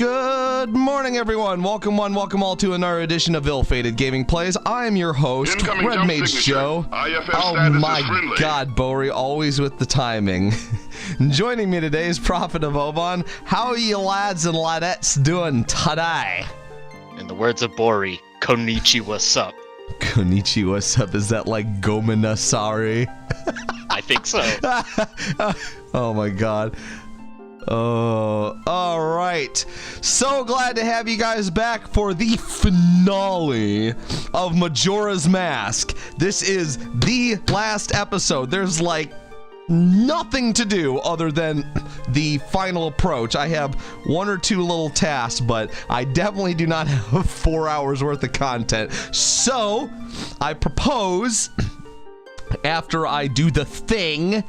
Good morning, everyone. Welcome one, welcome all to another edition of Ill-Fated Gaming Plays. I am your host, Incoming Red Mage Joe. Oh my god, Bory, always with the timing. Joining me today is Prophet of Oban. How are you lads and ladettes doing today? In the words of Bori, Konichi, what's up? Konichi, what's up? Is that like Gomenasari? I think so. Oh my god. Oh, all right. So glad to have you guys back for the finale of Majora's Mask. This is the last episode. There's like nothing to do other than the final approach. I have one or two little tasks, but I definitely do not have 4 hours worth of content. So I propose, after I do the thing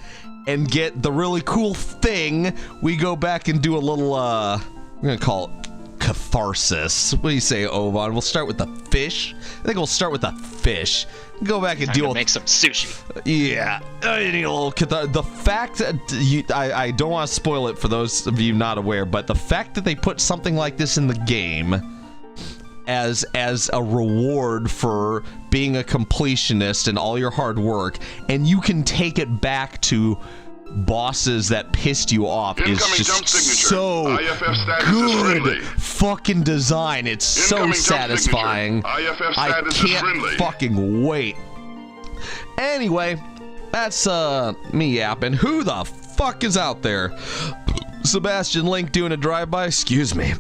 and get the really cool thing, we go back and do a little, I'm gonna call it catharsis. What do you say, Oban? We'll start with the fish. I think we'll start with the fish. Go back and deal with... make some sushi. Yeah. I need a little the fact that I don't want to spoil it for those of you not aware, but the fact that they put something like this in the game as a reward for being a completionist and all your hard work, and you can take it back to bosses that pissed you off, is just so good fucking design. It's so satisfying. I can't fucking wait. Anyway, that's me yapping. Who the fuck is out there? Sebastian Link doing a drive-by? Excuse me.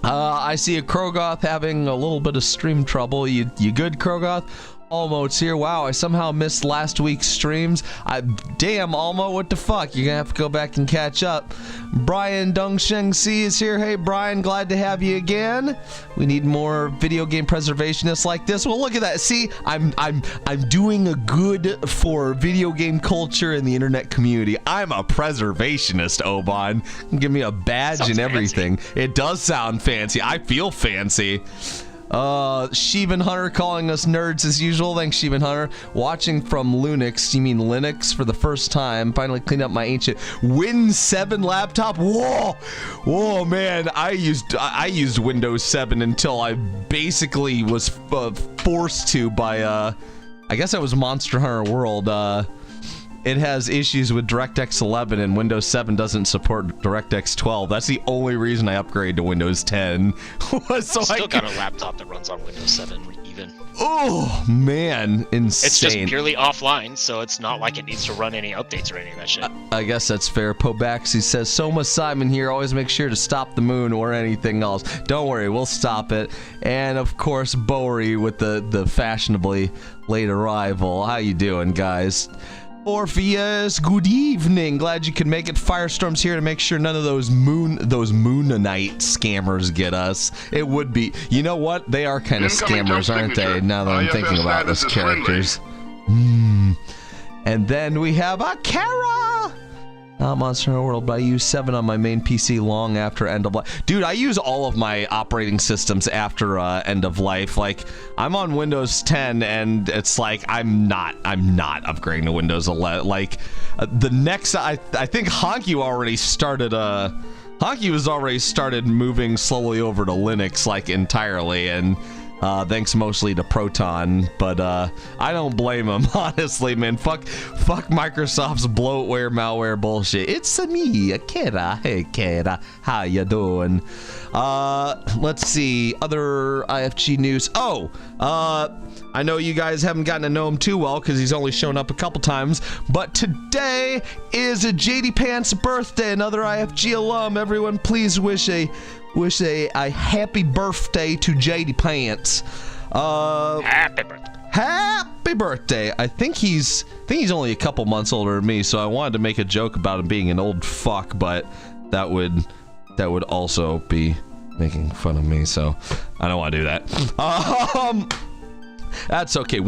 I see a Krogoth having a little bit of stream trouble. You good, Krogoth? Almo's here. Wow, I somehow missed last week's streams. Damn, Almo, what the fuck? You're gonna have to go back and catch up. Brian Dongsheng Si is here. Hey, Brian, glad to have you again. We need more video game preservationists like this. Well, look at that. See, I'm doing a good for video game culture and the internet community. I'm a preservationist, Oban. Give me a badge and everything. Fancy. It does sound fancy. I feel fancy. Sheevan Hunter calling us nerds as usual. Thanks, Sheevan Hunter. Watching from Linux. You mean Linux for the first time. Finally cleaned up my ancient Win 7 laptop. Whoa, man. I used Windows 7 until I basically was forced to by I guess it was Monster Hunter World. It has issues with DirectX 11 and Windows 7 doesn't support DirectX 12. That's the only reason I upgraded to Windows 10. So Still got a laptop that runs on Windows 7 even. Oh, man. Insane. It's just purely offline, so it's not like it needs to run any updates or any of that shit. I guess that's fair. Pobaxi says, Soma Simon here. Always make sure to stop the moon or anything else. Don't worry, we'll stop it. And, of course, Bory with the fashionably late arrival. How you doing, guys? Orpheus, good evening. Glad you could make it. Firestorm's here to make sure none of those Moonanite scammers get us. It would be, you know what? They are kind of scammers, aren't they? Now that I'm thinking about those characters. And then we have Akara. Not Monster Hunter World, but I use 7 on my main PC long after end of life. Dude, I use all of my operating systems after end of life. Like, I'm on Windows 10, and it's like I'm not upgrading to Windows 11. Like, the next, I think Honky already started. Honky was already started moving slowly over to Linux, like entirely, and. Thanks mostly to Proton, but I don't blame him, honestly, man. Fuck Microsoft's bloatware, malware bullshit. It's me, Akira. Hey, Akira, how you doing? Let's see, other IFG news. I know you guys haven't gotten to know him too well because he's only shown up a couple times, but today is a JD Pants birthday, another IFG alum. Everyone, please wish a happy birthday to JD Pants. Happy birthday. Happy birthday. I think he's only a couple months older than me, so I wanted to make a joke about him being an old fuck, but that would also be making fun of me, so I don't want to do that. That's okay.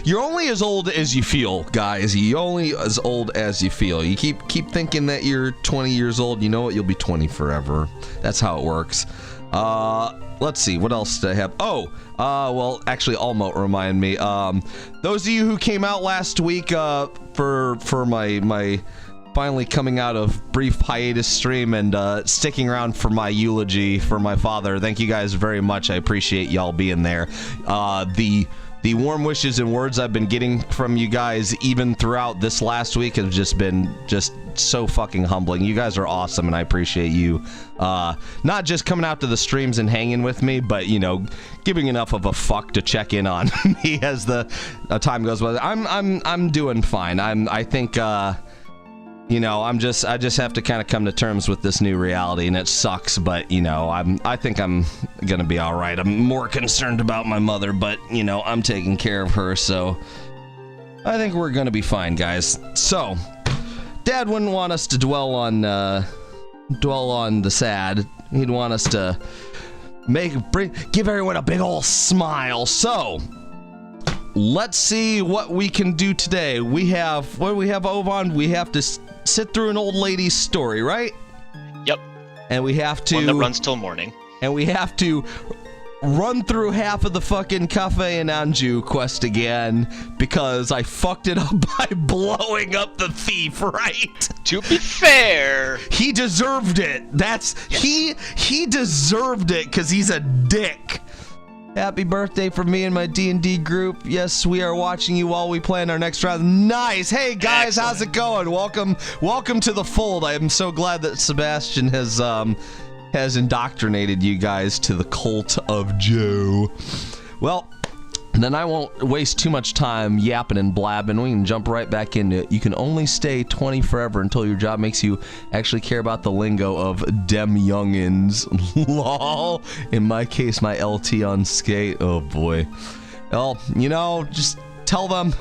You're only as old as you feel, guys. You're only as old as you feel. You keep thinking that you're 20 years old. You know what? You'll be 20 forever. That's how it works. Let's see. What else did I have? Well, actually, Almo reminded me. Those of you who came out last week for my finally coming out of brief hiatus stream and sticking around for my eulogy for my father. Thank you guys very much. I appreciate y'all being there. The warm wishes and words I've been getting from you guys even throughout this last week have just been so fucking humbling. You guys are awesome, and I appreciate you not just coming out to the streams and hanging with me, but, you know, giving enough of a fuck to check in on me as the time goes by. I'm doing fine. I think you know, I just have to kind of come to terms with this new reality, and it sucks, but, you know, I think I'm gonna be all right. I'm more concerned about my mother, but, you know, I'm taking care of her, so I think we're gonna be fine, guys. So, Dad wouldn't want us to dwell on the sad. He'd want us to give everyone a big old smile. So, let's see what we can do today. What do we have, Ovan? We have to sit through an old lady's story, right? Yep. And we have to... one that runs till morning. And we have to run through half of the fucking Cafe and Anju quest again, because I fucked it up by blowing up the thief, right? To be fair... he deserved it. Yes. He deserved it, because he's a dick. Happy birthday from me and my D&D group. Yes, we are watching you while we plan our next round. Nice. Hey guys, excellent. How's it going? Welcome to the fold. I am so glad that Sebastian has indoctrinated you guys to the cult of Joe. Well, then I won't waste too much time yapping and blabbing. We can jump right back into it. You can only stay 20 forever until your job makes you actually care about the lingo of dem youngins. Lol. In my case, my LT on skate. Oh boy. Well, you know, just tell them.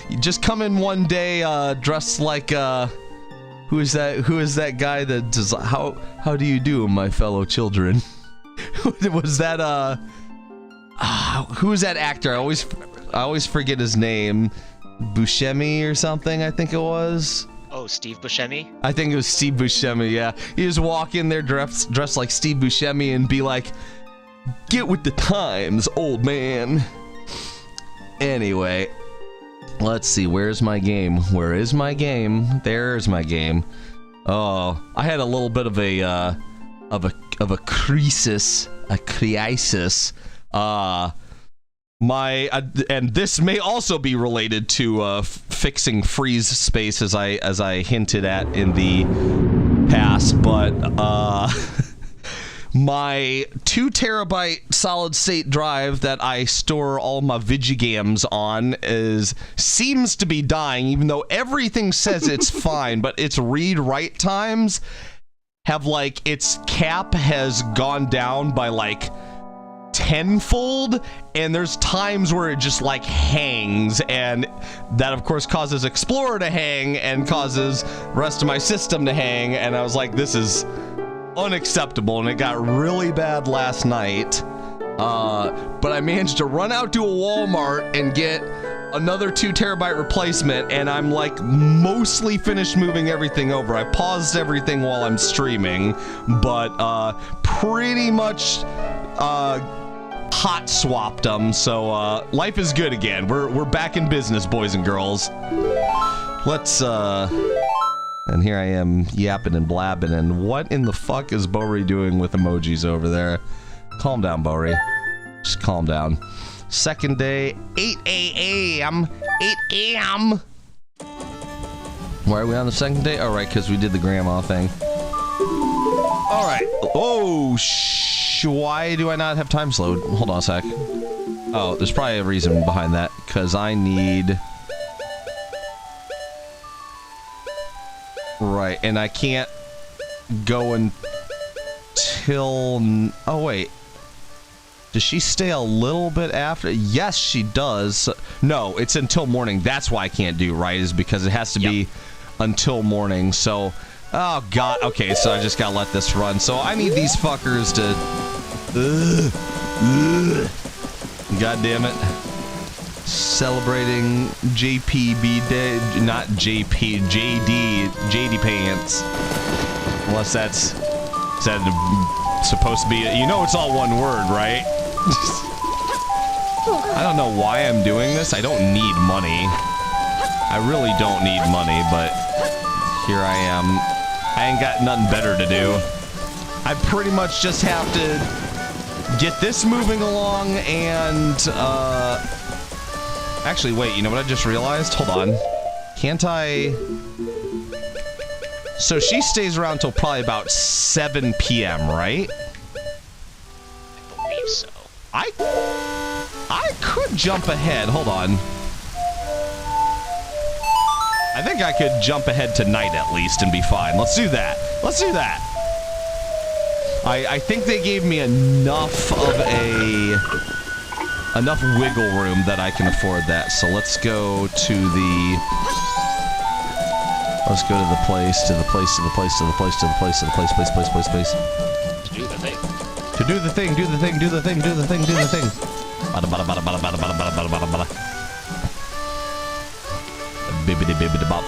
You just come in one day dressed like who is that guy that does how do you do, my fellow children? Was that who is that actor? I always forget his name. Buscemi or something, I think it was. Oh, Steve Buscemi? I think it was Steve Buscemi, yeah. You just walk in there dressed like Steve Buscemi and be like, get with the times, old man. Anyway, let's see, where's my game? Where is my game? There's my game. Oh, I had a little bit of a crisis. And this may also be related to fixing freeze space, as I hinted at in the past, but my 2 terabyte solid state drive that I store all my Vigigams on seems to be dying, even though everything says it's fine, but its read-write times have, like, its cap has gone down by like tenfold, and there's times where it just like hangs, and that of course causes Explorer to hang and causes the rest of my system to hang, and I was like, this is unacceptable, and it got really bad last night. But I managed to run out to a Walmart and get another 2 terabyte replacement, and I'm like mostly finished moving everything over. I paused everything while I'm streaming, but pretty much hot swapped them, so life is good again. We're back in business, boys and girls. Let's and here I am yapping and blabbing, and what in the fuck is Bori doing with emojis over there? Calm down, Bori. Just calm down. Second day, 8 a.m. 8 a.m. Why are we on the second day? All right, because we did the grandma thing. All right. Oh, why do I not have time slowed? Hold on a sec. Oh, there's probably a reason behind that, because I need... Right, and I can't go until... Oh, wait. Does she stay a little bit after? Yes, she does. No, it's until morning. That's why I can't do, right? Is because it has to be until morning. So, oh god. Okay, so I just gotta let this run. So I need these fuckers to... God damn it. Celebrating JPB Day, not JP, JD pants. Unless that's supposed to be, you know, it's all one word, right? I don't know why I'm doing this. I don't need money. I really don't need money, but here I am. I ain't got nothing better to do. I pretty much just have to get this moving along and, actually, wait, you know what I just realized? Hold on. Can't I... So she stays around till probably about 7 p.m., right? I believe so. I could jump ahead. Hold on. I think I could jump ahead tonight at least and be fine. Let's do that. Let's do that. I think they gave me enough of enough wiggle room that I can afford that. So let's go to the... Let's go to the place, to the place, to the place, to the place, to the place, to the place, place, place, place, place. To do the thing. To do the thing, do the thing, do the thing, do the thing, do the thing. Bada bada bada bada bada bada bada bada bada. Bibbidi bibbidi bop.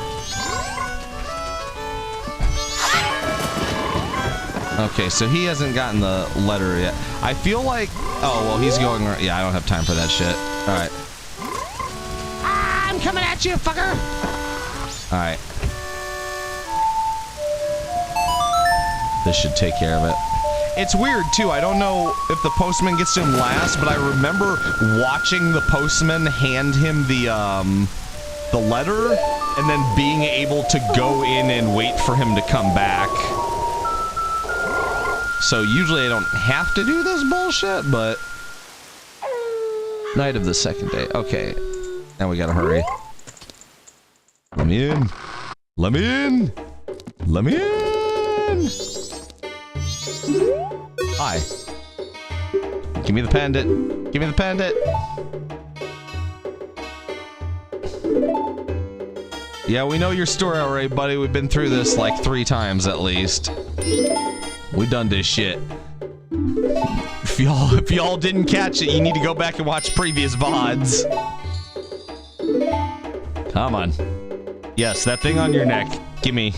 Okay, so he hasn't gotten the letter yet. I feel like... Oh, well, he's going... Yeah, I don't have time for that shit. Alright. I'm coming at you, fucker! Alright. This should take care of it. It's weird, too. I don't know if the postman gets to him last, but I remember watching the postman hand him the letter, and then being able to go in and wait for him to come back. So usually I don't have to do this bullshit, but... Night of the second day. Okay. Now we gotta hurry. Let me in. Let me in. Let me in. Hi. Give me the pendant. Give me the pendant. Yeah, we know your story already, buddy. We've been through this like 3 times at least. We done this shit. If y'all didn't catch it, you need to go back and watch previous VODs. Come on. Yes, that thing on your neck. Gimme.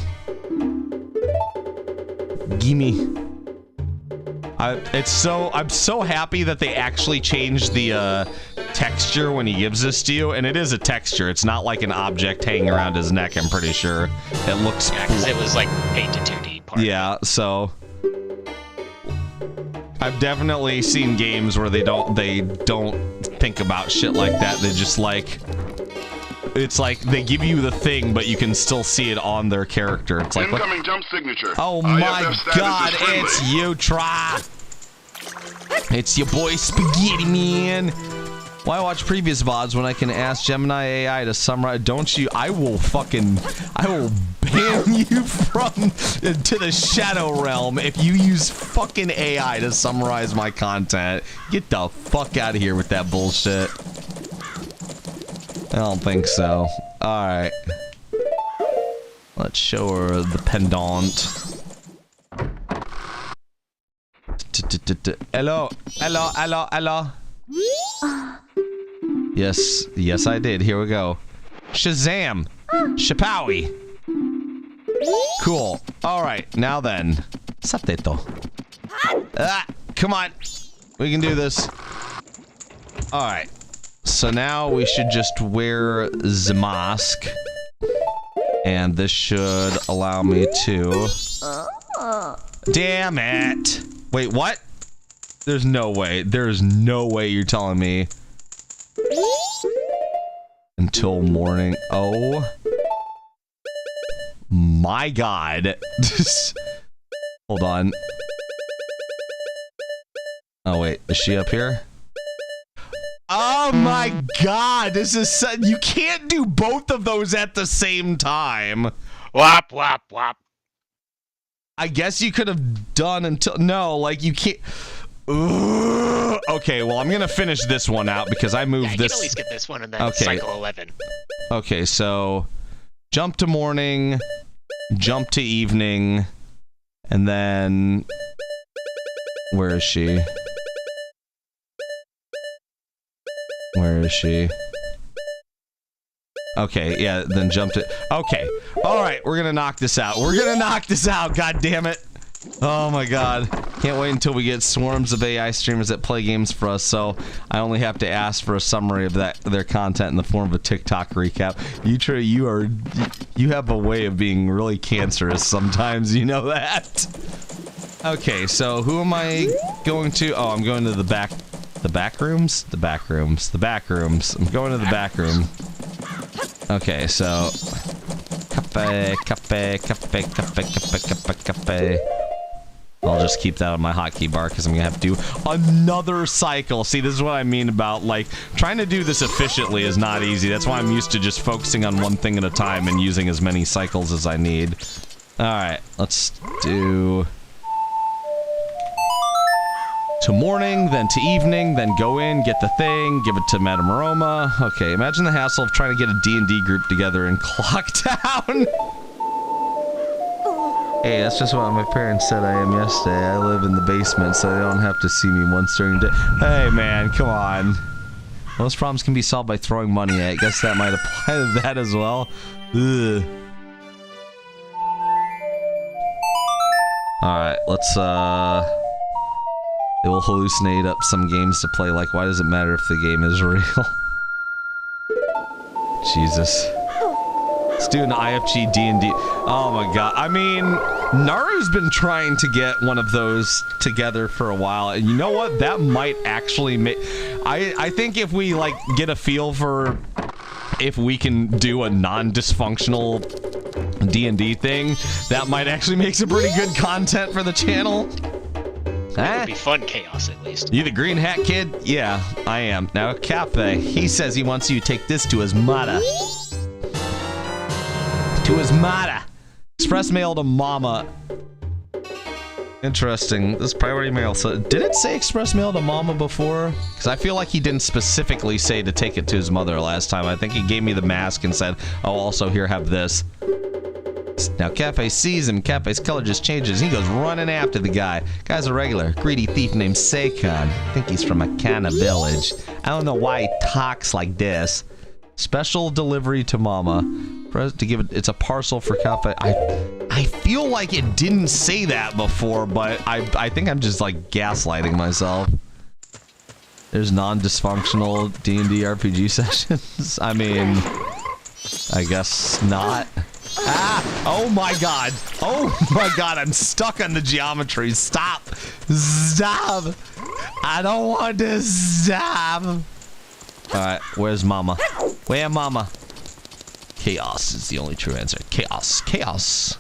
Gimme. I'm so happy that they actually changed the texture when he gives this to you, and it is a texture. It's not like an object hanging around his neck, I'm pretty sure. It looks... Yeah, because it was like painted 2D part. Yeah, so... I've definitely seen games where they don't think about shit like that. They just like... It's like they give you the thing, but you can still see it on their character. It's like... Incoming jump signature. Oh my god, it's you, Try! It's your boy Spaghetti Man! Why watch previous VODs when I can ask Gemini AI to summarize? Don't you? I will ban you from to the Shadow Realm if you use fucking AI to summarize my content. Get the fuck out of here with that bullshit. I don't think so. Alright. Let's show her the pendant. Hello, hello, hello, hello. Yes, yes I did. Here we go. Shazam! Shapowie! Cool. Alright, now then. Sateto. Ah, come on. We can do this. Alright. So now we should just wear the mask. And this should allow me to... Damn it! Wait, what? There's no way. There's no way you're telling me. Until morning. Oh. My god. Hold on. Oh, wait. Is she up here? Oh my god. This is so, you can't do both of those at the same time. Wop, wop, wop. I guess you could have done until... No, like, you can't... Ugh. Okay, well, I'm gonna finish this one out because I moved this... You can at least get this one and then cycle 11. Okay, so... Jump to morning, jump to evening, and then... Where is she? Where is she? Okay, yeah, then jump to... Okay, alright, we're gonna knock this out. We're gonna knock this out, god damn it! Oh my god. Can't wait until we get swarms of AI streamers that play games for us, so I only have to ask for a summary of their content in the form of a TikTok recap. You have a way of being really cancerous sometimes, you know that? Okay, so who am I going to? Oh, I'm going to the back rooms? The back rooms. I'm going to the back room. Okay, so cafe. I'll just keep that on my hotkey bar because I'm gonna have to do another cycle. See, this is what I mean about, like, trying to do this efficiently is not easy. That's why I'm used to just focusing on one thing at a time and using as many cycles as I need. Alright, let's do... to morning, then to evening, then go in, get the thing, give it to Madame Aroma. Okay, imagine the hassle of trying to get a D&D group together in Clocktown. Hey, that's just what my parents said I am yesterday. I live in the basement, so they don't have to see me once during the day. Hey, man, come on. Most problems can be solved by throwing money at it. Guess that might apply to that as well. Ugh. Alright, let's, it will hallucinate up some games to play, like, why does it matter if the game is real? Jesus. Let's do an IFG D&D. Oh my god. I mean, Naru's been trying to get one of those together for a while, and you know what? That might actually make... I think if we, like, get a feel for if we can do a non-dysfunctional D&D thing, that might actually make some pretty good content for the channel. It would be fun chaos, at least. You the green hat kid? Yeah, I am. Now, Cafe, he says he wants you to take this to his mother. To his mother. Express mail to mama. Interesting. This is priority mail. So, did it say express mail to mama before? Because I feel like he didn't specifically say to take it to his mother last time. I think he gave me the mask and said, oh, also here, have this. Now, Cafe sees him. Cafe's color just changes. He goes running after the guy. Guy's a regular, greedy thief named Seikon. I think he's from Akana Village. I don't know why he talks like this. Special delivery to mama. To give it, it's a parcel for Cafe. I feel like it didn't say that before, but I think I'm just, like, gaslighting myself. There's non-dysfunctional D&D RPG sessions. I mean, I guess not. Ah! Oh my god! Oh my god, I'm stuck on the geometry. Stop! Stop! I don't want to stop! Alright, where's mama? Where mama? Chaos is the only true answer. Chaos. Chaos.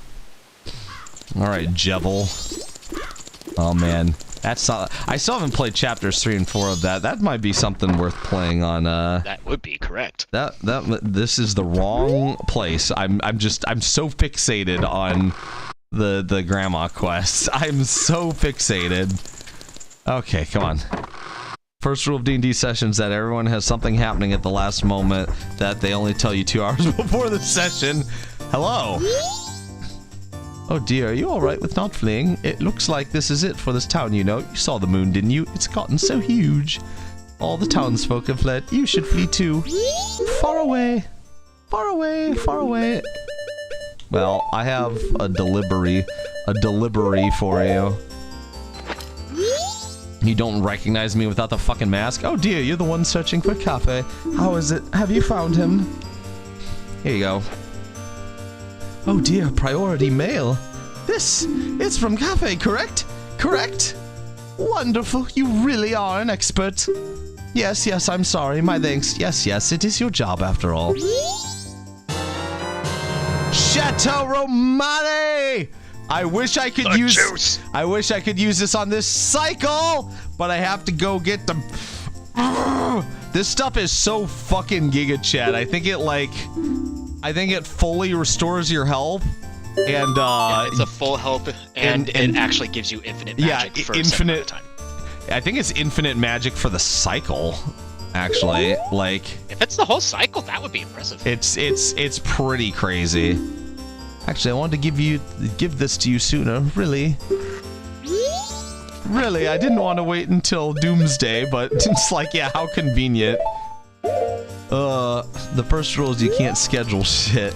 Alright, Jebel. Oh man. That's not, I still haven't played chapters 3 and 4 of that. That might be something worth playing on, That would be correct. This is the wrong place. I'm so fixated on the grandma quest. I'm so fixated. Okay, come on. First rule of D&D sessions that everyone has something happening at the last moment that they only tell you 2 hours before the session. Hello. Oh dear, are you alright with not fleeing? It looks like this is it for this town, you know. You saw the moon, didn't you? It's gotten so huge. All the townsfolk have fled. You should flee too. Far away. Far away. Far away. Well, I have a delivery for you. You don't recognize me without the fucking mask? Oh dear, you're the one searching for Cafe. How is it? Have you found him? Here you go. Oh dear, priority mail. It's from Cafe, correct? Correct? Wonderful, you really are an expert. Yes, yes, I'm sorry, my thanks. Yes, yes, it is your job after all. Chateau Romane! I wish I could I wish I could use this on this cycle, but I have to go get the... This stuff is so fucking Giga Chat. I think it fully restores your health, and yeah, it's a full health, and it actually gives you infinite magic for infinite time. I think it's infinite magic for the cycle, actually. Like, if it's the whole cycle, that would be impressive. It's pretty crazy. Actually, I wanted to give this to you sooner. Really, I didn't want to wait until Doomsday, but it's like, yeah, how convenient. The first rule is you can't schedule shit.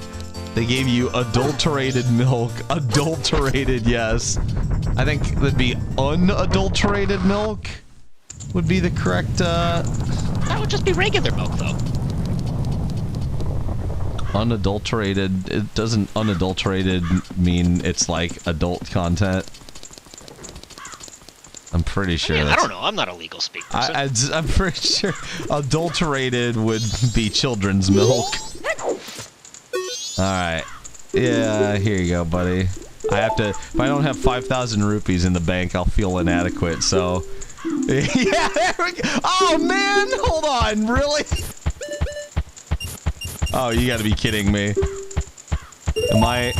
They gave you adulterated milk. Adulterated, yes. I think that'd be unadulterated milk would be the correct, That would just be regular milk, though. Unadulterated. Doesn't unadulterated mean it's like adult content? I'm pretty sure. I don't know. I'm not a legal speak person. I'm pretty sure adulterated would be children's milk. Alright. Yeah, here you go, buddy. I have to... If I don't have 5,000 rupees in the bank, I'll feel inadequate, so... Yeah, there we go! Oh, man! Hold on, really? Oh, you gotta be kidding me. Am I...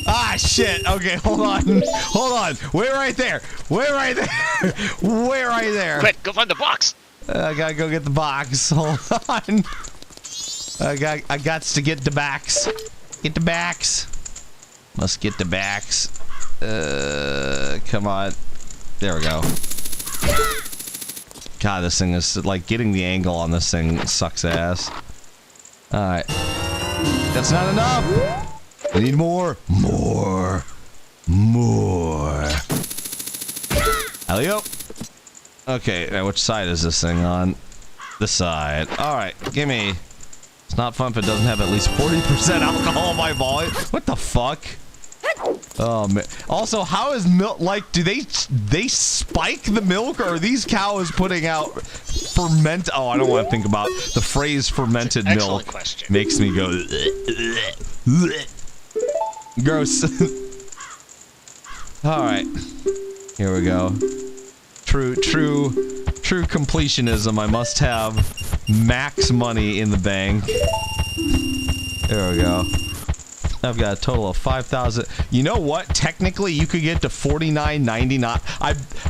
Ah, shit! Okay, hold on. Hold on. Wait right there. Wait right there. Wait right there. Quick, go find the box. I gotta go get the box. Hold on. I got to get the box. Get the box. Must get the box. Come on. There we go. God, this thing is like getting the angle on this thing sucks ass. Alright. That's not enough! I need more. More. More. Alley-oop. Okay, now which side is this thing on? This side. Alright, gimme. It's not fun if it doesn't have at least 40% alcohol by volume. What the fuck? Oh man. Also, how is milk like? Do they spike the milk, or are these cows putting out ferment? Oh, I don't want to think about the phrase fermented milk. Question. Makes me go gross. All right, here we go. True completionism. I must have max money in the bank. There we go. I've got a total of 5,000. You know what? Technically, you could get to 49.99.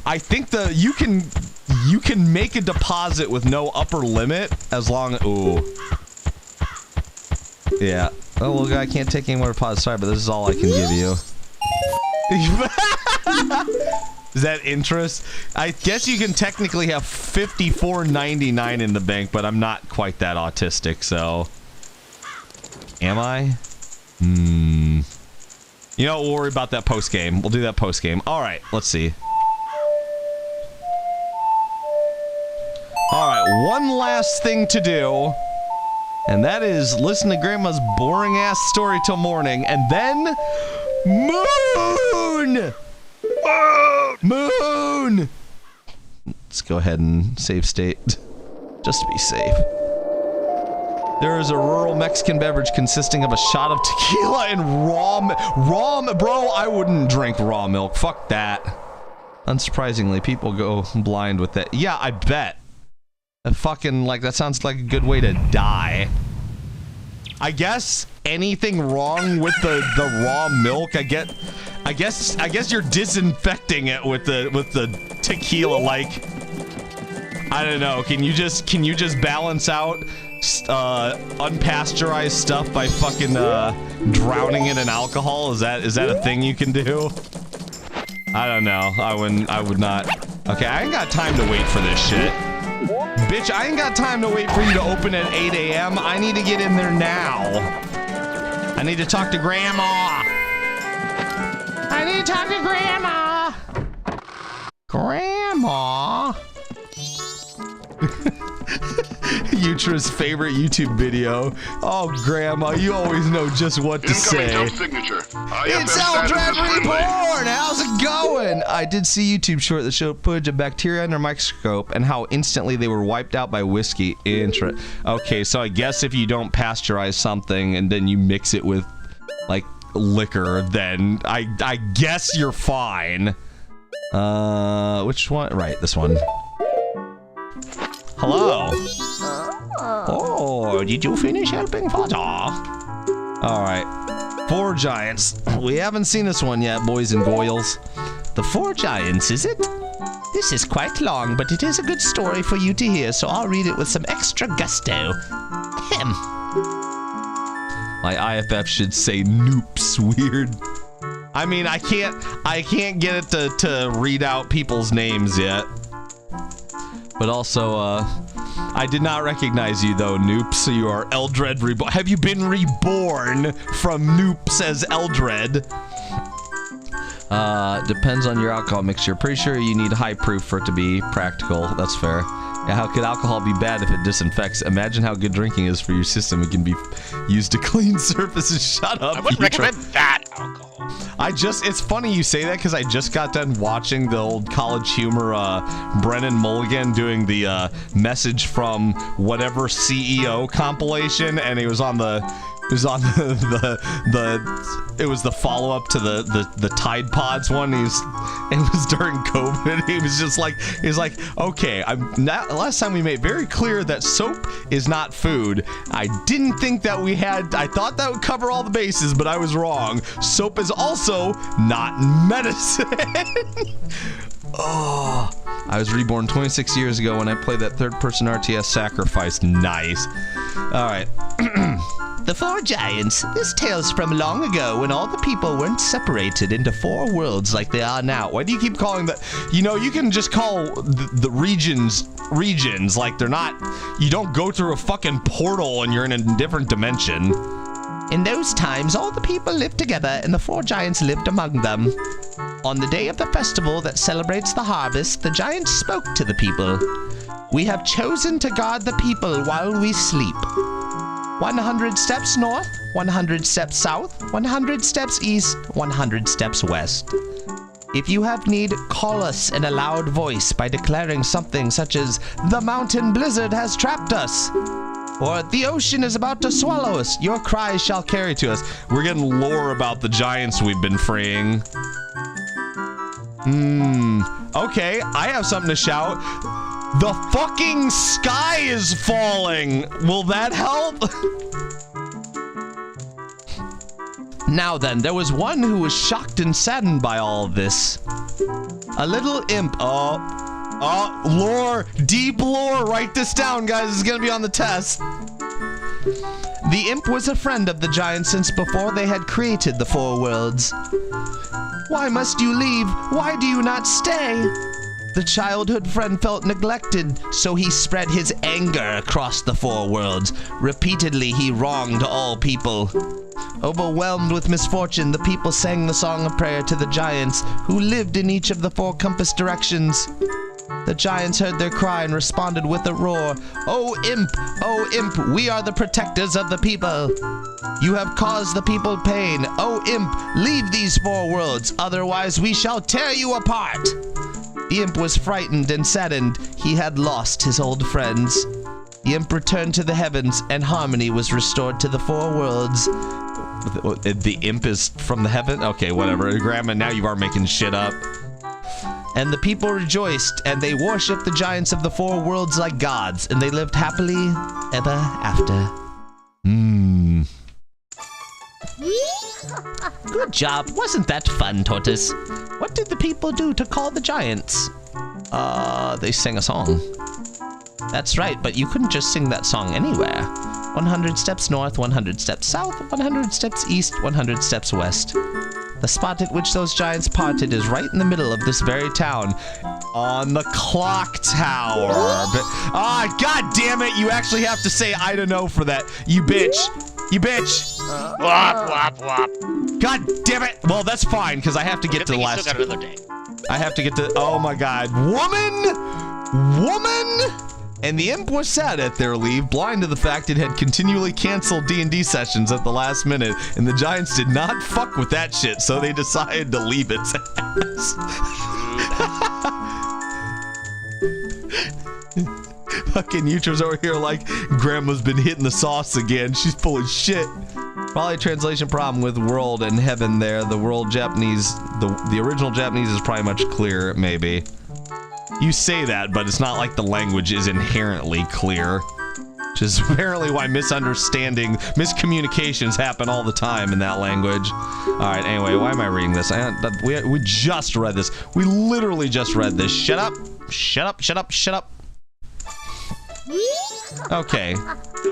I think you can make a deposit with no upper limit as long as... Ooh. Yeah. Oh, look, I can't take any more deposits. Sorry, but this is all I can give you. Is that interest? I guess you can technically have 54.99 in the bank, but I'm not quite that autistic, so... Am I? You know, we'll worry about that post-game. We'll do that post-game. Alright, let's see. Alright, one last thing to do. And that is listen to Grandma's boring-ass story till morning. And then... Moon! Moon! Let's go ahead and save state. Just to be safe. There is a rural Mexican beverage consisting of a shot of tequila and bro, I wouldn't drink raw milk. Fuck that. Unsurprisingly, people go blind with that. Yeah, I bet. That sounds like a good way to die. I guess anything wrong with the raw milk, I guess you're disinfecting it with the tequila, like, I don't know. Can you just balance out unpasteurized stuff by fucking drowning it in alcohol? Is that a thing you can do? I don't know. I would not. Okay, I ain't got time to wait for this shit. Bitch, I ain't got time to wait for you to open at 8 a.m. I need to get in there now. I need to talk to Grandma. I need to talk to Grandma. Grandma. Yutra's favorite YouTube video. Oh, Grandma, you always know just what to say. It's Eldred Reborn! How's it going? I did see YouTube short that showed footage of bacteria under a microscope and how instantly they were wiped out by whiskey. Okay, so I guess if you don't pasteurize something and then you mix it with, like, liquor, then I guess you're fine. Which one? Right, this one. Hello. Oh, did you finish helping Father? Alright. 4 giants. We haven't seen this one yet, boys and goyles. The 4 giants, is it? This is quite long, but it is a good story for you to hear, so I'll read it with some extra gusto. Hem. My IFF should say noops. Weird. I mean, I can't get it to read out people's names yet. But also, I did not recognize you though, Noops. You are Eldred Reborn. Have you been reborn from Noops as Eldred? Depends on your alcohol mixture. Pretty sure you need high proof for it to be practical. That's fair. Yeah, how could alcohol be bad if it disinfects? Imagine how good drinking is for your system. It can be used to clean surfaces. Shut up. I wouldn't recommend that alcohol. It's funny you say that because I just got done watching the old College Humor, Brennan Mulligan doing the message from whatever CEO compilation, and it was on the the follow-up to the Tide Pods one. It was during COVID. He was like, okay, last time we made very clear that soap is not food. I didn't think that I thought that would cover all the bases, but I was wrong. Soap is also not medicine. Oh, I was reborn 26 years ago when I played that third-person RTS Sacrifice. Nice. All right. The Four Giants. This tale's from long ago when all the people weren't separated into 4 worlds like they are now. Why do you keep calling that? You know, you can just call the regions like they're not. You don't go through a fucking portal and you're in a different dimension. In those times, all the people lived together and the 4 giants lived among them. On the day of the festival that celebrates the harvest, the giants spoke to the people. We have chosen to guard the people while we sleep. 100 steps north, 100 steps south, 100 steps east, 100 steps west. If you have need, call us in a loud voice by declaring something such as, "The mountain blizzard has trapped us," or "The ocean is about to swallow us. Your cries shall carry to us." We're getting lore about the giants we've been freeing. Okay, I have something to shout. The fucking sky is falling! Will that help? Now then, there was one who was shocked and saddened by all of this. A little imp. Lore. Deep lore. Write this down, guys. It's gonna be on the test. The imp was a friend of the giants since before they had created the 4 worlds. Why must you leave? Why do you not stay? The childhood friend felt neglected, so he spread his anger across the 4 worlds. Repeatedly, he wronged all people. Overwhelmed with misfortune, the people sang the song of prayer to the giants, who lived in each of the 4 compass directions. The giants heard their cry and responded with a roar. Oh imp, we are the protectors of the people. You have caused the people pain. Oh imp, leave these 4 worlds, otherwise we shall tear you apart. The imp was frightened and saddened. He had lost his old friends. The imp returned to the heavens, and harmony was restored to the 4 worlds. The imp is from the heaven? Okay, whatever. Grandma, now you are making shit up. And the people rejoiced, and they worshipped the giants of the 4 worlds like gods, and they lived happily ever after. Good job. Wasn't that fun, Tortoise? What did the people do to call the giants? They sang a song. That's right, but you couldn't just sing that song anywhere. 100 steps north, 100 steps south, 100 steps east, 100 steps west. The spot at which those giants parted is right in the middle of this very town. On the clock tower. God damn it, you actually have to say I don't know for that. You bitch. You bitch. Wop, wop, wop. God damn it. Well, that's fine, because I have to get to the last. Still got another day. I have to get to. Oh my god. Woman! And the imp was sad at their leave, blind to the fact it had continually canceled D&D sessions at the last minute, and the giants did not fuck with that shit, so they decided to leave its ass. Fucking Yutra's over here like, Grandma's been hitting the sauce again. She's full of shit. Probably a translation problem with world and heaven there. The world Japanese, the original Japanese is probably much clearer, maybe. You say that, but it's not like the language is inherently clear. Which is apparently why miscommunications happen all the time in that language. Alright, anyway, why am I reading this? We just read this. We literally just read this. Shut up. Shut up, shut up, shut up. Okay.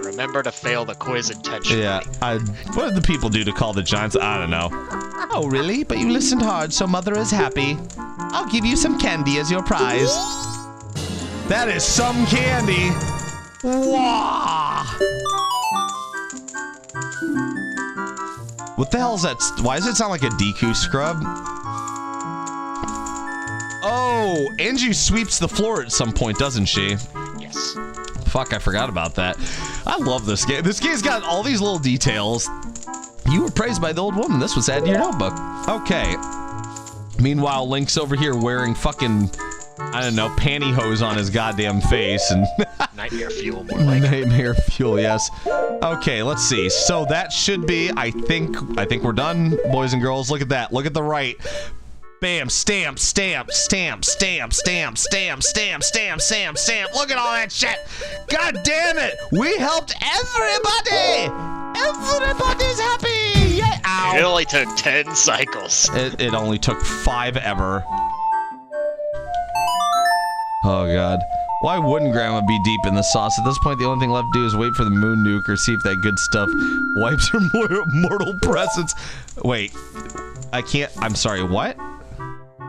Remember to fail the quiz intentionally. Yeah, what did the people do to call the giants? I don't know. Oh, really? But you listened hard, so Mother is happy. I'll give you some candy as your prize. That is some candy. Wah! What the hell is that? Why does it sound like a Deku scrub? Oh, Angie sweeps the floor at some point, doesn't she? Yes. Fuck, I forgot about that. I love this game. This game's got all these little details. You were praised by the old woman. This was added to your notebook. Okay. Meanwhile, Link's over here wearing fucking, I don't know, pantyhose on his goddamn face and nightmare fuel, more like. Nightmare fuel, yes. Okay, let's see. So that should be, I think we're done, boys and girls. Look at that. Look at the right. Bam, stamp, stamp, stamp, stamp, stamp, stamp, stamp, stamp, stamp, stamp. Look at all that shit. God damn it. We helped everybody. Everybody's happy. Yeah. Ow. It only took 10 cycles. It only took 5 ever. Oh, God. Why wouldn't Grandma be deep in the sauce? At this point, the only thing left to do is wait for the moon nuke or see if that good stuff wipes her mortal presence. Wait. I can't. I'm sorry, what?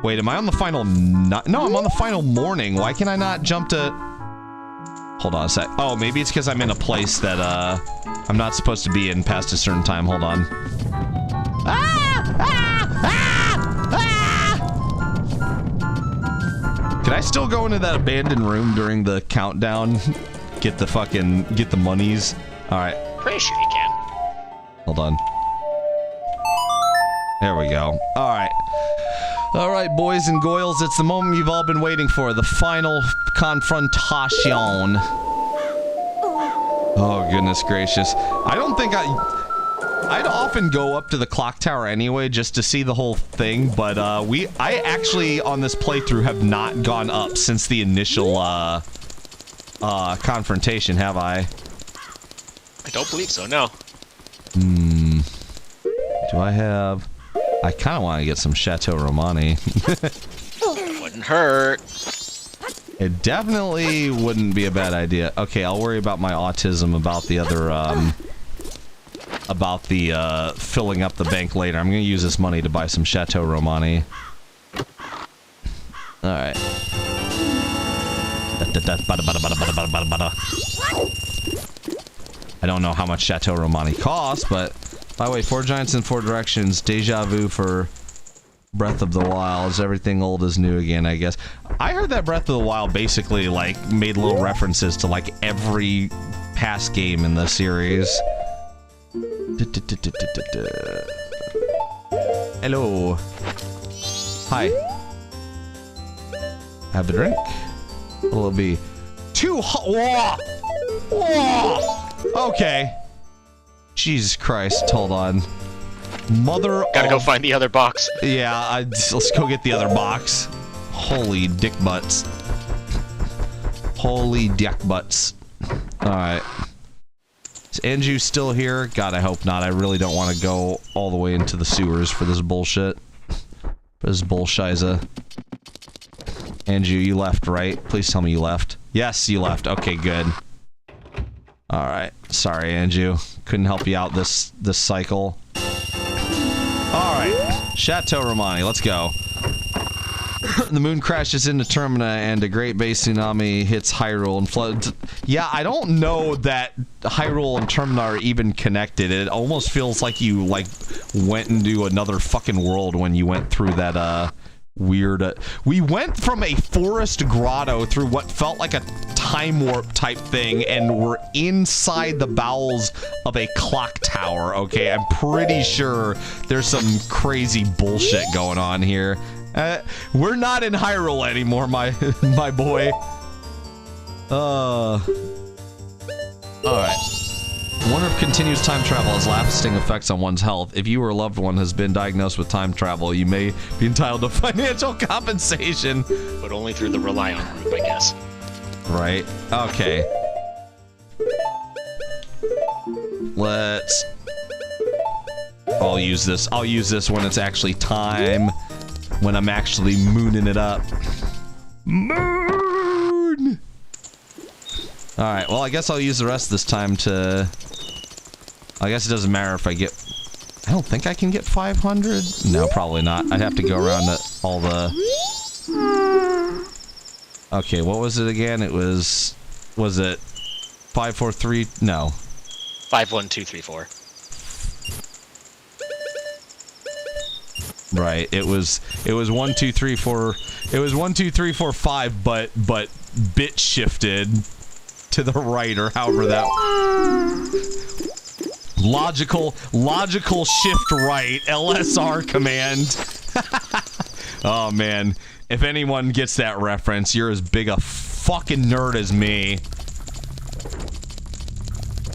Wait, am I on the final no, I'm on the final morning. Why can I not jump to... Hold on a sec. Oh, maybe it's because I'm in a place that, I'm not supposed to be in past a certain time. Hold on. Ah! Ah! Ah! Ah! Can I still go into that abandoned room during the countdown? Get the monies? Alright. Pretty sure you can. Hold on. There we go. Alright. Alright, boys and goyles, it's the moment you've all been waiting for. The final confrontation. Oh, goodness gracious. I don't think I'd often go up to the clock tower anyway, just to see the whole thing, but, I actually, on this playthrough, have not gone up since the initial, confrontation, have I? I don't believe so, no. Do I have... I kind of want to get some Chateau Romani. Wouldn't hurt. It definitely wouldn't be a bad idea. Okay, I'll worry about my autism about the other, about the, filling up the bank later. I'm gonna use this money to buy some Chateau Romani. Alright. I don't know how much Chateau Romani costs, but... By the way, 4 giants in 4 directions. Deja vu for Breath of the Wild. Everything old is new again, I guess. I heard that Breath of the Wild basically, like, made little references to, like, every past game in the series. Hello. Hi. Have a drink. What'll it be? 2 hot. Okay. Jesus Christ, hold on. Gotta go find the other box. Yeah, let's go get the other box. Holy dick butts. Holy dick butts. Alright. Is Anju still here? God, I hope not. I really don't want to go all the way into the sewers for this bullshit. For this bullshiza. Anju, you left, right? Please tell me you left. Yes, you left. Okay, good. Alright. Sorry, Anju. Couldn't help you out this cycle. Alright. Chateau Romani, let's go. The moon crashes into Termina and a great base tsunami hits Hyrule and floods. Yeah, I don't know that Hyrule and Termina are even connected. It almost feels like you, like, went into another fucking world when you went through that, weird... we went from a forest grotto through what felt like a time warp type thing, and we're inside the bowels of a clock tower, okay? I'm pretty sure there's some crazy bullshit going on here. We're not in Hyrule anymore, my boy. Alright. Wonder if continuous time travel has lasting effects on one's health. If you or a loved one has been diagnosed with time travel, you may be entitled to financial compensation. But only through the rely on group, I guess. Right. Okay. Let's... I'll use this. I'll use this when it's actually time. When I'm actually mooning it up. Moon! Alright, well, I guess I'll use the rest of this time to... I guess it doesn't matter if I get... I don't think I can get 500? No, probably not. I'd have to go around to all the... Okay, what was it again? It was... Was it... 543? No. 51234. Right. It was 1, 2, 3, 4. It was 1, 2, 3, 4, 5, but bit shifted to the right, or however that. Logical shift right. LSR command. Oh man, if anyone gets that reference, you're as big a fucking nerd as me.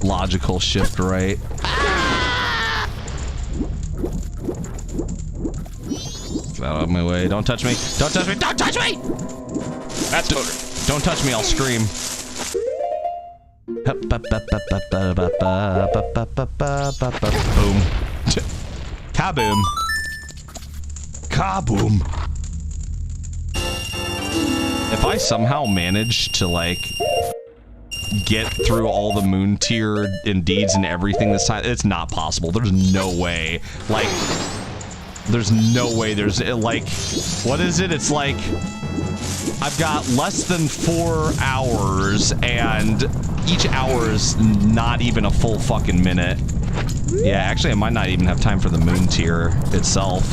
Logical shift right. Get out of my way. Don't touch me. Don't touch me. Don't touch me! That's Motor. Don't touch me, I'll scream. Boom. Kaboom. Kaboom. If I somehow manage to, like, get through all the moon tier and deeds and everything this time, it's not possible. There's no way. Like, there's no way there's, like, what is it? It's like, I've got less than 4 hours, and each hour is not even a full fucking minute. Yeah, actually, I might not even have time for the moon tier itself.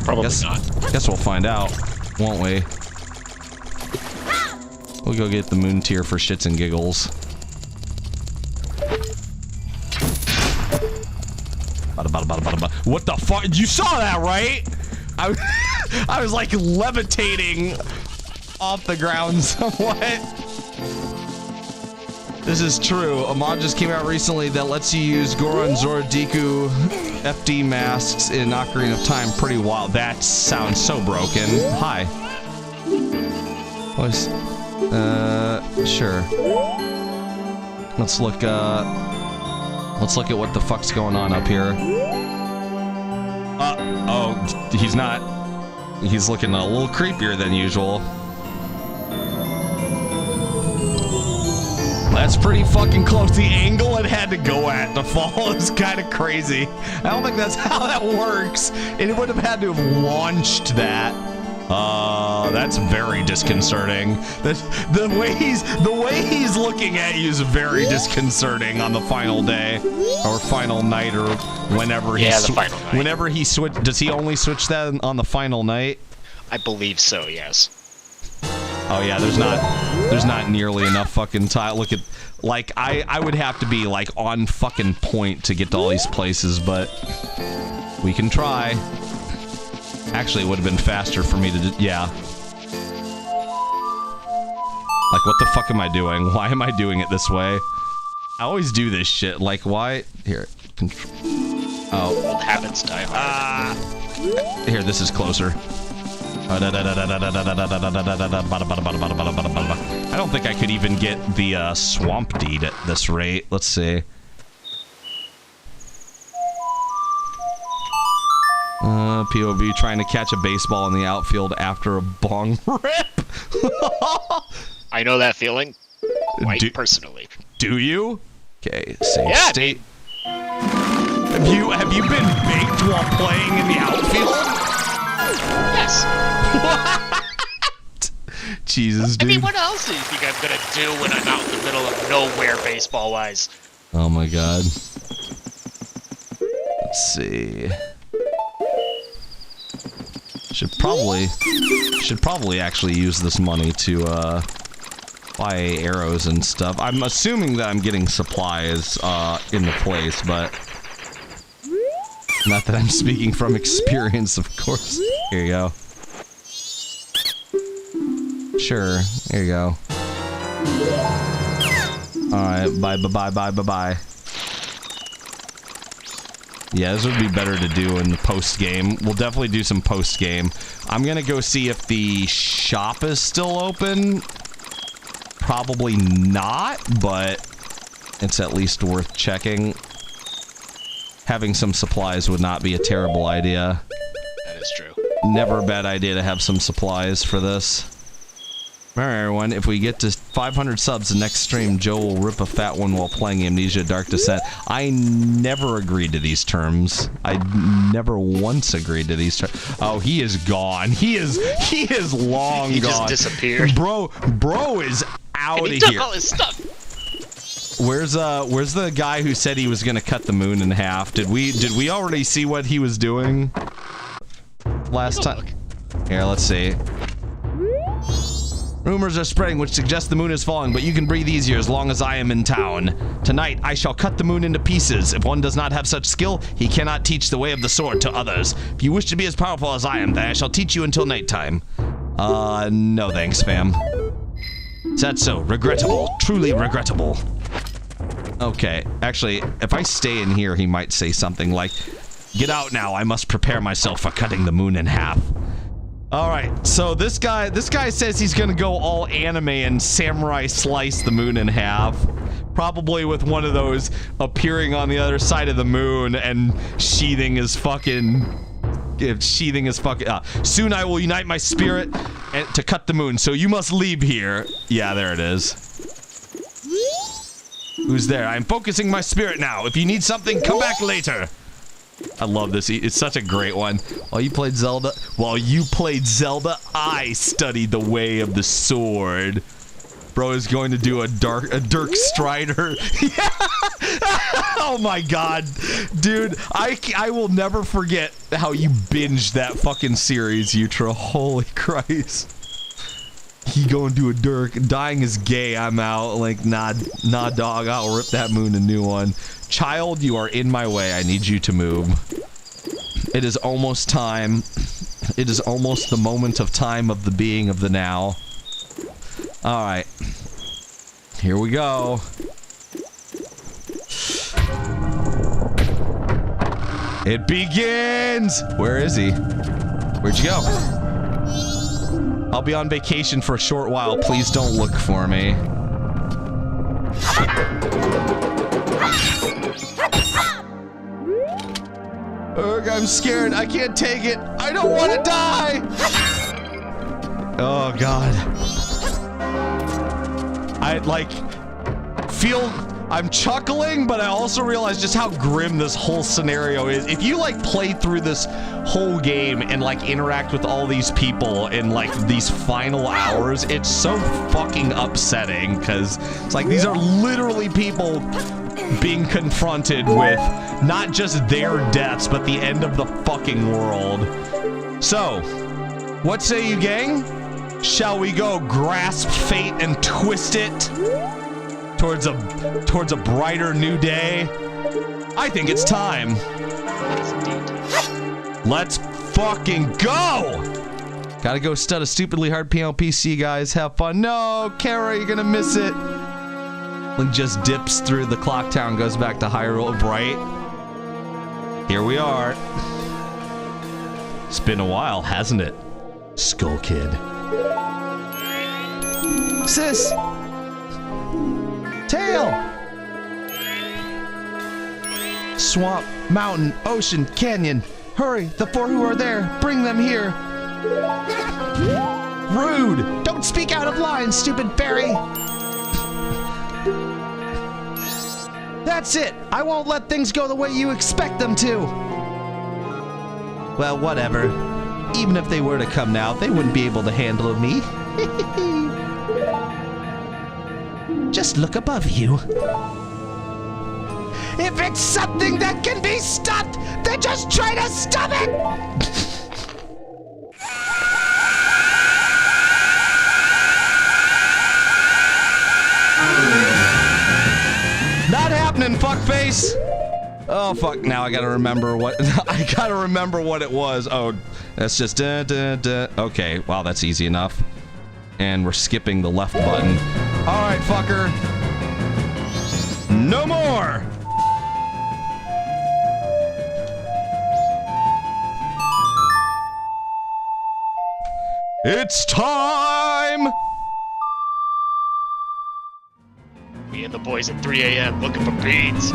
Probably not. Guess we'll find out, won't we? We'll go get the moon tier for shits and giggles. What the fuck? You saw that, right? I was like levitating off the ground somewhat. This is true. A mod just came out recently that lets you use Goron Zorodiku FD masks in Ocarina of Time. Pretty wild. That sounds so broken. Hi. Voice. Sure. Let's look at what the fuck's going on up here. Oh, he's not. He's looking a little creepier than usual. That's pretty fucking close. The angle it had to go at to fall is kind of crazy. I don't think that's how that works. It would have had to have launched that. That's very disconcerting. The way he's looking at you is very disconcerting on the final day or final night or whenever he the final night. Whenever he switch, does he only switch that on the final night? I believe so, yes. Oh yeah, there's not nearly enough fucking time. Look at, like, I would have to be like on fucking point to get to all these places, but we can try. Actually, it would have been faster for me to do, yeah. Like, what the fuck am I doing? Why am I doing it this way? I always do this shit. Like, why? Here, control. Oh. Old habits die hard. Here, this is closer. I don't think I could even get the swamp deed at this rate. Let's see. POV trying to catch a baseball in the outfield after a bong rip. I know that feeling. Quite personally. Do you? Okay, save state. Have you been baked while playing in the outfield? Yes. What? Jesus, dude. I mean, what else do you think I'm gonna do when I'm out in the middle of nowhere, baseball-wise? Oh my god. Let's see. Should probably actually use this money to buy arrows and stuff. I'm assuming that I'm getting supplies in the place, but not that I'm speaking from experience, of course. Here you go. Sure, here you go. Alright, bye. Yeah, this would be better to do in the post-game. We'll definitely do some post-game. I'm gonna go see if the shop is still open. Probably not, but it's at least worth checking. Having some supplies would not be a terrible idea. That is true. Never a bad idea to have some supplies for this. Alright, everyone, if we get to 500 subs the next stream, Joe will rip a fat one while playing Amnesia Dark Descent. I never agreed to these terms. I never once agreed to these terms. Oh, he is gone. He is long gone. He just disappeared. Bro is out of here. And he took all his stuff. Where's the guy who said he was gonna cut the moon in half? Did we already see what he was doing? last time? Here, let's see. Rumors are spreading which suggest the moon is falling, but you can breathe easier as long as I am in town. Tonight, I shall cut the moon into pieces. If one does not have such skill, he cannot teach the way of the sword to others. If you wish to be as powerful as I am, then I shall teach you until nighttime. No thanks, fam. Is that so? Regrettable. Truly regrettable. Okay, actually, if I stay in here, he might say something like, "Get out now, I must prepare myself for cutting the moon in half." Alright, so this guy says he's gonna go all anime and samurai slice the moon in half. Probably with one of those appearing on the other side of the moon and sheathing his fucking... soon I will unite my spirit to cut the moon, so you must leave here. Yeah, there it is. Who's there? I'm focusing my spirit now. If you need something, come back later. I love this. It's such a great one. While you played Zelda, I studied the way of the sword. Bro is going to do a Dirk Strider. Yeah. Oh my god. Dude, I will never forget how you binged that fucking series, Utra. Holy Christ. He gonna do a Dirk. Dying is gay. I'm out. Like, nah, dog. I'll rip that moon a new one. Child, you are in my way. I need you to move. It is almost time. It is almost the moment of time of the being of the now. Alright. Here we go. It begins! Where is he? Where'd you go? I'll be on vacation for a short while. Please don't look for me. Ugh, I'm scared. I can't take it. I don't want to die! Oh, God. I, like, feel... I'm chuckling, but I also realize just how grim this whole scenario is. If you, like, play through this whole game and, like, interact with all these people in, like, these final hours, it's so fucking upsetting, because it's like, these are literally people being confronted with not just their deaths, but the end of the fucking world. So, what say you, gang? Shall we go grasp fate and twist it towards a brighter new day? I think it's time. Let's fucking go! Gotta go stud a stupidly hard piano PC, guys. Have fun. No, Kara, you're gonna miss it. Link just dips through the clock tower and goes back to Hyrule, bright. Here we are. It's been a while, hasn't it? Skull Kid. Sis! Tail! Swamp, mountain, ocean, canyon. Hurry, the four who are there, bring them here. Rude! Don't speak out of line, stupid fairy! That's it! I won't let things go the way you expect them to! Well, whatever. Even if they were to come now, they wouldn't be able to handle me. Just look above you. If it's something that can be stopped, then just try to stop it! Not happening, fuckface! Oh, fuck, now I gotta remember what... I gotta remember what it was. Oh, that's just... Okay, wow, that's easy enough. And we're skipping the left button. Alright, fucker. No more! It's time! Me and the boys at 3 a.m. looking for beans.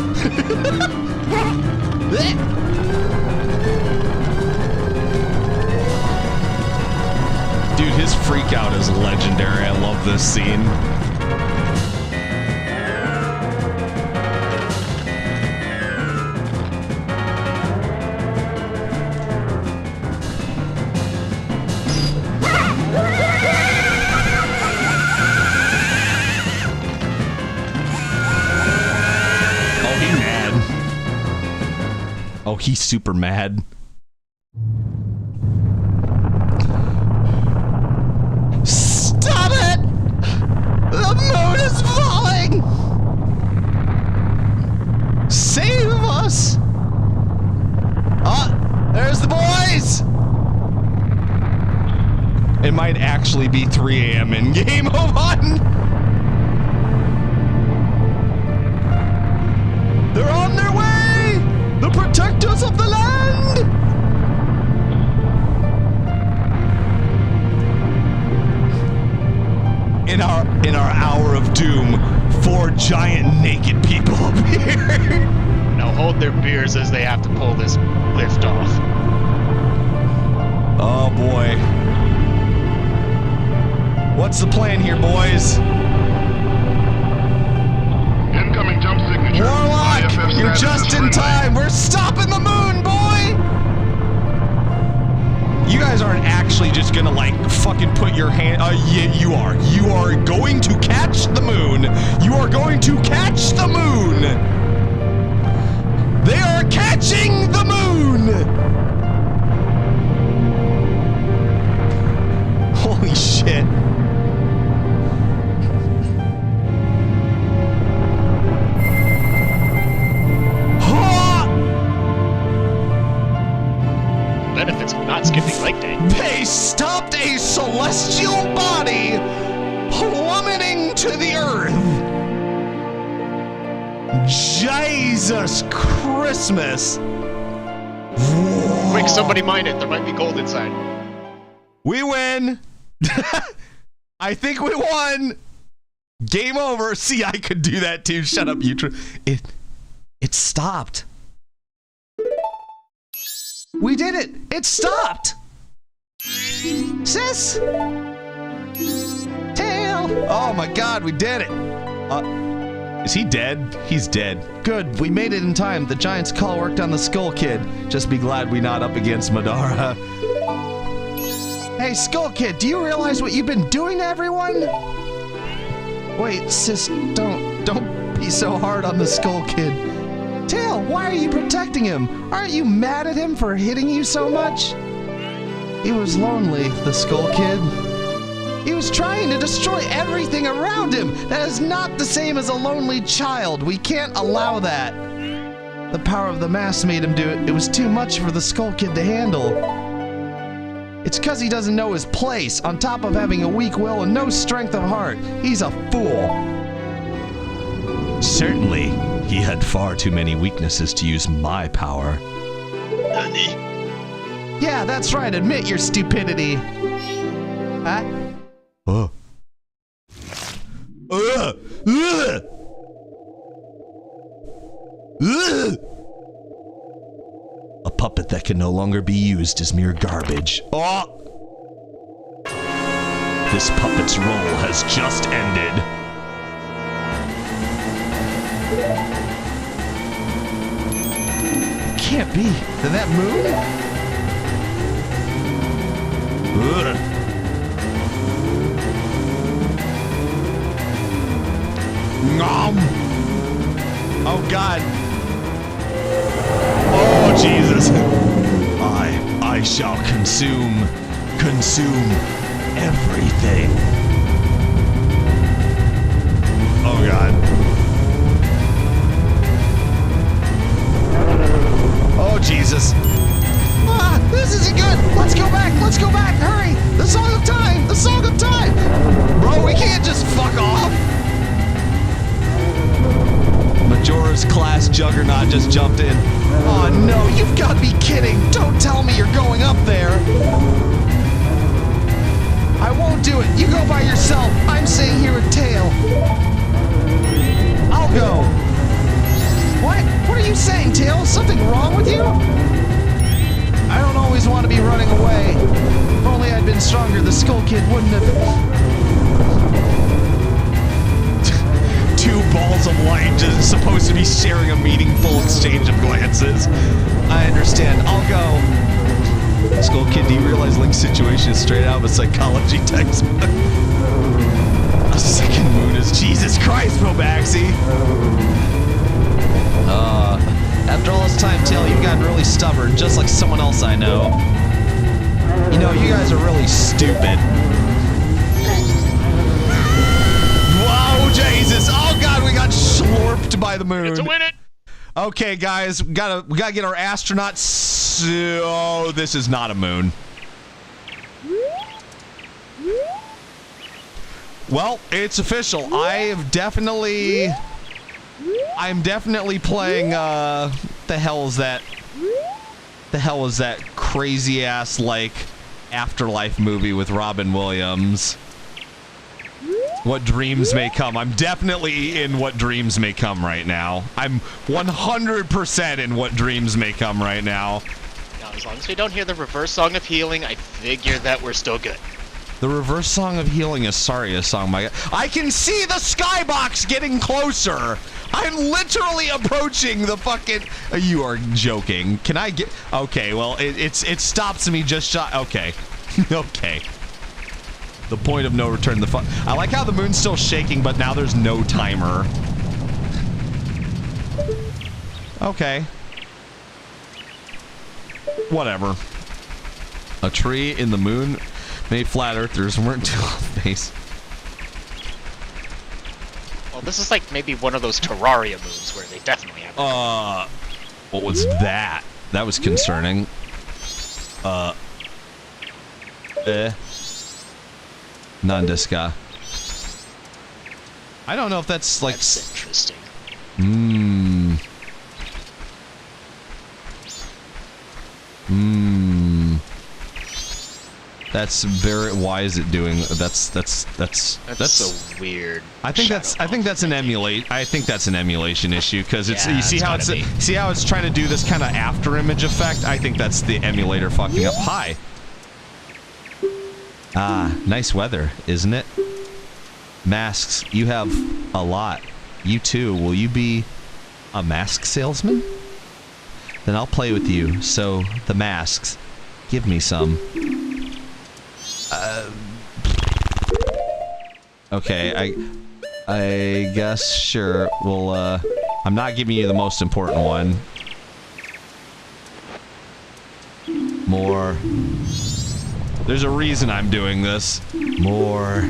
Dude, his freak out is legendary. I love this scene. Oh, he's super mad. Save us! There's the boys! It might actually be 3 a.m. in game. Hold on! They're on their way! The protectors of the land! In our hour of doom, 4 giant naked people appear. Now hold their beers as they have to pull this lift off. Oh boy. What's the plan here, boys? Incoming jump signature. Warlock, IFF you're status just is in red light. time. We're stopping the moon, boy! You guys aren't actually just gonna, like, fucking put your hand... yeah, you are. You are going to catch the moon. You are going to catch the moon. They are catching the moon! Holy shit. Benefits of not skipping leg day. They stopped a celestial body plummeting to the earth. Jesus Christmas. Quick, somebody mine it. There might be gold inside. We win. I think we won. Game over. See, I could do that too. Shut up, you. It stopped. We did it. It stopped. Sis. Tail. Oh my God, we did it. Is he dead? He's dead. Good. We made it in time. The Giant's call worked on the Skull Kid. Just be glad we not up against Majora. Hey, Skull Kid, do you realize what you've been doing to everyone? Wait, sis, don't be so hard on the Skull Kid. Tail, why are you protecting him? Aren't you mad at him for hitting you so much? He was lonely, the Skull Kid. He was trying to destroy everything around him. That is not the same as a lonely child. We can't allow that. The power of the mask made him do it. It was too much for the Skull Kid to handle. It's because he doesn't know his place, on top of having a weak will and no strength of heart. He's a fool. Certainly, he had far too many weaknesses to use my power. Nani? Yeah, that's right. Admit your stupidity. Huh? Oh. Ugh. A puppet that can no longer be used is mere garbage. Oh! This puppet's role has just ended. It can't be. Then that moon? Ugh. Nom! Oh God! Oh Jesus! I shall consume everything. Oh God! Oh Jesus! Ah, this isn't good. Let's go back. Let's go back. Hurry! The Song of Time. The Song of Time. Bro, we can't just fuck off. Majora's class juggernaut just jumped in. Oh no, you've got to be kidding. Don't tell me you're going up there. I won't do it. You go by yourself. I'm staying here with Tail. I'll go. What? What are you saying, Tail? Is something wrong with you? I don't always want to be running away. If only I'd been stronger, the Skull Kid wouldn't have... Two balls of light just supposed to be sharing a meaningful exchange of glances. I understand. I'll go. Skull Kid, do you realize Link's situation is straight out of a psychology textbook? A second moon is Jesus Christ, Mobaxi. After all this time, Tail, you've gotten really stubborn, just like someone else I know. You know, you guys are really stupid. Whoa, Jesus! Oh God, we got slurped by the moon. To win it. Okay, guys, we gotta get our astronauts. So this is not a moon. Well, it's official. I'm definitely playing. The hell is that? The hell is that crazy ass like afterlife movie with Robin Williams? What Dreams May Come. I'm definitely in What Dreams May Come right now. I'm 100% in What Dreams May Come right now. Now, as long as we don't hear the reverse song of healing, I figure that we're still good. The reverse song of healing is sorry a song, my God. I can see the skybox getting closer. I'm literally approaching the fucking. You are joking. Can I get? Okay, well it stops me just shot. Okay, okay. The point of no return. I like how the moon's still shaking, but now there's no timer. Okay. Whatever. A tree in the moon. Many flat earthers weren't too off base. Well, this is like maybe one of those Terraria moons where they definitely have. What was that? That was concerning. Nandeska. I don't know if that's like. That's interesting. That's very. Why is it doing? That's so weird. I think that's an emulate. I think that's an emulation issue because it's. Yeah, you see how it's trying to do this kind of after image effect. I think that's the emulator fucking up. Hi. Ah, nice weather, isn't it? Masks. You have a lot. You too. Will you be a mask salesman? Then I'll play with you. So the masks. Give me some. Okay, I guess sure. Well, I'm not giving you the most important one. More. There's a reason I'm doing this. More.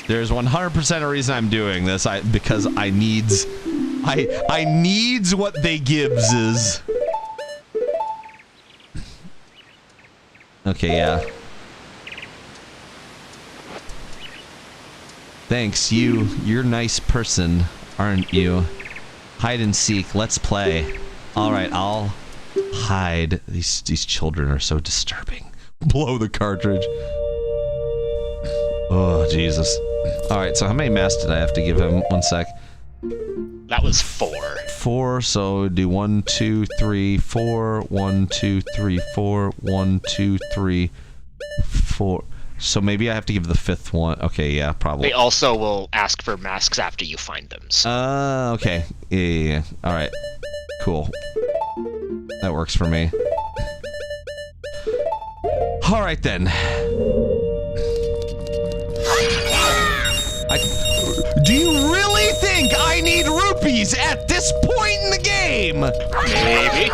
There's 100% a reason I'm doing this. Because I needs what they gives is. Okay, yeah. Thanks, you're a nice person, aren't you? Hide and seek, let's play. Alright, I'll hide. These children are so disturbing. Blow the cartridge. Oh, Jesus. Alright, so how many masks did I have to give him? 1 sec. That was 4. 4, so do 1, 2, 3, 4. 1, 2, 3, 4. 1, 2, 3, 4. So maybe I have to give the 5th one. Okay, yeah, probably. They also will ask for masks after you find them. So. Okay. Yeah. All right. Cool. That works for me. All right, then. Do you really think I need rupees at this point in the game? Maybe.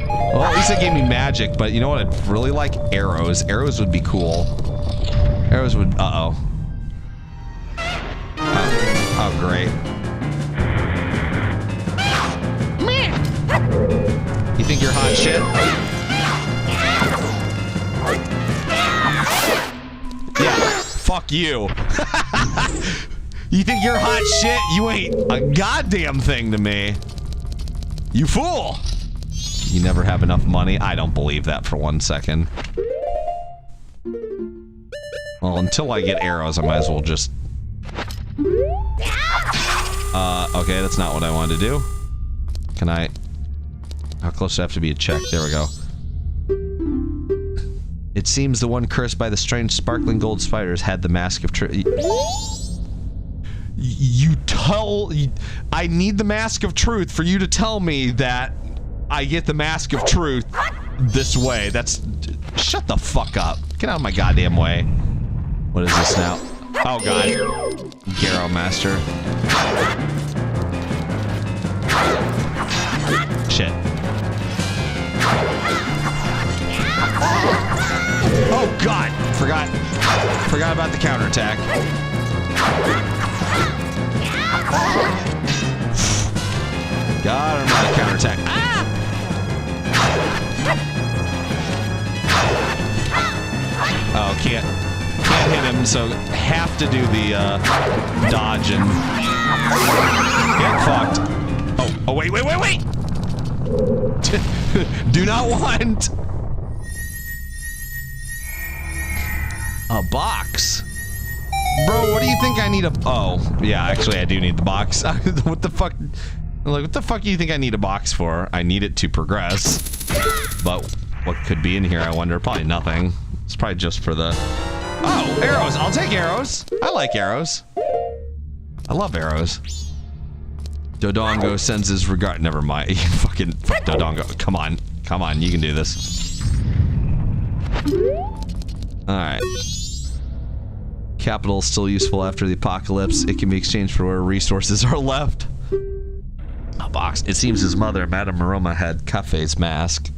Well, at least it gave me magic, but you know what I'd really like? Arrows. Arrows would be cool. Arrows would. Uh-oh. Oh, great. You think you're hot shit? Yeah. Fuck you. You think you're hot shit? You ain't a goddamn thing to me. You fool. You never have enough money? I don't believe that for 1 second. Well, until I get arrows, I might as well just... okay, that's not what I wanted to do. Can I... How close do I have to be to check? There we go. It seems the one cursed by the strange sparkling gold spiders had the mask of truth. I need the mask of truth for you to tell me that I get the mask of truth this way. That's... Shut the fuck up. Get out of my goddamn way. What is this now? Oh god. Garo Master. Shit. Oh god! Forgot about the counterattack. God, I'm not counterattack. Ah! Oh, can't hit him, so have to do the dodge and get fucked. Oh, wait. Do not want a box. Bro, what do you think I need a... Oh, yeah, actually, I do need the box. What the fuck? Like, what the fuck do you think I need a box for? I need it to progress. But what could be in here, I wonder? Probably nothing. It's probably just for the... Oh, arrows. I'll take arrows. I like arrows. I love arrows. Dodongo sends his regard... Never mind. Fuck Dodongo. Come on. Come on, you can do this. Alright. Capital is still useful after the apocalypse. It can be exchanged for where resources are left. A box. It seems his mother, Madame Maroma, had Cafe's mask.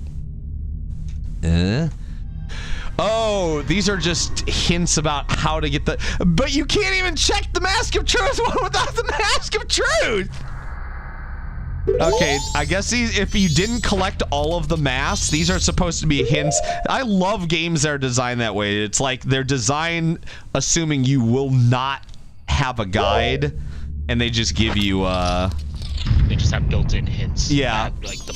Oh, these are just hints about how to get the... But you can't even check the Mask of Truth without the Mask of Truth! Okay, I guess if you didn't collect all of the masks, these are supposed to be hints. I love games that are designed that way. It's like they're designed assuming you will not have a guide, and they just give you, They just have built-in hints. Yeah. At, like, the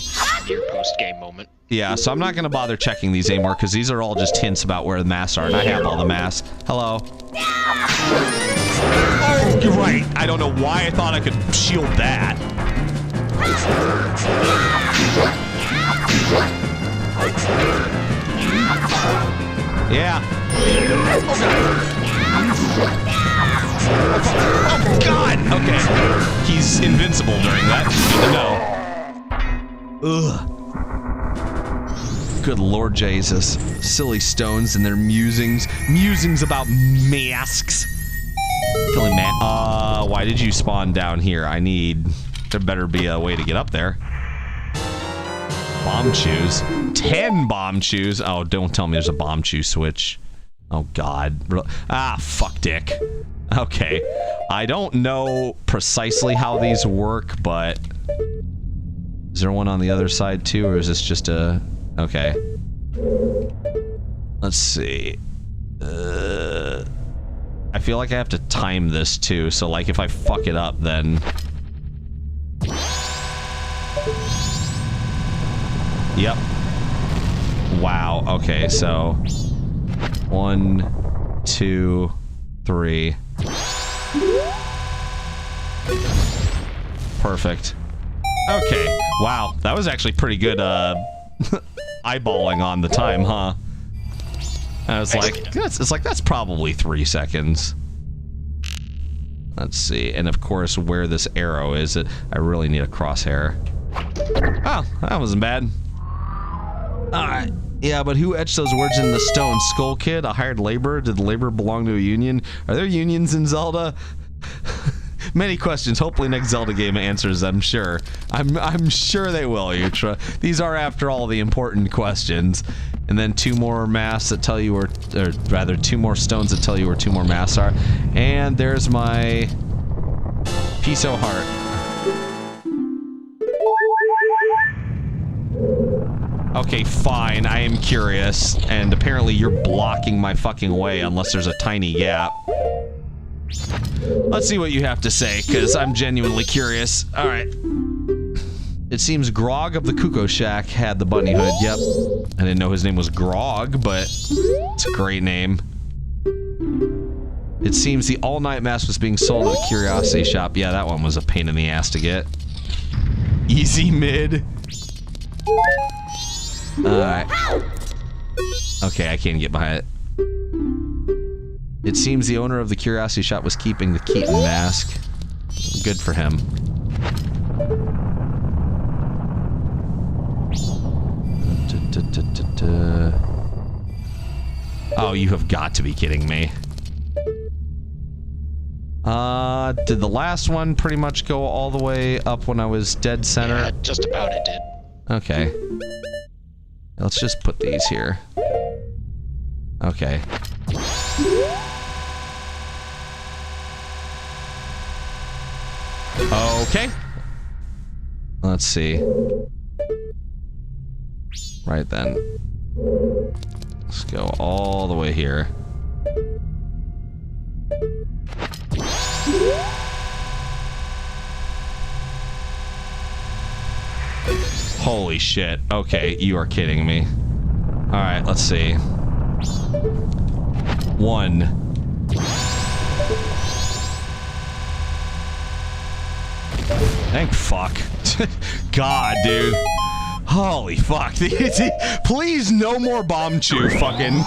near post-game moment. Yeah, so I'm not gonna bother checking these anymore, because these are all just hints about where the masks are, and I have all the masks. Hello. Oh, you're right. I don't know why I thought I could shield that. Yeah. Oh god! Okay. He's invincible during that. Good to know. Ugh. Good Lord Jesus. Silly stones and their musings. Musings about masks. Killing man. Why did you spawn down here? There better be a way to get up there. Bomb chews. 10 bomb chews. Oh, don't tell me there's a bomb chew switch. Oh, God. Ah, fuck dick. Okay. I don't know precisely how these work, but... Is there one on the other side, too, or is this just a... Okay. Let's see. I feel like I have to time this, too, so, like, if I fuck it up, then... Yep. Wow. Okay, so 1, 2, 3. Perfect. Okay. Wow, that was actually pretty good eyeballing on the time, huh? I was like, that's probably 3 seconds. Let's see, and of course where this arrow is, I really need a crosshair. Oh, that wasn't bad. Alright. Yeah, but who etched those words in the stone? Skull Kid? A hired laborer? Did the labor belong to a union? Are there unions in Zelda? Many questions. Hopefully next Zelda game answers, I'm sure. I'm sure they will, Yutra. These are, after all, the important questions. And then 2 more masks that tell you where, or rather 2 more stones that tell you where 2 more masks are. And there's my Piso heart. Okay, fine, I am curious, and apparently you're blocking my fucking way unless there's a tiny gap. Let's see what you have to say, because I'm genuinely curious. Alright. It seems Grog of the Kuko Shack had the bunny hood, yep. I didn't know his name was Grog, but it's a great name. It seems the all-night mask was being sold at the Curiosity Shop. Yeah, that one was a pain in the ass to get. Easy mid. Alright. Okay, I can't get behind it. It seems the owner of the Curiosity Shop was keeping the Keaton mask. Good for him. Oh, you have got to be kidding me. Did the last one pretty much go all the way up when I was dead center? Yeah, just about it did. Okay. Let's just put these here. Okay. Okay. Let's see. Right then. Let's go all the way here. Holy shit. Okay, you are kidding me. Alright, let's see. 1. Thank fuck. God, dude. Holy fuck. Please, no more bomb chew fucking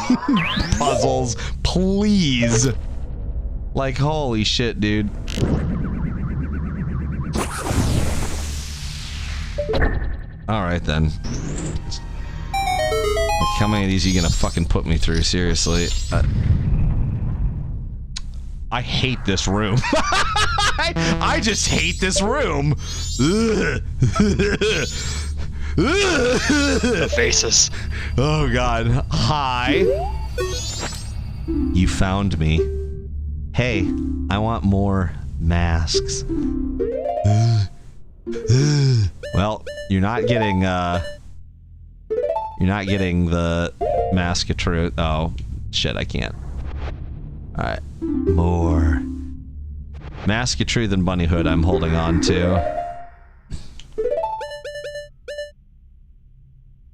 puzzles. Please. Like, holy shit, dude. Alright then. Like, how many of these are you gonna fucking put me through? Seriously. I hate this room. I just hate this room. The faces. Oh god. Hi. You found me. Hey, I want more masks. Well, you're not getting the mask of truth. Oh, shit, I can't. Alright. More. Mask of truth and bunny hood I'm holding on to.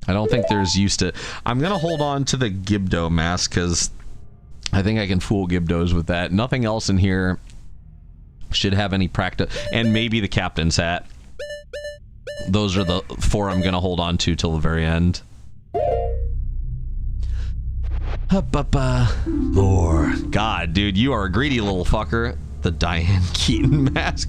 I don't think there's use to... I'm gonna hold on to the Gibdo mask, because I think I can fool Gibdos with that. Nothing else in here should have any practice. And maybe the captain's hat. Those are the 4 I'm gonna hold on to till the very end. More. God, dude, you are a greedy little fucker. The Diane Keaton mask.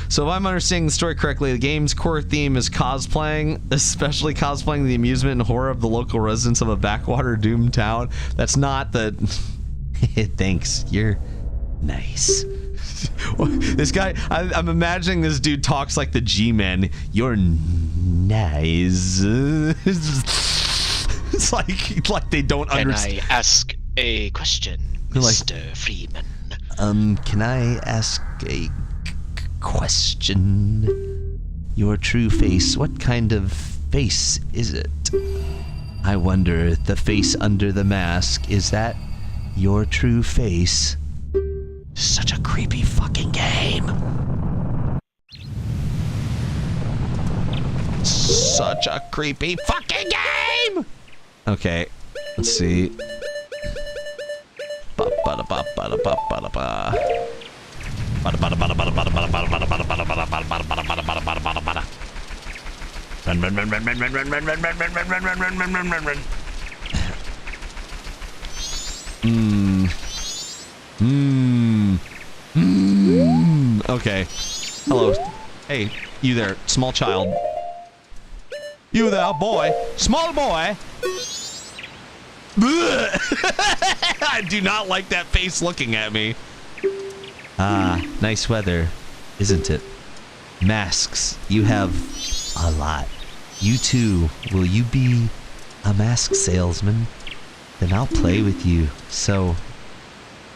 So if I'm understanding the story correctly, the game's core theme is cosplaying, especially cosplaying the amusement and horror of the local residents of a backwater doomed town. That's not the... Thanks, you're nice. This guy, I'm imagining this dude talks like the G-Men. You're nice. It's like they don't understand. Can I ask a question, Mr. Freeman? Can I ask a question? Your true face, what kind of face is it? I wonder, the face under the mask, is that your true face? Such a creepy fucking game. Such a creepy fucking game! Okay, let's see. Okay. Hello. Hey, you there, small child. You there, boy. Small boy. I do not like that face looking at me. Ah, nice weather, isn't it? Masks, you have a lot. You too, will you be a mask salesman? Then I'll play with you. So,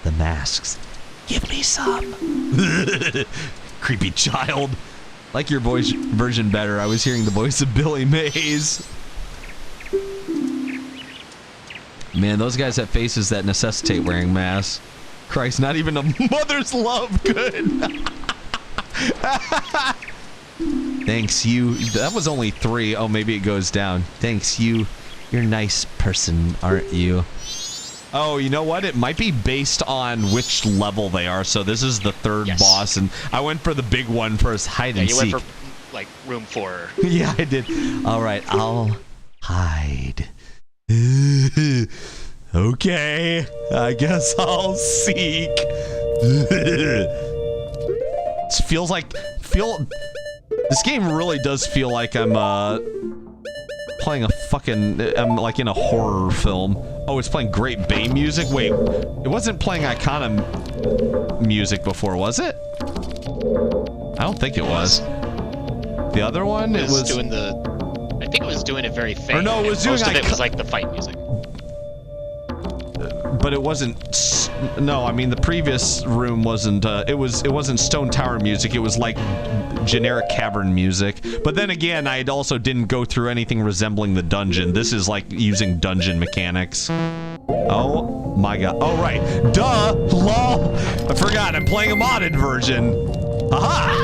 the masks. Give me some. Creepy child. Like your voice version better. I was hearing the voice of Billy Mays. Man, those guys have faces that necessitate wearing masks. Christ, not even a mother's love could. Thanks, you. That was only 3. Oh, maybe it goes down. Thanks, you. You're a nice person, aren't you? Oh, you know what? It might be based on which level they are. So this is the 3rd boss, and I went for the big one first. Hide and seek. You went for, like, room 4. Yeah, I did. All right, I'll hide. Okay, I guess I'll seek. It feels like this game really does feel like I'm playing a fucking I'm like in a horror film. Oh, it's playing Great Bay music. Wait, it wasn't playing Icona music before, was it? I don't think it was. The other one, it was doing the. I think it was doing it very faint. Or no, it was doing. Most of it was like the fight music. but it wasn't. No, I mean the previous room wasn't. It wasn't Stone Tower music. It was like generic cavern music. But then again, I also didn't go through anything resembling the dungeon. This is like using dungeon mechanics. Oh my god. Oh right. Duh. Lol. I forgot. I'm playing a modded version. Aha.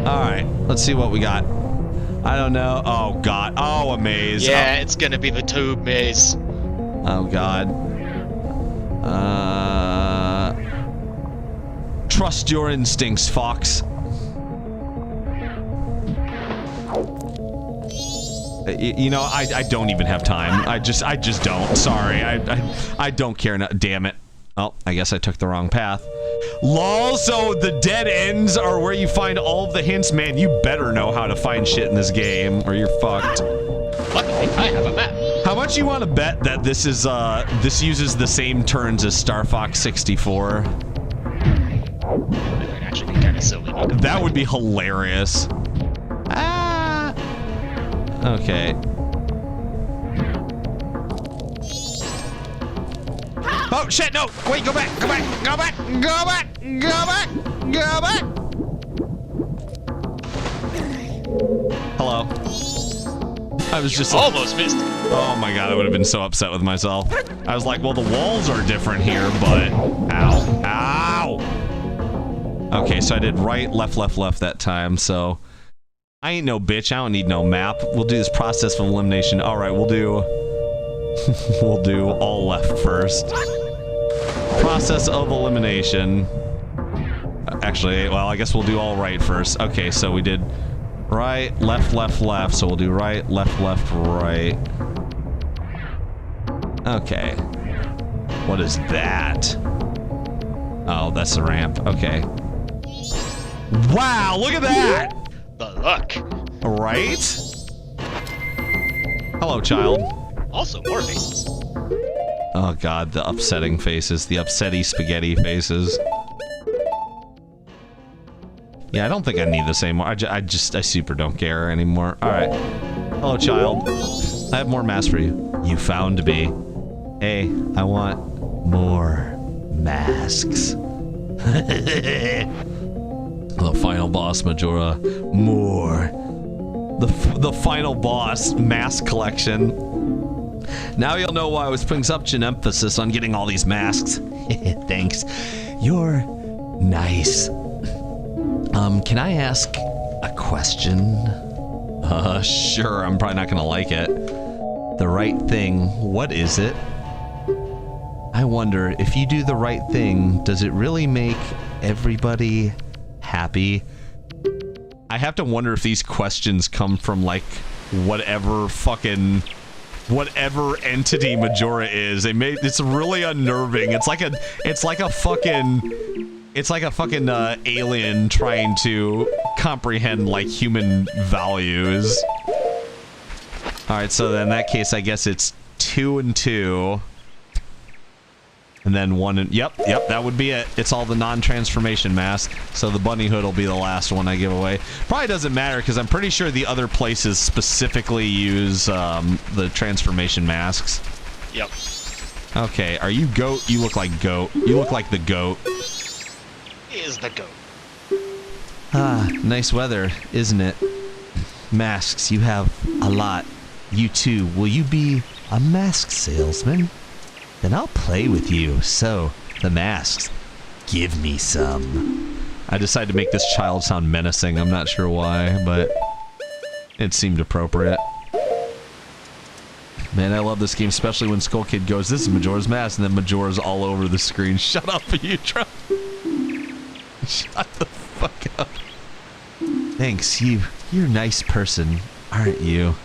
All right. Let's see what we got. I don't know. Oh god. Oh, a maze. Yeah, it's gonna be the tube maze. Oh god. Trust your instincts, Fox. You know, I don't even have time. I just don't. Sorry. I don't care now. Damn it. Oh, I guess I took the wrong path. LOL, so the dead ends are where you find all of the hints. Man, you better know how to find shit in this game or you're fucked. Luckily, I have a map. How much you want to bet that this is this uses the same turns as Star Fox 64? That would actually be kind of silly. That would be hilarious. Ah. Okay. Oh shit! No! Wait! Go back! Go back! Go back! Go back! Go back! Go back! Hello. I was just almost missed it. Oh my god! I would have been so upset with myself. I was like, well, the walls are different here, but ow! Ow! Okay, so I did right, left, left, left that time. So I ain't no bitch. I don't need no map. We'll do this process of elimination. All right, we'll do. We'll do all left first. Process of elimination. Actually, well, I guess we'll do all right first. Okay, so we did right, left, left, left. So we'll do right, left, left, right. Okay. What is that? Oh, that's the ramp. Okay. Wow, look at that! The luck. Right? Hello, child. Also, more faces. Oh god, the upsetting faces. The upsetty spaghetti faces. Yeah, I don't think I need this anymore. I super don't care anymore. Alright. Hello, child. I have more masks for you. You found me. Hey, I want more masks. The final boss, Majora. More. The final boss, mask collection. Now you'll know why I was putting such an emphasis on getting all these masks. Thanks. You're nice. Can I ask a question? Sure, I'm probably not gonna like it. The right thing, what is it? I wonder, if you do the right thing, does it really make everybody happy? I have to wonder if these questions come from, like, whatever entity Majora is. It's really unnerving. It's like a fucking alien trying to comprehend like human values. All right, so then in that case, I guess it's 2 and 2, and then 1 and yep, that would be it. It's all the non-transformation masks. So the bunny hood will be the last one I give away. Probably doesn't matter because I'm pretty sure the other places specifically use the transformation masks. Yep. Okay, are you goat? You look like goat. You look like the goat. Is the goat. Ah, nice weather, isn't it? Masks, you have a lot. You too. Will you be a mask salesman? Then I'll play with you. So, the masks. Give me some. I decided to make this child sound menacing. I'm not sure why, but it seemed appropriate. Man, I love this game, especially when Skull Kid goes, this is Majora's Mask, and then Majora's all over the screen. Shut up, you try. Shut the fuck up. Thanks, you're a nice person, aren't you?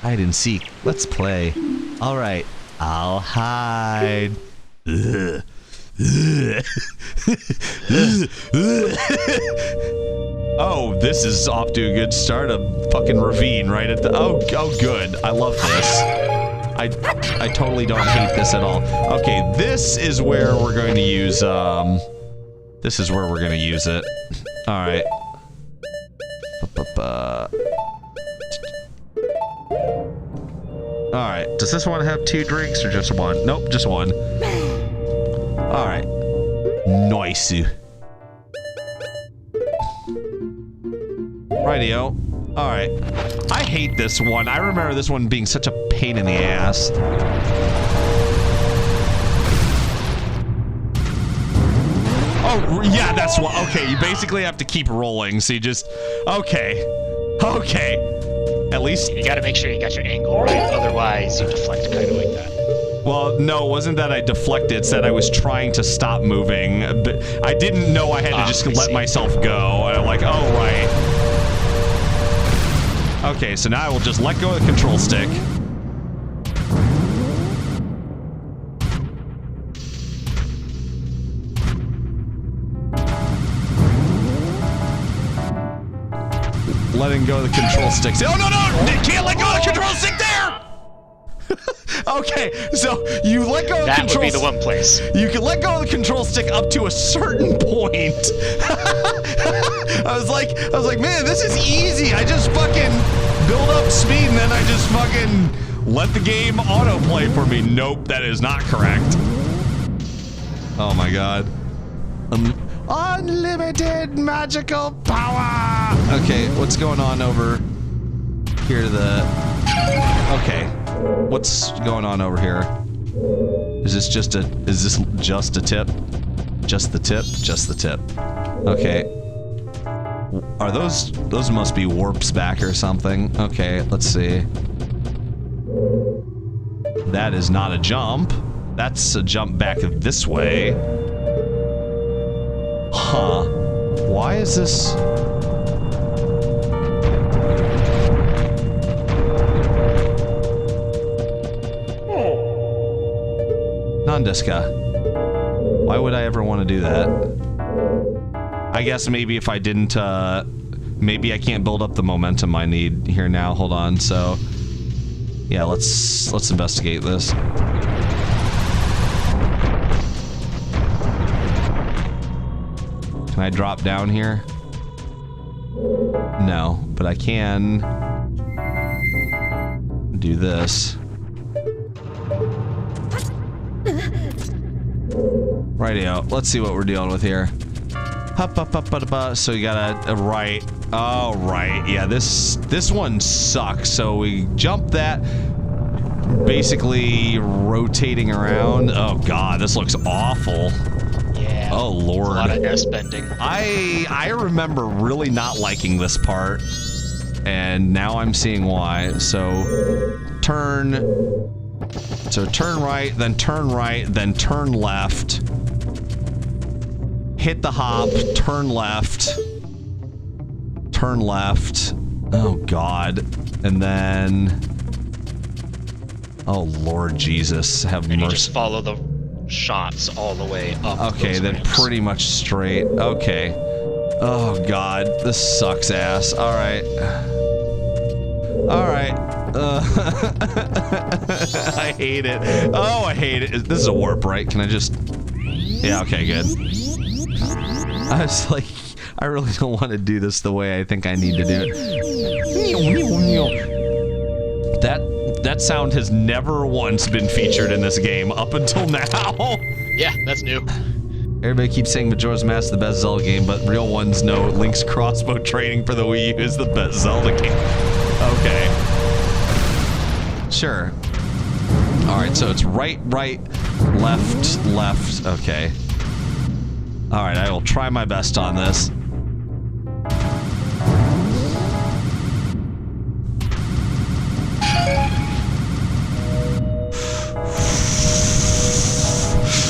Hide and seek. Let's play. All right, I'll hide. Ugh. Oh, this is off to a good start. A fucking ravine right at the. Oh, good. I love this. I totally don't hate this at all. Okay, this is where we're going to use. This is where we're going to use it. All right. right. Does this one have 2 drinks or just 1? Nope, just 1. All right. Nice. Rightio. All right. I hate this one. I remember this one being such a pain in the ass. Oh, yeah, that's what. Okay, you basically have to keep rolling. So you just. Okay. Okay. At least. You gotta make sure you got your angle right. Otherwise, you deflect kind of like that. Well, no, it wasn't that I deflected. It said I was trying to stop moving. But I didn't know I had to just let myself go. And I'm like, oh, right. Okay, so now I will just let go of the control stick. Letting go of the control stick. Oh, no, no! You can't let go of the control stick there! Okay, so you let go of the control stick. That would be the one place. You can let go of the control stick up to a certain point. I was like, man, this is easy. I just fucking build up speed and then I just fucking let the game autoplay for me. Nope, that is not correct. Oh my god. Unlimited magical power! Okay, what's going on over here to the... Okay. What's going on over here? Is this just a tip? Just the tip? Just the tip. Okay. Are those must be warps back or something. Okay, let's see. That is not a jump. That's a jump back this way. Huh. Why is this... Nandeska. Why would I ever want to do that? I guess maybe if I didn't, maybe I can't build up the momentum I need here now. Hold on, so... Yeah, let's investigate this. Can I drop down here? No, but I can do this. Rightio. Let's see what we're dealing with here. So you got a right. Oh, right. Yeah, this one sucks. So we jump that, basically rotating around. Oh god, this looks awful. Yeah. Oh lord. A lot of S bending. I remember really not liking this part, and now I'm seeing why. So turn right, then turn right, then turn left. Hit the hop, turn left. Turn left. Oh god. And then... Oh lord Jesus, have mercy. And you just follow the shots all the way up. Okay, then ramps. Pretty much straight. Okay. Oh god, this sucks ass. Alright. Alright. I hate it. Oh, I hate it. This is a warp, right? Can I just... Yeah, okay, good. I was like, I really don't want to do this the way I think I need to do it. That sound has never once been featured in this game up until now. Yeah, that's new. Everybody keeps saying Majora's Mask is the best Zelda game, but real ones know Link's crossbow training for the Wii U is the best Zelda game. Okay. Sure. Alright, so it's right, left, left. Okay. Alright, I will try my best on this.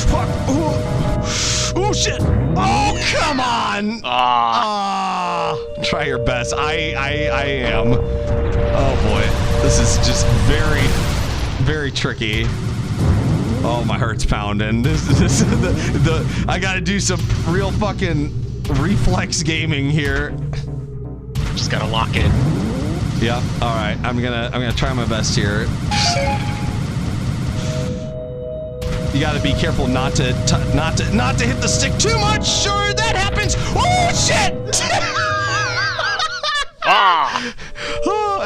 Fuck! Oh shit! Oh, come on! Try your best. I am. Oh boy. This is just very, very tricky. Oh, my heart's pounding. This I gotta do some real fucking reflex gaming here. Just gotta lock it. Yeah. All right. I'm gonna try my best here. You gotta be careful not to hit the stick too much. Sure, that happens. Oh shit!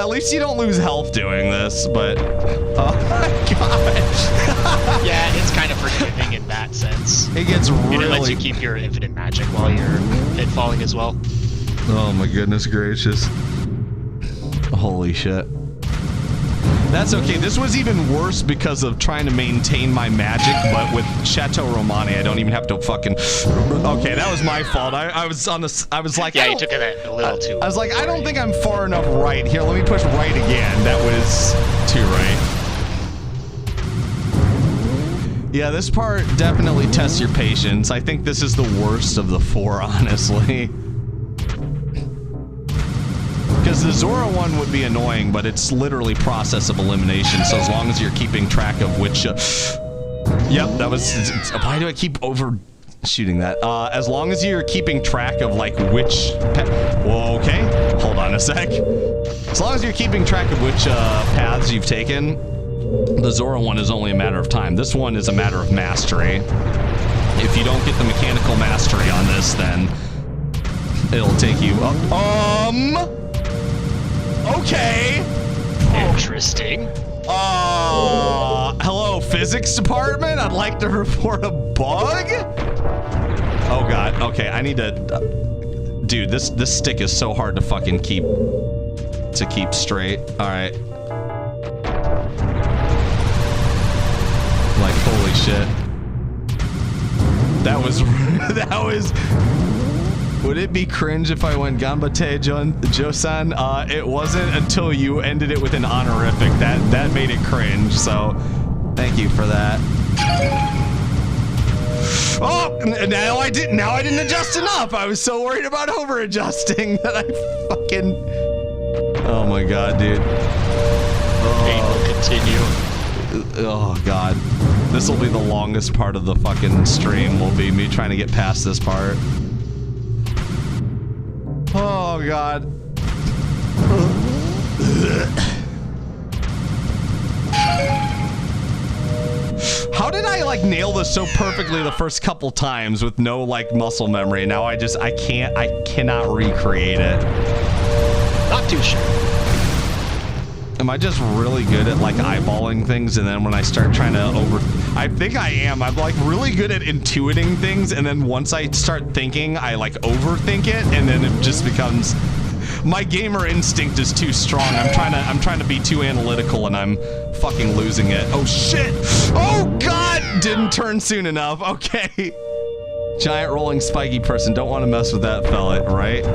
at least you don't lose health doing this, but oh my god. Yeah, it's kind of forgiving in that sense. It gets And really... it lets you keep your infinite magic while you're hit falling as well. Oh my goodness gracious. Holy shit. That's okay. This was even worse because of trying to maintain my magic, but with Chateau Romani, I don't even have to fucking... Okay, that was my fault. I was on the... I was like... Yeah, you took it a little too... I was like, I don't think I'm far enough right. Here, let me push right again. That was too right. Yeah, this part definitely tests your patience. I think this is the worst of the 4, honestly. Because the Zora one would be annoying, but it's literally process of elimination, so as long as you're keeping track of which... Yep, that was... Why do I keep overshooting that? As long as you're keeping track of, like, which... Whoa, okay. Hold on a sec. As long as you're keeping track of which paths you've taken, the Zora one is only a matter of time. This one is a matter of mastery. If you don't get the mechanical mastery on this, then it'll take you... Okay. Interesting. Hello, physics department. I'd like to report a bug. Oh god. Okay, I need to. Dude, this stick is so hard to fucking keep straight. All right. Like holy shit. That was that was. Would it be cringe if I went Ganbate Josan? It wasn't until you ended it with an honorific. That made it cringe, so thank you for that. Oh, now I didn't adjust enough. I was so worried about over adjusting that I fucking... Oh my god, dude. Pain will continue. Oh god. This will be the longest part of the fucking stream, will be me trying to get past this part. Oh god. How did I like nail this so perfectly the first couple times with no like muscle memory? Now I cannot recreate it. Not too sure. Am I just really good at like eyeballing things, and then when I start trying to I think I am. I'm like really good at intuiting things, and then once I start thinking, I like overthink it, and then it just becomes... My gamer instinct is too strong. I'm trying to be too analytical, and I'm fucking losing it. Oh shit! Oh god! Didn't turn soon enough. Okay. Giant rolling spiky person. Don't want to mess with that fella, right?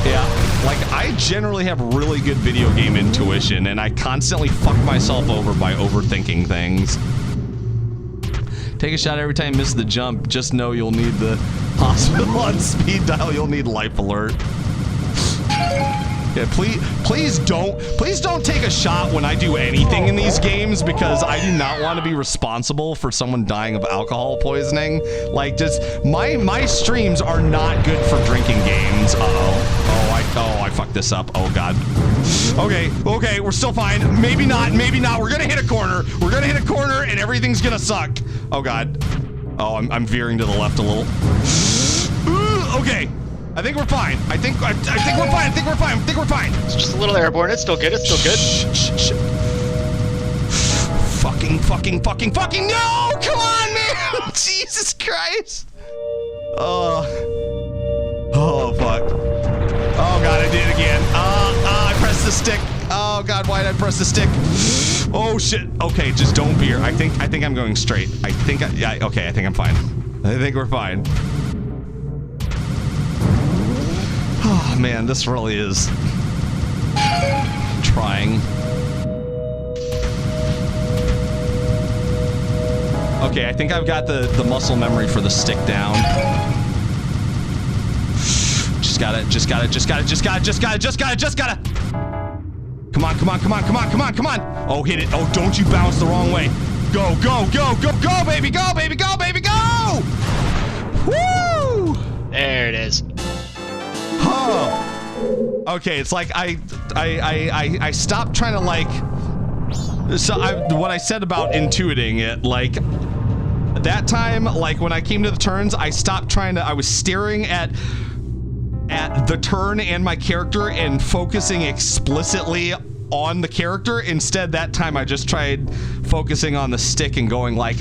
Yeah. Like, I generally have really good video game intuition, and I constantly fuck myself over by overthinking things. Take a shot every time you miss the jump. Just know you'll need the hospital on speed dial. You'll need life alert. Yeah, please don't take a shot when I do anything in these games, because I do not want to be responsible for someone dying of alcohol poisoning. Like, just my streams are not good for drinking games. I fucked this up. Oh god. Okay, we're still fine. Maybe not. We're gonna hit a corner. And everything's gonna suck. Oh god. Oh, I'm veering to the left a little. Okay. I think we're fine. I think we're fine. It's just a little airborne. It's still good. Shh. Fucking. No! Come on, man! Jesus Christ. Oh, fuck. Oh, God, I did it again. I pressed the stick. Oh, God, why did I press the stick? Oh, shit. Okay, just don't veer. I think I'm going straight. Okay, I think I'm fine. I think we're fine. Oh, man, this really is trying. Okay, I think I've got the muscle memory for the stick down. Just got it. Come on. Oh, hit it. Oh, don't you bounce the wrong way. Go, baby, go! Woo! There it is. Huh. Okay, it's like I stopped trying to like... So what I said about intuiting it, like... That time, like when I came to the turns, I stopped trying to... I was staring at at the turn and my character and focusing explicitly on the character. Instead, that time I just tried focusing on the stick and going like,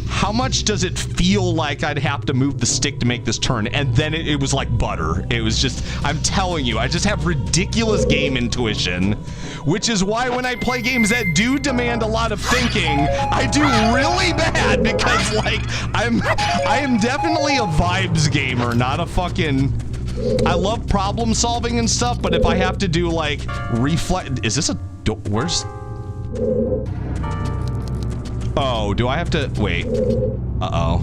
how much does it feel like I'd have to move the stick to make this turn? And then it was like butter. It was just, I'm telling you, I just have ridiculous game intuition, which is why when I play games that do demand a lot of thinking, I do really bad because like, I am definitely a vibes gamer, not a fucking, I love problem solving and stuff, but if I have to do like reflect, is this a, where's, oh, do I have to, wait, uh-oh.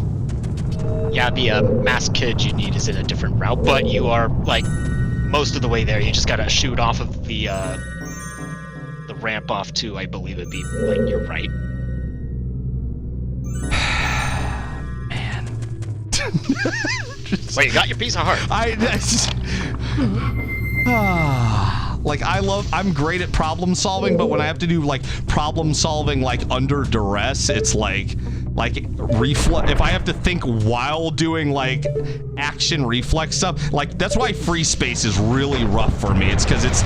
Yeah, the masked kid you need is in a different route, but you are like most of the way there. You just gotta shoot off of the ramp off to, I believe it'd be like your right. Man. Wait, you got your piece of heart. Like I'm great at problem solving, but when I have to do like problem solving like under duress, it's like if I have to think while doing like action reflex stuff, like that's why free space is really rough for me. It's because it's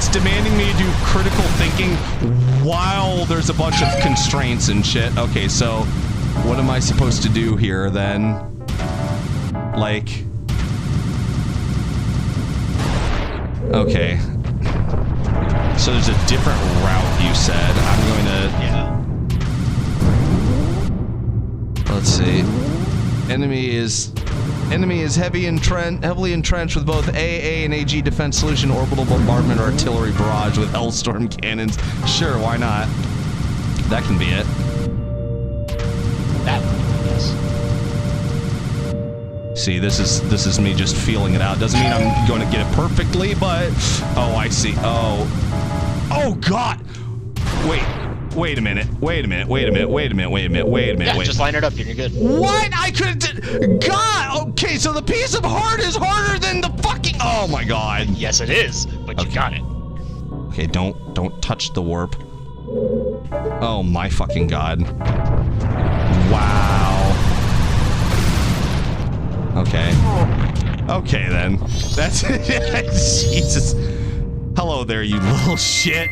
demanding me to do critical thinking while there's a bunch of constraints and shit. Okay, so what am I supposed to do here then? Like, okay. So there's a different route, you said. I'm going to... Yeah. Let's see. Enemy is heavily entrenched with both AA and AG defense solution, orbital bombardment, or artillery barrage with Hellstorm cannons. Sure, why not? That can be it. That one, yes. See, this is me just feeling it out. Doesn't mean I'm going to get it perfectly, but... Oh, I see. Oh, God! Wait a minute. Yeah, just line it up and you're good. What? I couldn't... God! Okay, so the piece of heart is harder than the fucking... Oh, my God. Yes, it is, but you got it. Okay, don't touch the warp. Oh, my fucking God. Wow. Okay. Okay, then. That's... Jesus. Hello there, you little shit.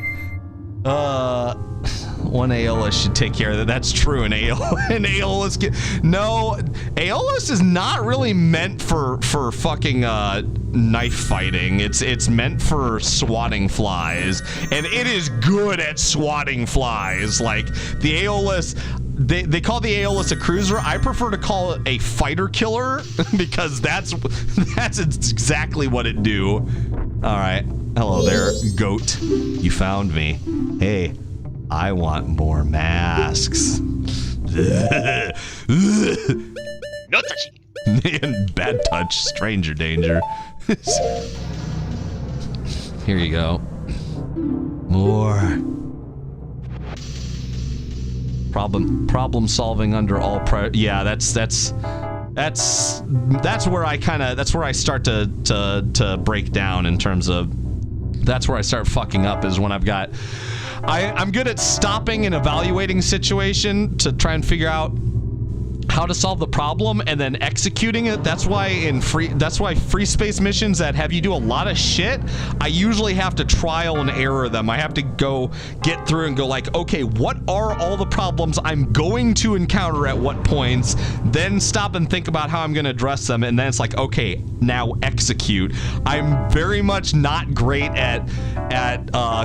One Aeolus should take care of that. That's true. An Aeolus no, Aeolus is not really meant for fucking knife fighting. It's meant for swatting flies, and it is good at swatting flies. Like the Aeolus, they call the Aeolus a cruiser. I prefer to call it a fighter killer because that's exactly what it do. All right. Hello there, goat. You found me. Hey, I want more masks. No touchy. And bad touch, stranger danger. Here you go. More. Problem solving under all yeah, that's where I start to break down in terms of. That's where I start fucking up, is when I've got... I'm good at stopping and evaluating situation to try and figure out how to solve the problem and then executing it. That's why free space missions that have you do a lot of shit, I usually have to trial and error them. I have to go get through and go like, okay, what are all the problems I'm going to encounter at what points, then stop and think about how I'm going to address them, and then it's like, okay, now execute. I'm very much not great at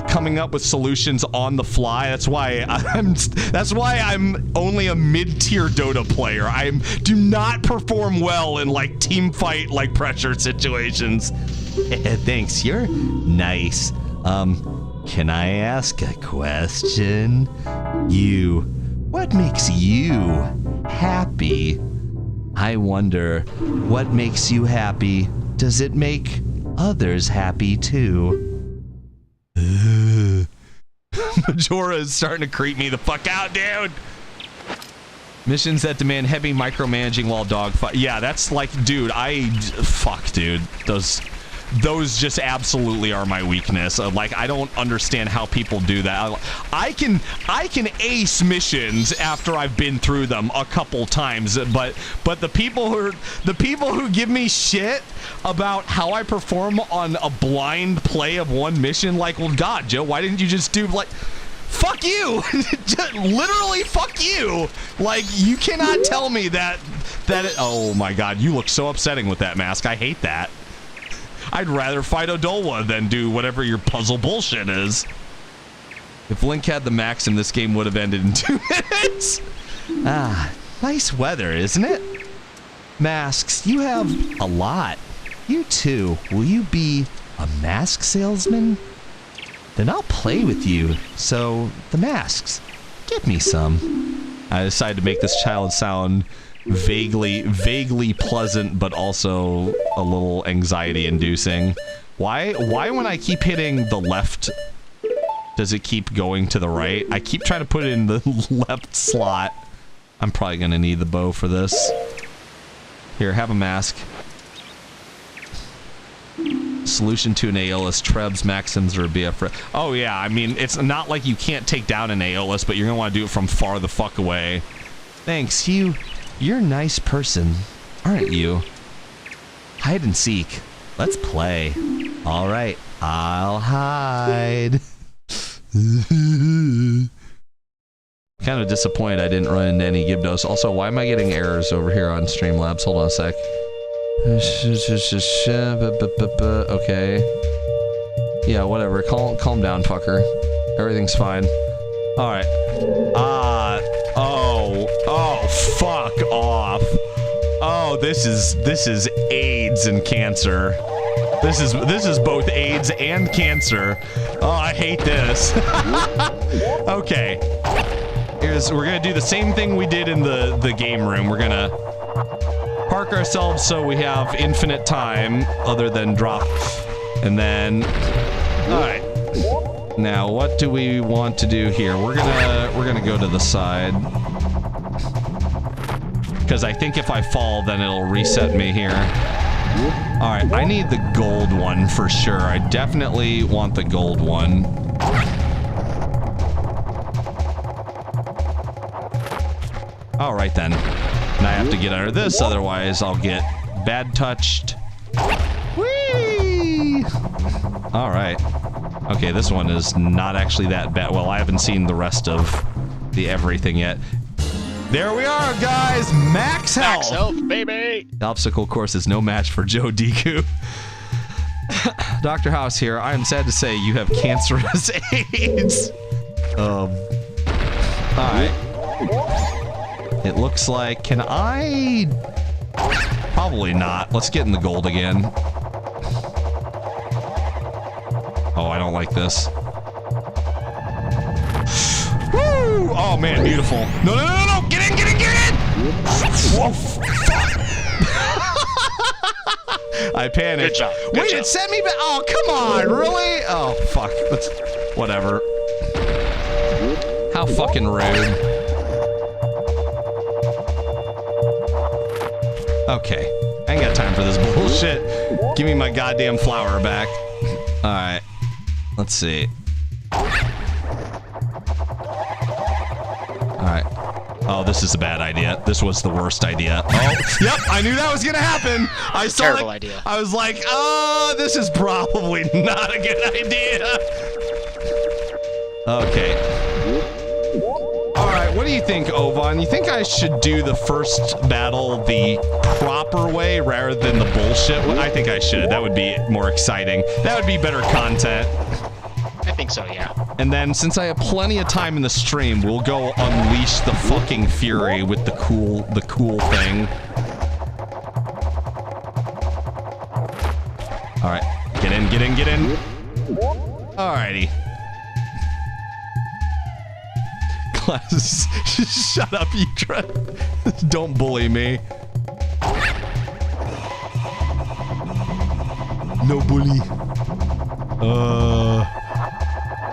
coming up with solutions on the fly. That's why I'm only a mid-tier Dota player. I do not perform well in like team fight like pressure situations. Thanks, you're nice. Can I ask a question? What makes you happy? I wonder, what makes you happy? Does it make others happy too? Majora is starting to creep me the fuck out, dude. Missions that demand heavy micromanaging while dogfight. Yeah, that's like, dude, fuck, dude. those just absolutely are my weakness. Like, I don't understand how people do that. I can ace missions after I've been through them a couple times, but the people who give me shit about how I perform on a blind play of one mission, like, well, God, Joe, why didn't you just do, like, fuck you. Literally fuck you. Like, you cannot tell me that oh my God, you look so upsetting with that mask. I hate that. I'd rather fight Odolwa than do whatever your puzzle bullshit is. If Link had the Maxim, this game would have ended in 2 minutes. Ah, nice weather, isn't it? Masks, you have a lot. You too. Will you be a mask salesman? Then I'll play with you. So, the masks, give me some. I decided to make this child sound vaguely pleasant, but also a little anxiety-inducing. Why when I keep hitting the left, does it keep going to the right? I keep trying to put it in the left slot. I'm probably gonna need the bow for this. Here, have a mask. Solution to an Aeolus, Trebs, Maxims, or a BF. Oh yeah, I mean, it's not like you can't take down an Aeolus, but you're gonna want to do it from far the fuck away. Thanks, you're a nice person, aren't you? Hide and seek. Let's play. All right, I'll hide. Kind of disappointed I didn't run into any Gibdos. Also, why am I getting errors over here on Streamlabs? Hold on a sec. Okay. Yeah, whatever. Calm down, fucker. Everything's fine. Alright. Oh, fuck off. Oh, this is AIDS and cancer. This is both AIDS and cancer. Oh, I hate this. Okay. We're gonna do the same thing we did in the game room. We're gonna park ourselves so we have infinite time other than drop. And then, all right. Now, what do we want to do here? We're gonna go to the side. Because I think if I fall, then it'll reset me here. All right, I need the gold one for sure. I definitely want the gold one. All right then. And I have to get under this, otherwise I'll get bad touched. Whee! All right. Okay, this one is not actually that bad. Well, I haven't seen the rest of the everything yet. There we are, guys! Max health! Max health, baby! The obstacle course is no match for Joe Deku. Dr. House here. I am sad to say you have cancerous AIDS. Alright. It looks like... Can I... Probably not. Let's get in the gold again. Oh, I don't like this. Woo! Oh, man, beautiful. No, no, no, no, no! Get in, get in, get in! Whoa, fuck! I panicked. Good job. Wait, it sent me back. Oh, come on, really? Oh, fuck. That's... Whatever. How fucking rude. Okay. I ain't got time for this bullshit. Give me my goddamn flower back. Alright. Let's see. Alright. Oh, this is a bad idea. This was the worst idea. Oh, yep, I knew that was gonna happen. I saw Terrible idea. I was like, oh, this is probably not a good idea. Okay. Alright, what do you think, Ovan? You think I should do the first battle the proper way rather than the bullshit way? I think I should. That would be more exciting. That would be better content. I think so, yeah. And then, since I have plenty of time in the stream, we'll go unleash the fucking fury with the cool thing. Alright. Get in, get in, get in. Alrighty. Class, shut up, you don't bully me. No bully.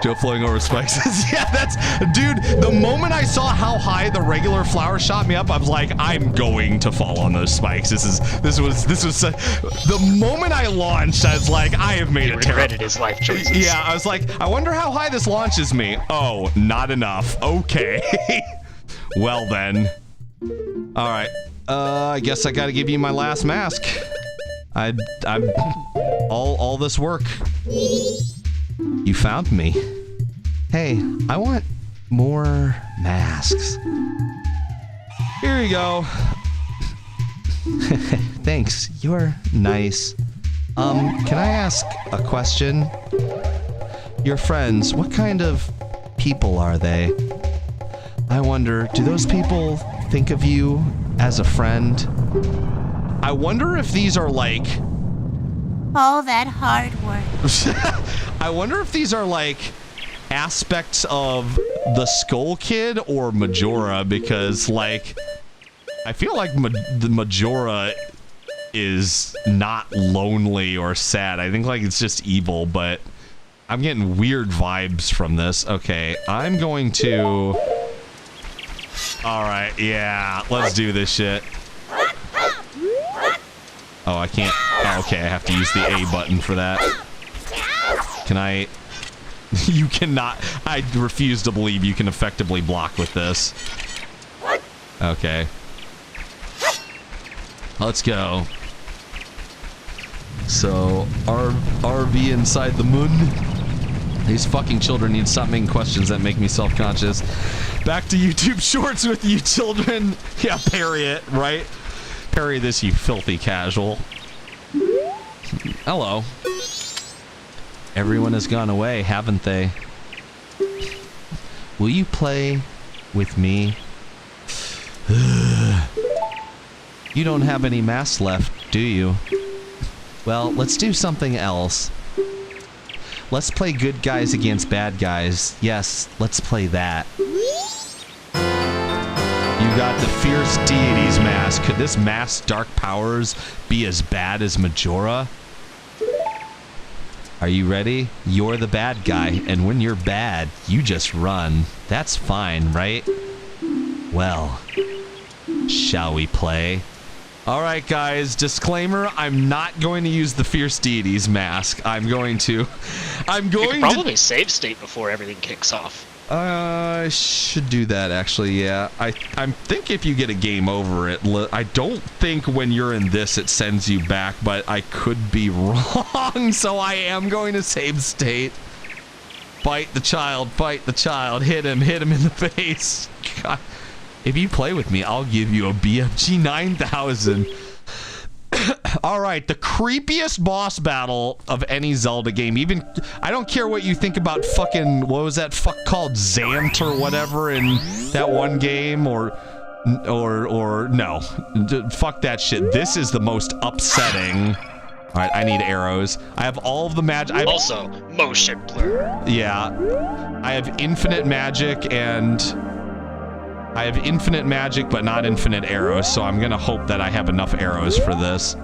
Joe flying over spikes. Yeah, that's, dude, the moment I saw how high the regular flower shot me up, I was like, I'm going to fall on those spikes. This was the moment I launched, I was like, I have made He regretted his life choices. Yeah, I was like, I wonder how high this launches me. Oh, not enough. Okay. Well then. All right. I guess I got to give you my last mask. I'm all this work. You found me. Hey, I want more masks. Here you go. Thanks. You're nice. Can I ask a question? Your friends, what kind of people are they? I wonder, do those people think of you as a friend? I wonder if these are like... All that hard work. I wonder if these are like aspects of the Skull Kid or Majora, because like I feel like the Majora is not lonely or sad. I think like it's just evil, but I'm getting weird vibes from this. Okay, I'm going to... Alright, yeah, let's do this shit. Oh, I can't... Oh, okay, I have to use the A button for that. Can I... You cannot... I refuse to believe you can effectively block with this. Okay. Let's go. So, RV inside the moon. These fucking children need to stop making questions that make me self-conscious. Back to YouTube Shorts with you children. Yeah, parry it, right? Parry this, you filthy casual. Hello. Everyone has gone away, haven't they? Will you play with me? You don't have any masks left, do you? Well, let's do something else. Let's play good guys against bad guys. Yes, let's play that. You got the Fierce Deities mask. Could this mask's dark powers be as bad as Majora? Are you ready? You're the bad guy, and when you're bad, you just run. That's fine, right? Well, shall we play? Alright guys, disclaimer, I'm not going to use the Fierce Deities mask. I'm going to probably save state before everything kicks off. I should do that actually, yeah. I think if you get a game over it, I don't think when you're in this it sends you back, but I could be wrong, so I am going to save state. Fight the child, hit him in the face. God. If you play with me, I'll give you a BFG 9000. Alright, the creepiest boss battle of any Zelda game. Even, I don't care what you think about fucking, what was that fuck called? Zant or whatever in that one game, or no. Fuck that shit. This is the most upsetting. Alright, I need arrows. I have all of the magic. Also, motion blur. Yeah. I have infinite magic and... I have infinite magic, but not infinite arrows, so I'm gonna hope that I have enough arrows for this.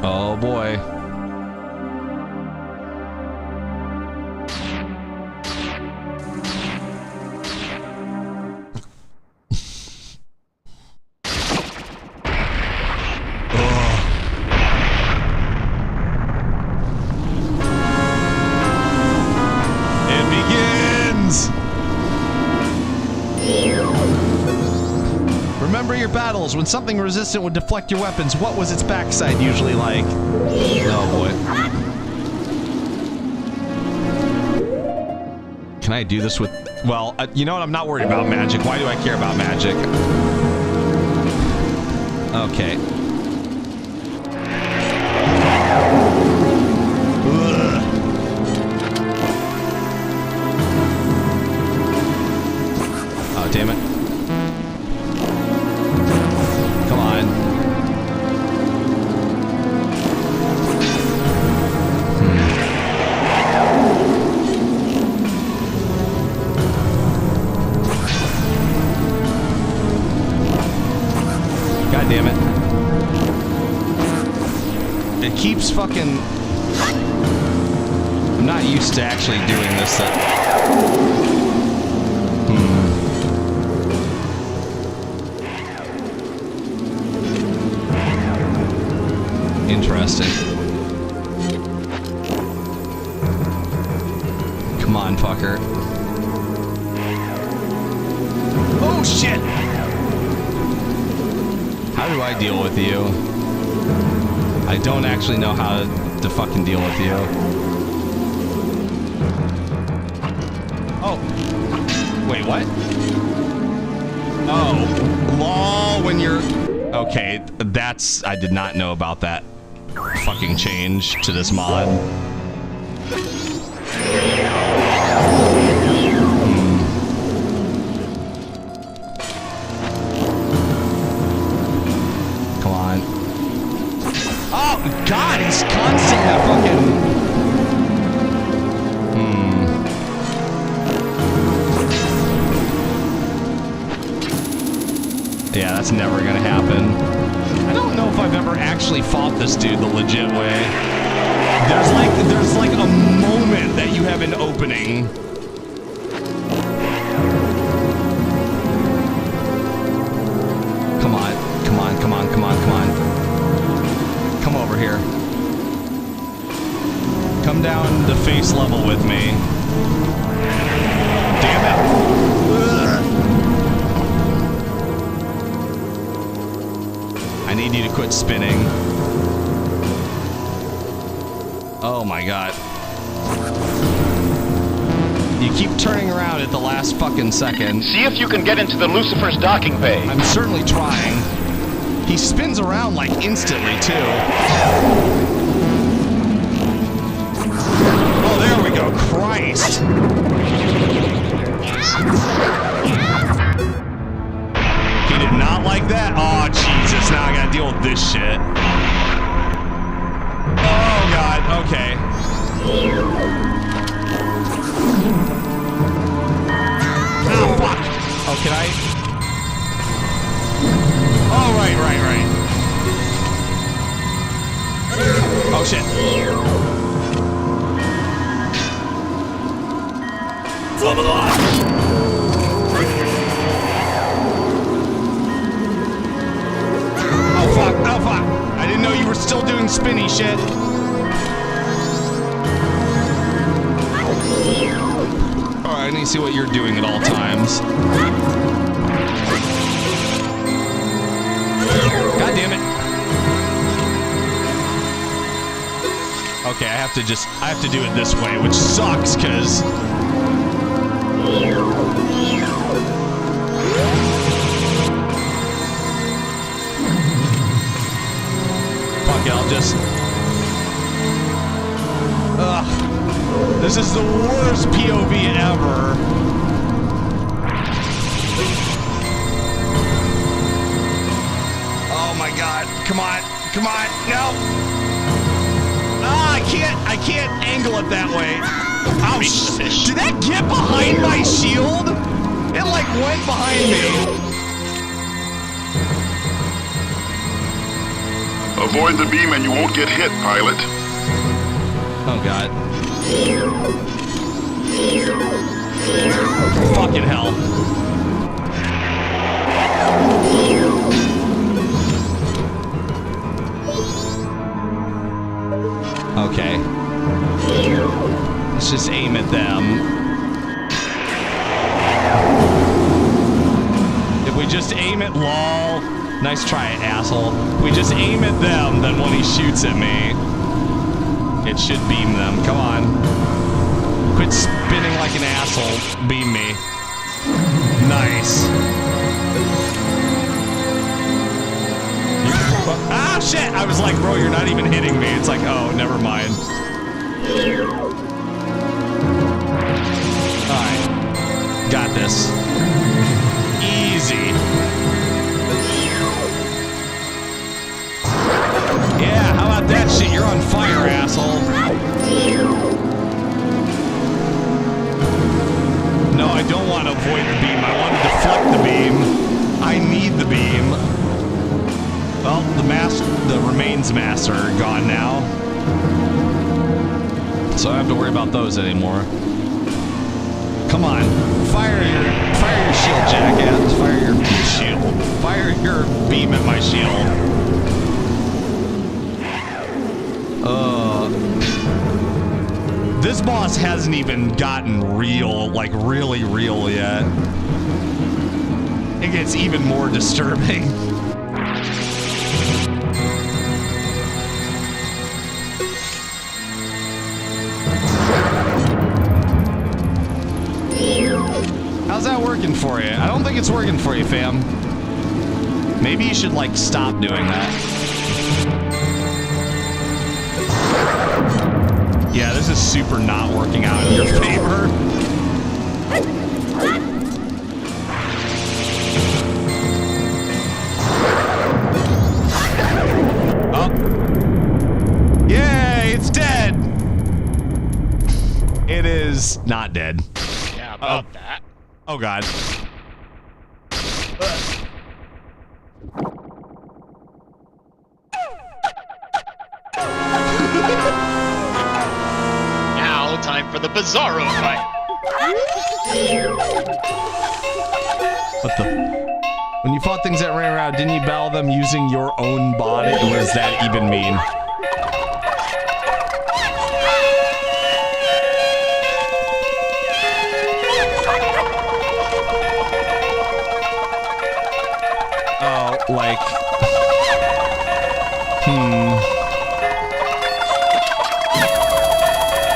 Oh boy. Battles. When something resistant would deflect your weapons, what was its backside usually like? Oh boy. Can I do this with... Well, you know what? I'm not worried about magic. Why do I care about magic? Okay. Ugh. Oh, damn it. Damn it. It keeps fucking... I'm not used to actually doing this. Interesting. Come on, fucker. Oh, shit! How do I deal with you? I don't actually know how to fucking deal with you. Oh. Wait, what? Oh. Lol, when you're... Okay, that's... I did not know about that fucking change to this mod. Come on. Oh, God, he's constantly fucking... Yeah, that's never gonna happen. I don't know if I've ever actually fought this dude the legit way. There's like a moment that you have an opening. Come on, come on, come on, come on, come on. Come over here. Come down to face level with me. Damn it. I need you to quit spinning. Oh my god. You keep turning around at the last fucking second. See if you can get into the Lucifer's docking bay. I'm certainly trying. He spins around like instantly too. Oh, there we go. Christ. He did not like that. Oh, Jesus. Now I gotta deal with this shit. Oh, God. Okay. Oh, fuck. Oh, can I? Oh, right. Oh, shit. Oh, fuck. I didn't know you were still doing spinny shit. Alright, I need to see what you're doing at all times. God damn it. Okay, I have to do it this way, which sucks, cause... Fuck it, I'll just... Ugh. This is the worst POV ever. Oh my god. Come on. No. Ah, I can't angle it that way. Oh, did that get behind my shield? It like went behind me. Avoid the beam and you won't get hit, pilot. Oh god. Fucking hell. Okay. Let's just aim at them. If we just aim at lol. Nice try, asshole. If we just aim at them, then when he shoots at me, it should beam them. Come on. Quit spinning like an asshole. Beam me. Nice. Ah, shit! I was like, bro, you're not even hitting me. It's like, oh, never mind. Alright. Got this. Easy. Yeah, how about that shit? You're on fire, asshole. No, I don't want to avoid the beam. I want to deflect the beam. I need the beam. Well, the remains master are gone now. So I don't have to worry about those anymore. Come on. Fire your shield, jackass. Fire your shield. Fire your beam at my shield. This boss hasn't even gotten real, like really real yet. It gets even more disturbing. How's that working for you? I don't think it's working for you, fam. Maybe you should, like, stop doing that. Yeah, this is super not working out in your favor. Oh. Yay, it's dead! It is not dead. Yeah, about that. Oh god. Now, time for the Bizarro fight. What the? When you fought things that ran around, didn't you battle them using your own body? What does that even mean? Oh, like...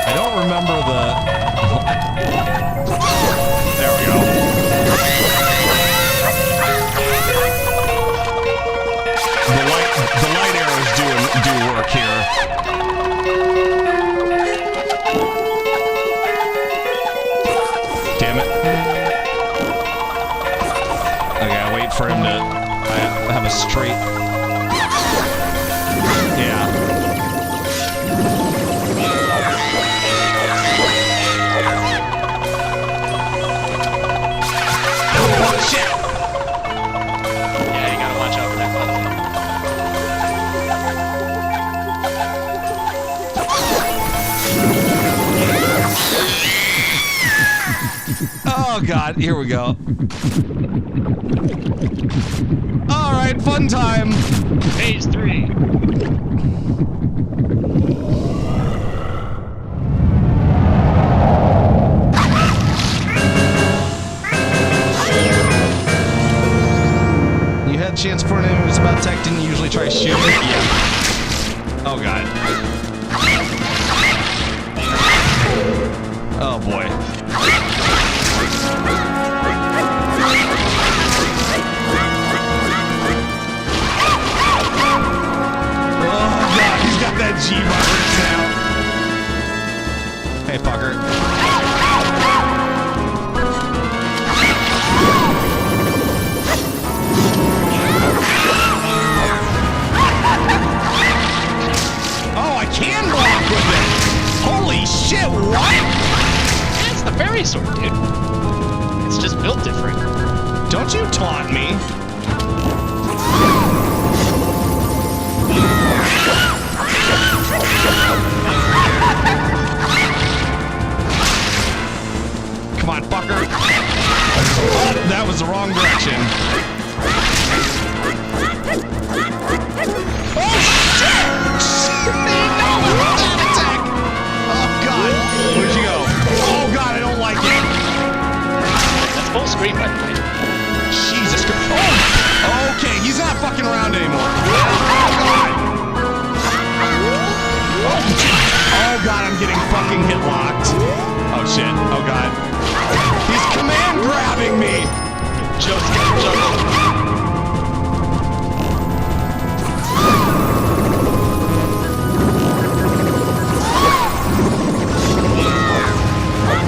I don't remember the... There we go. The light arrows do work here. Damn it. Okay, I wait for him to have a straight... Yeah. Oh, shit! Yeah, you gotta watch out for that button. Oh god, here we go. Alright, fun time! Phase 3. You had a chance for an enemy was about to attack, didn't you usually try shooting? Yeah. Oh god. Oh boy. That G-virus now. Hey, fucker. Oh, I can block with it. Holy shit, what? It's the fairy sword, dude. It's just built different. Don't you taunt me. Come on, fucker. Oh, that was the wrong direction. Oh, shit! No, that attack! Oh, God. Where'd you go? Oh, God, I don't like it. That's full screen, by the way. Jesus Christ. Oh, okay, he's not fucking around anymore. Oh, God. Oh, God, I'm getting fucking hit locked. Oh, shit. Oh, God. He's command grabbing me! Joe's gonna juggle.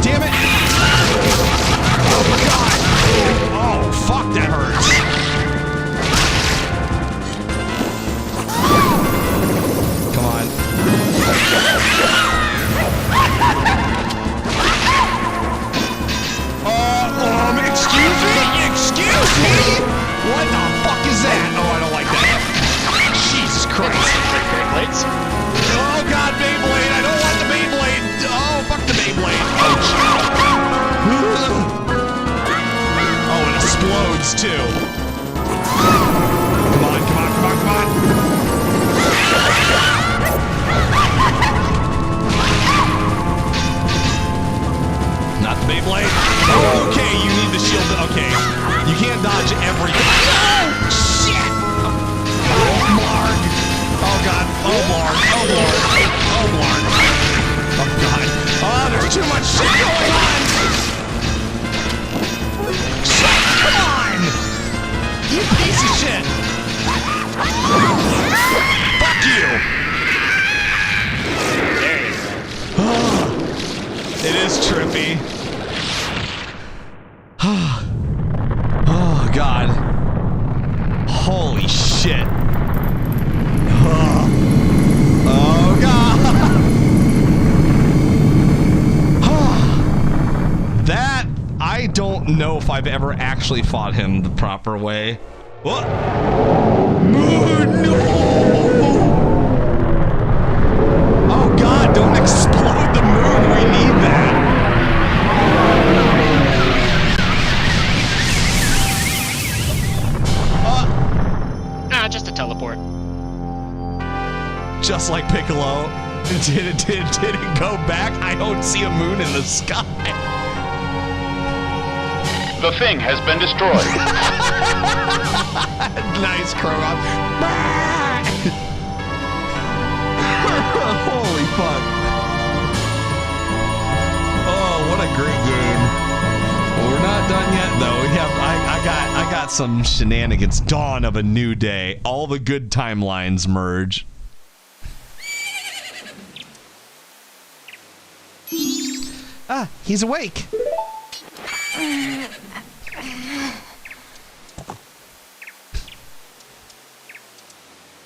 Damn it! Oh, God! Oh, fuck, that hurts. Come on. Excuse me? Excuse me? Not the Beyblade. Okay, you need the shield. Okay. You can't dodge everything. Oh, shit! Oh, Marg. Oh, God. Oh, Marg. Oh, Lord. Oh, Lord. Oh, God. Oh, there's too much shit going on. Shit, come on! You piece of shit. Fuck you. There you go. It is trippy. Oh, God. Holy shit. Oh, God. That, I don't know if I've ever actually fought him the proper way. What? No! Oh, God, don't explode the moon. We need that. Just a teleport. Just like Piccolo. Did it go back? I don't see a moon in the sky. The thing has been destroyed. Nice, Krogan. Holy fuck. Oh, what a great game. Well, we're not done yet, though. We have I got some shenanigans. Dawn of a new day. All the good timelines merge. Ah, he's awake.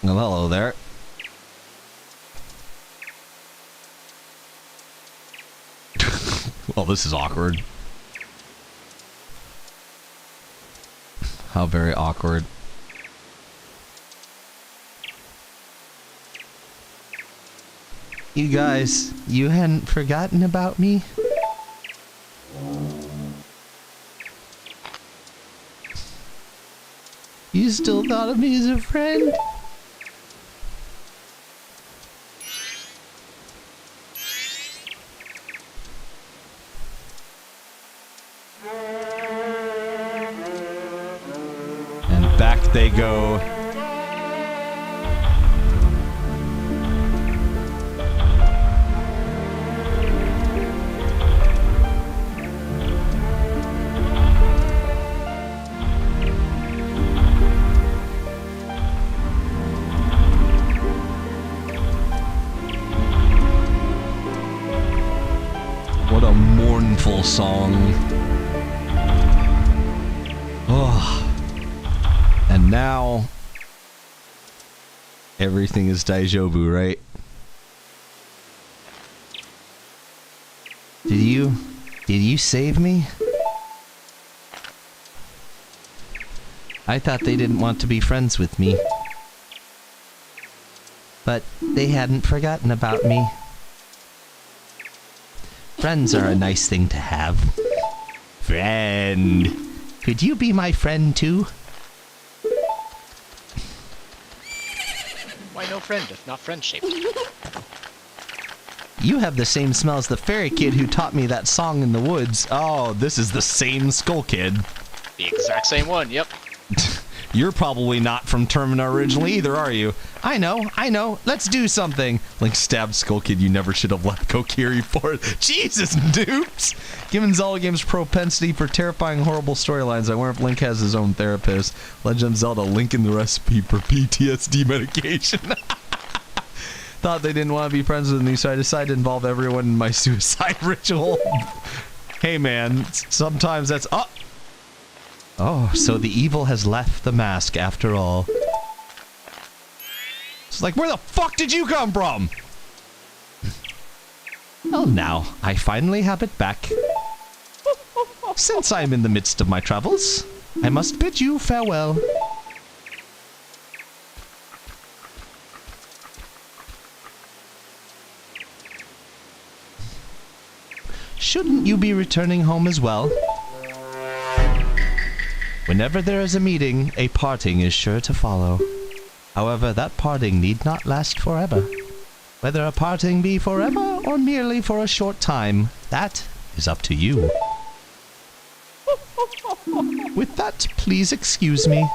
Well, hello there. Well, this is awkward. How very awkward. You guys, you hadn't forgotten about me? You still thought of me as a friend? And back they go. What a mournful song. Oh. And now everything is Daijobu, right? Did you save me? I thought they didn't want to be friends with me. But they hadn't forgotten about me. Friends are a nice thing to have. Friend. Could you be my friend too? Why no friend if not friend-shaped? You have the same smell as the fairy kid who taught me that song in the woods. Oh, this is the same Skull Kid. The exact same one, yep. You're probably not from Termina originally either, are you? I know. Let's do something. Link stabbed Skull Kid. You never should have left Kokiri for it. Jesus, dupes. Given Zelda game's propensity for terrifying, horrible storylines, I wonder if Link has his own therapist. Legend of Zelda, Link in the recipe for PTSD medication. Thought they didn't want to be friends with me, so I decided to involve everyone in my suicide ritual. Hey, man. Sometimes that's... Oh, so the evil has left the mask after all. It's like, where the fuck did you come from? Well, now, I finally have it back. Since I'm in the midst of my travels, I must bid you farewell. Shouldn't you be returning home as well? Whenever there is a meeting, a parting is sure to follow. However, that parting need not last forever. Whether a parting be forever or merely for a short time, that is up to you. With that, please excuse me.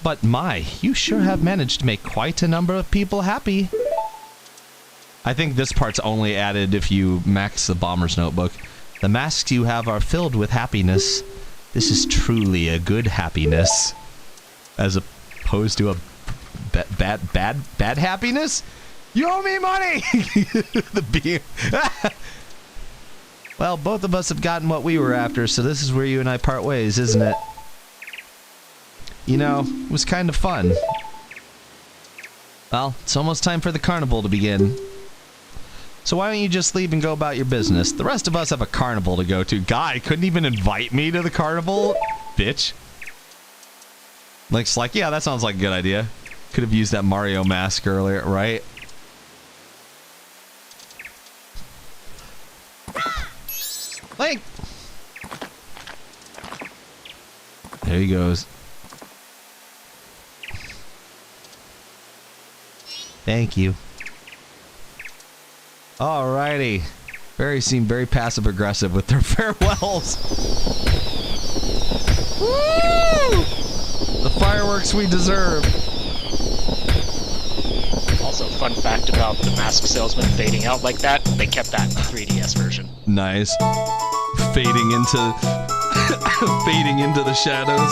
But my, you sure have managed to make quite a number of people happy. I think this part's only added if you max the Bomber's Notebook. The masks you have are filled with happiness. This is truly a good happiness. As opposed to a bad happiness? You owe me money! The beam. Well, both of us have gotten what we were after, so this is where you and I part ways, isn't it? You know, it was kind of fun. Well, it's almost time for the carnival to begin. So why don't you just leave and go about your business? The rest of us have a carnival to go to. Guy couldn't even invite me to the carnival? Bitch. Link's like, yeah, that sounds like a good idea. Could have used that Mario mask earlier, right? Link! There he goes. Thank you. Alrighty. Seem very passive aggressive with their farewells. Woo! The fireworks we deserve. Also, fun fact about the mask salesman fading out like that, they kept that in the 3DS version. Nice. Fading into fading into the shadows.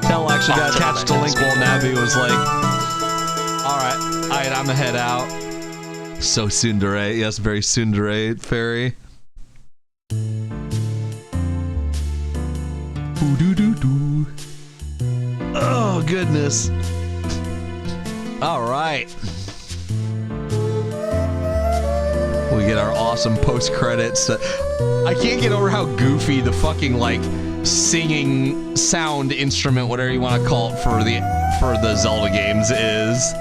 Tell actually got attached to Link while Navi was like, Alright, I'm gonna head out. So tsundere, yes, very tsundere fairy. Ooh-doo-doo-doo. Oh, goodness. Alright. We get our awesome post-credits. I can't get over how goofy the fucking, like, singing sound instrument, whatever you want to call it, for the Zelda games is.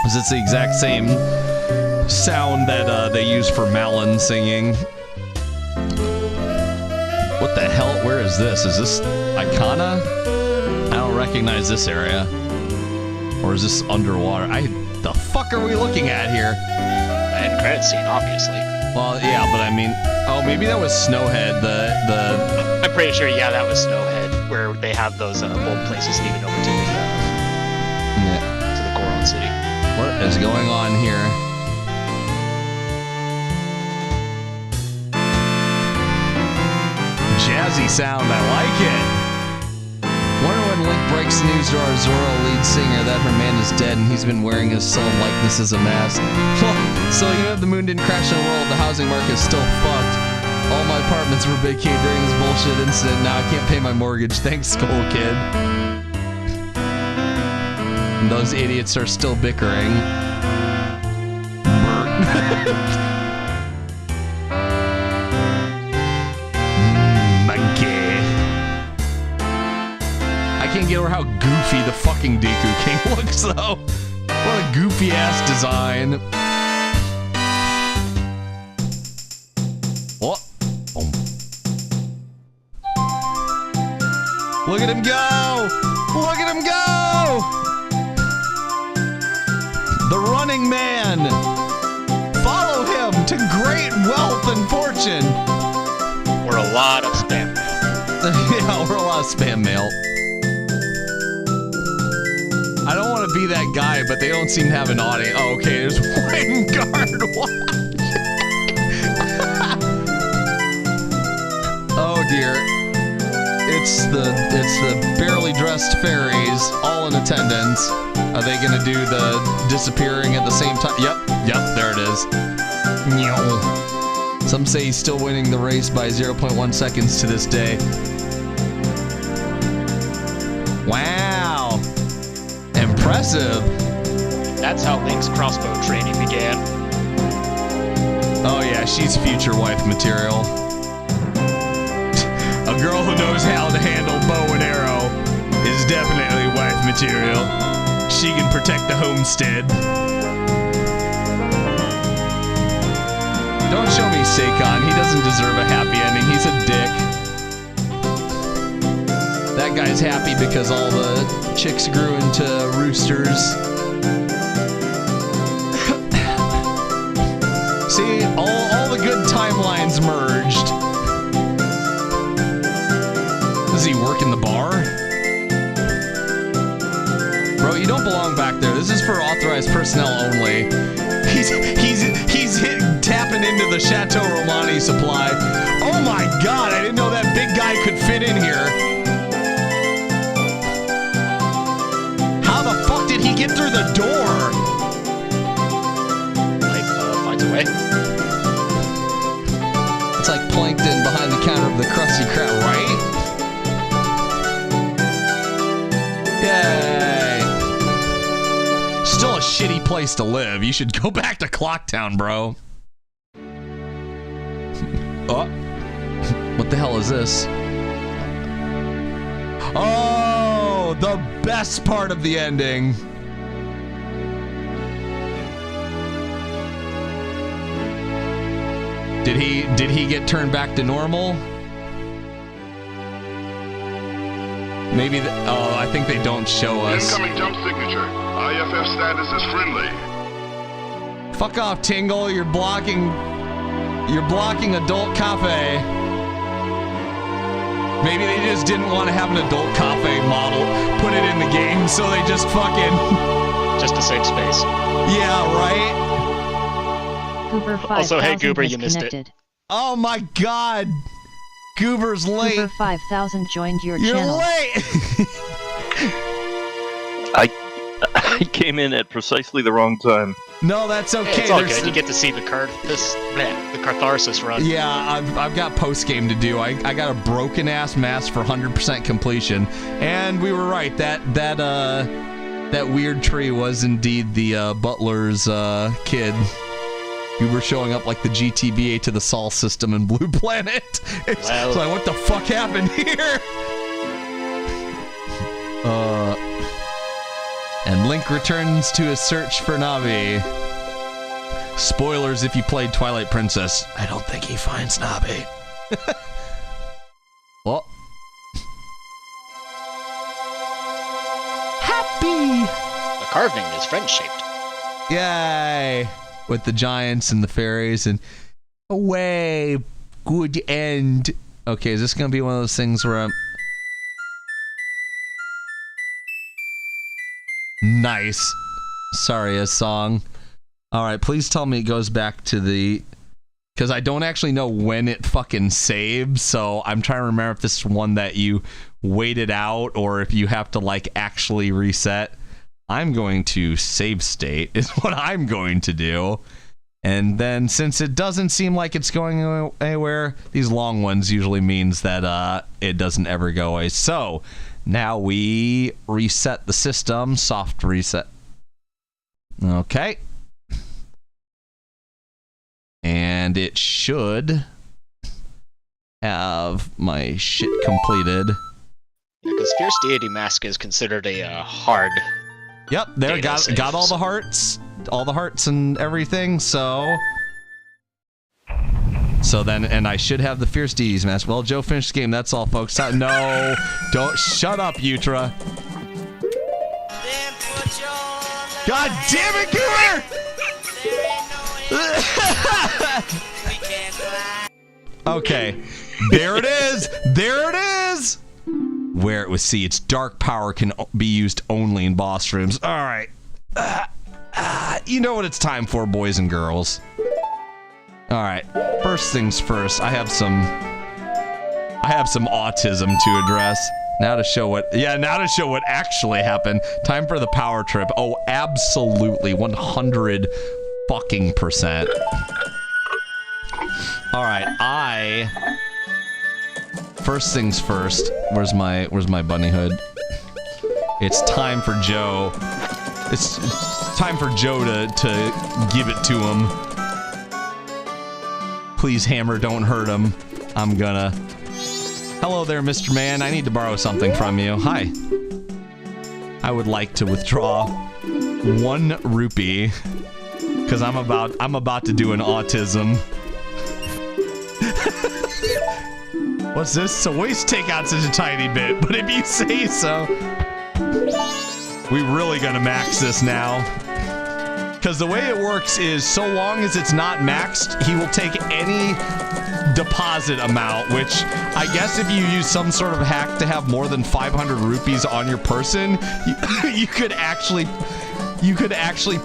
Because it's the exact same sound that they use for Malon singing. What the hell? Where is this? Is this Icona? I don't recognize this area. Or is this underwater? The fuck are we looking at here? The end credit scene, obviously. Well, yeah, but I mean, oh, maybe that was Snowhead. I'm pretty sure, yeah, that was Snowhead, where they have those old places leading over to the Goron City. What is going on here? Jazzy sound, I like it. Wonder when Link breaks the news to our Zora lead singer that her man is dead and he's been wearing his soul likeness as a mask. So even if the moon didn't crash in the world, the housing market is still fucked. All my apartments were vacated during this bullshit incident. Now I can't pay my mortgage. Thanks, Skull Kid. And those idiots are still bickering. Monkey. I can't get over how goofy the fucking Deku King looks, though. What a goofy ass design. What? Oh. Look at him go! Look at him go! The running man! Follow him to great wealth and fortune! Or a lot of spam mail. Yeah, or a lot of spam mail. I don't want to be that guy, but they don't seem to have an audience. Oh, okay, there's one guard watch. Oh dear. It's the barely dressed fairies, all in attendance. Are they gonna do the disappearing at the same time? Yep, there it is. Some say he's still winning the race by 0.1 seconds to this day. Wow. Impressive. That's how Link's crossbow training began. Oh yeah, she's future wife material. A girl who knows how to handle bow and arrow is definitely wife material. She can protect the homestead. Don't show me Seikon. He doesn't deserve a happy ending. He's a dick. That guy's happy because all the chicks grew into roosters. See, all the good timelines merged. Does he work in the bar? Bro, you don't belong back there. This is for authorized personnel only. He's tapping into the Chateau Romani supply. Oh my god, I didn't know that big guy could fit in here. How the fuck did he get through the door? Life finds a way. It's like plankton behind the counter of the Krusty Krab, right? Yay! Still a shitty place to live. You should go back to Clocktown, bro. Oh. What the hell is this? Oh, the best part of the ending. Did he get turned back to normal? Maybe oh, I think they don't show us. Incoming jump signature. IFF status is friendly. Fuck off, Tingle. You're blocking adult cafe. Maybe they just didn't want to have an adult cafe model put it in the game, so they just fucking just to save space. Yeah, right? Goober 5,000 also, hey Goober, you missed connected. it. Oh my god. Goober's late. Goober 5,000 joined your You're channel. late. I came in at precisely the wrong time. No, that's okay. It's all good. You get to see the catharsis run. Yeah, I've got post game to do. I got a broken ass mask for 100% completion, and we were right. That weird tree was indeed the butler's kid. We were showing up like the GTBA to the Sol system in Blue Planet. It's like, what the fuck happened here? And Link returns to his search for Navi. Spoilers if you played Twilight Princess. I don't think he finds Navi. Well. Happy! The carving is friend-shaped. Yay! With the giants and the fairies and away. Good end. Okay, is this gonna be one of those things where I'm... Nice. Sorry, a song. Alright, please tell me it goes back to the... Because I don't actually know when it fucking saves, so I'm trying to remember if this is one that you waited out or if you have to, like, actually reset. I'm going to save state, is what I'm going to do. And then, since it doesn't seem like it's going anywhere, these long ones usually means that it doesn't ever go away. So, now we reset the system, soft reset. Okay. And it should have my shit completed. Yeah, because Fierce Deity Mask is considered a hard... Yep, there, got all the hearts and everything, so then, and I should have the Fierce Deities Mask. Well, Joe finished the game, that's all, folks. No, don't, shut up, Yutra. God damn it, Goober! Okay, there it is, there it is! Where it was, see, its dark power can be used only in boss rooms. All right. You know what it's time for, boys and girls. All right. First things first, I have some autism to address. Now to show what actually happened. Time for the power trip. Oh, absolutely. 100 fucking %. All right. First things first. Where's my bunny hood? It's time for Joe. It's time for Joe to give it to him. Please, Hammer, don't hurt him. I'm gonna. Hello there, Mr. Man. I need to borrow something from you. Hi. I would like to withdraw 1 rupee because I'm about to do an autism. What's this? It's a waste to take out such a tiny bit, but if you say so. We really gonna max this now. Because the way it works is so long as it's not maxed, he will take any deposit amount, which I guess if you use some sort of hack to have more than 500 rupees on your person, you could actually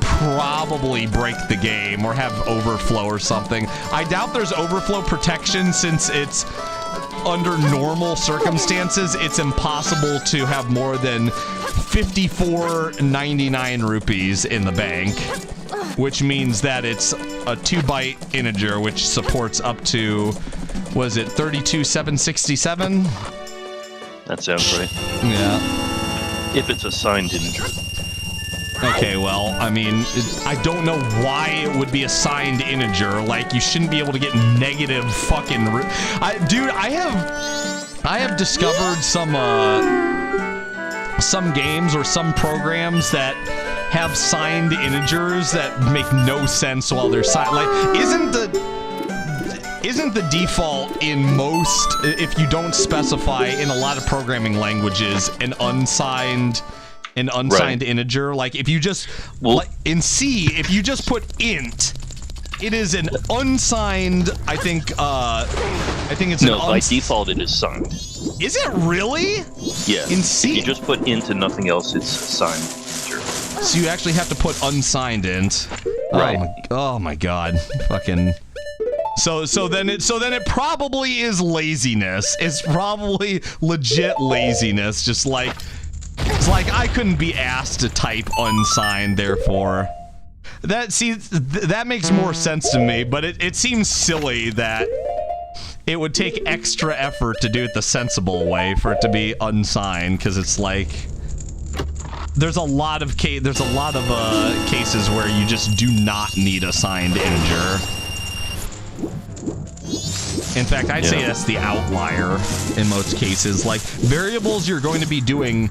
probably break the game or have overflow or something. I doubt there's overflow protection since it's under normal circumstances, it's impossible to have more than 54.99 rupees in the bank, which means that it's a 2-byte integer, which supports up to, was it 32,767? That sounds right. Yeah. If it's a signed integer. Okay, well, I mean, I don't know why it would be a signed integer. Like, you shouldn't be able to get negative fucking... Dude, I have discovered some games or some programs that have signed integers that make no sense while they're signed. Like, isn't the default in most, if you don't specify in a lot of programming languages, an unsigned right. integer? Like, if you just, like, in C, if you just put int, it is an unsigned, I think it's no, by default it is signed. Is it really? Yeah. In C? If you just put int and nothing else, it's signed integer. So you actually have to put unsigned int. Right. Oh my god. Fucking... So then it probably is laziness. It's probably legit laziness, just like... It's like, I couldn't be asked to type unsigned, therefore. That makes more sense to me, but it seems silly that it would take extra effort to do it the sensible way for it to be unsigned, because it's like... There's a lot of cases where you just do not need a signed integer. In fact, I'd say that's the outlier in most cases. Like, variables you're going to be doing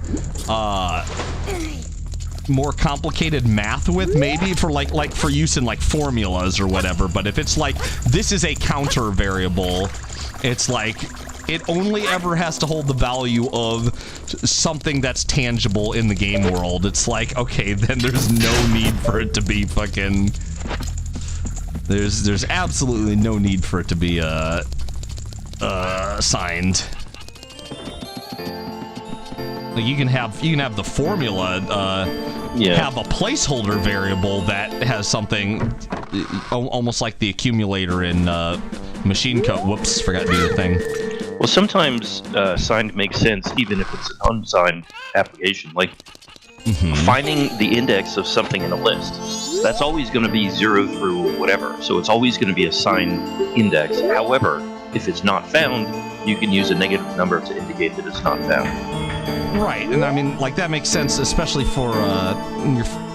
more complicated math with, maybe for like for use in like formulas or whatever. But if it's like, this is a counter variable, it's like, it only ever has to hold the value of something that's tangible in the game world. It's like, okay, then there's no need for it to be fucking... There's absolutely no need for it to be signed. Like, you can have the formula have a placeholder variable that has something almost like the accumulator in machine code. Whoops, forgot to do the thing. Well, sometimes signed makes sense even if it's an unsigned application. Like, finding the index of something in a list, that's always going to be 0 through whatever, so it's always going to be a signed index. However, if it's not found, you can use a negative number to indicate that it's not found. Right, and I mean, like, that makes sense, especially for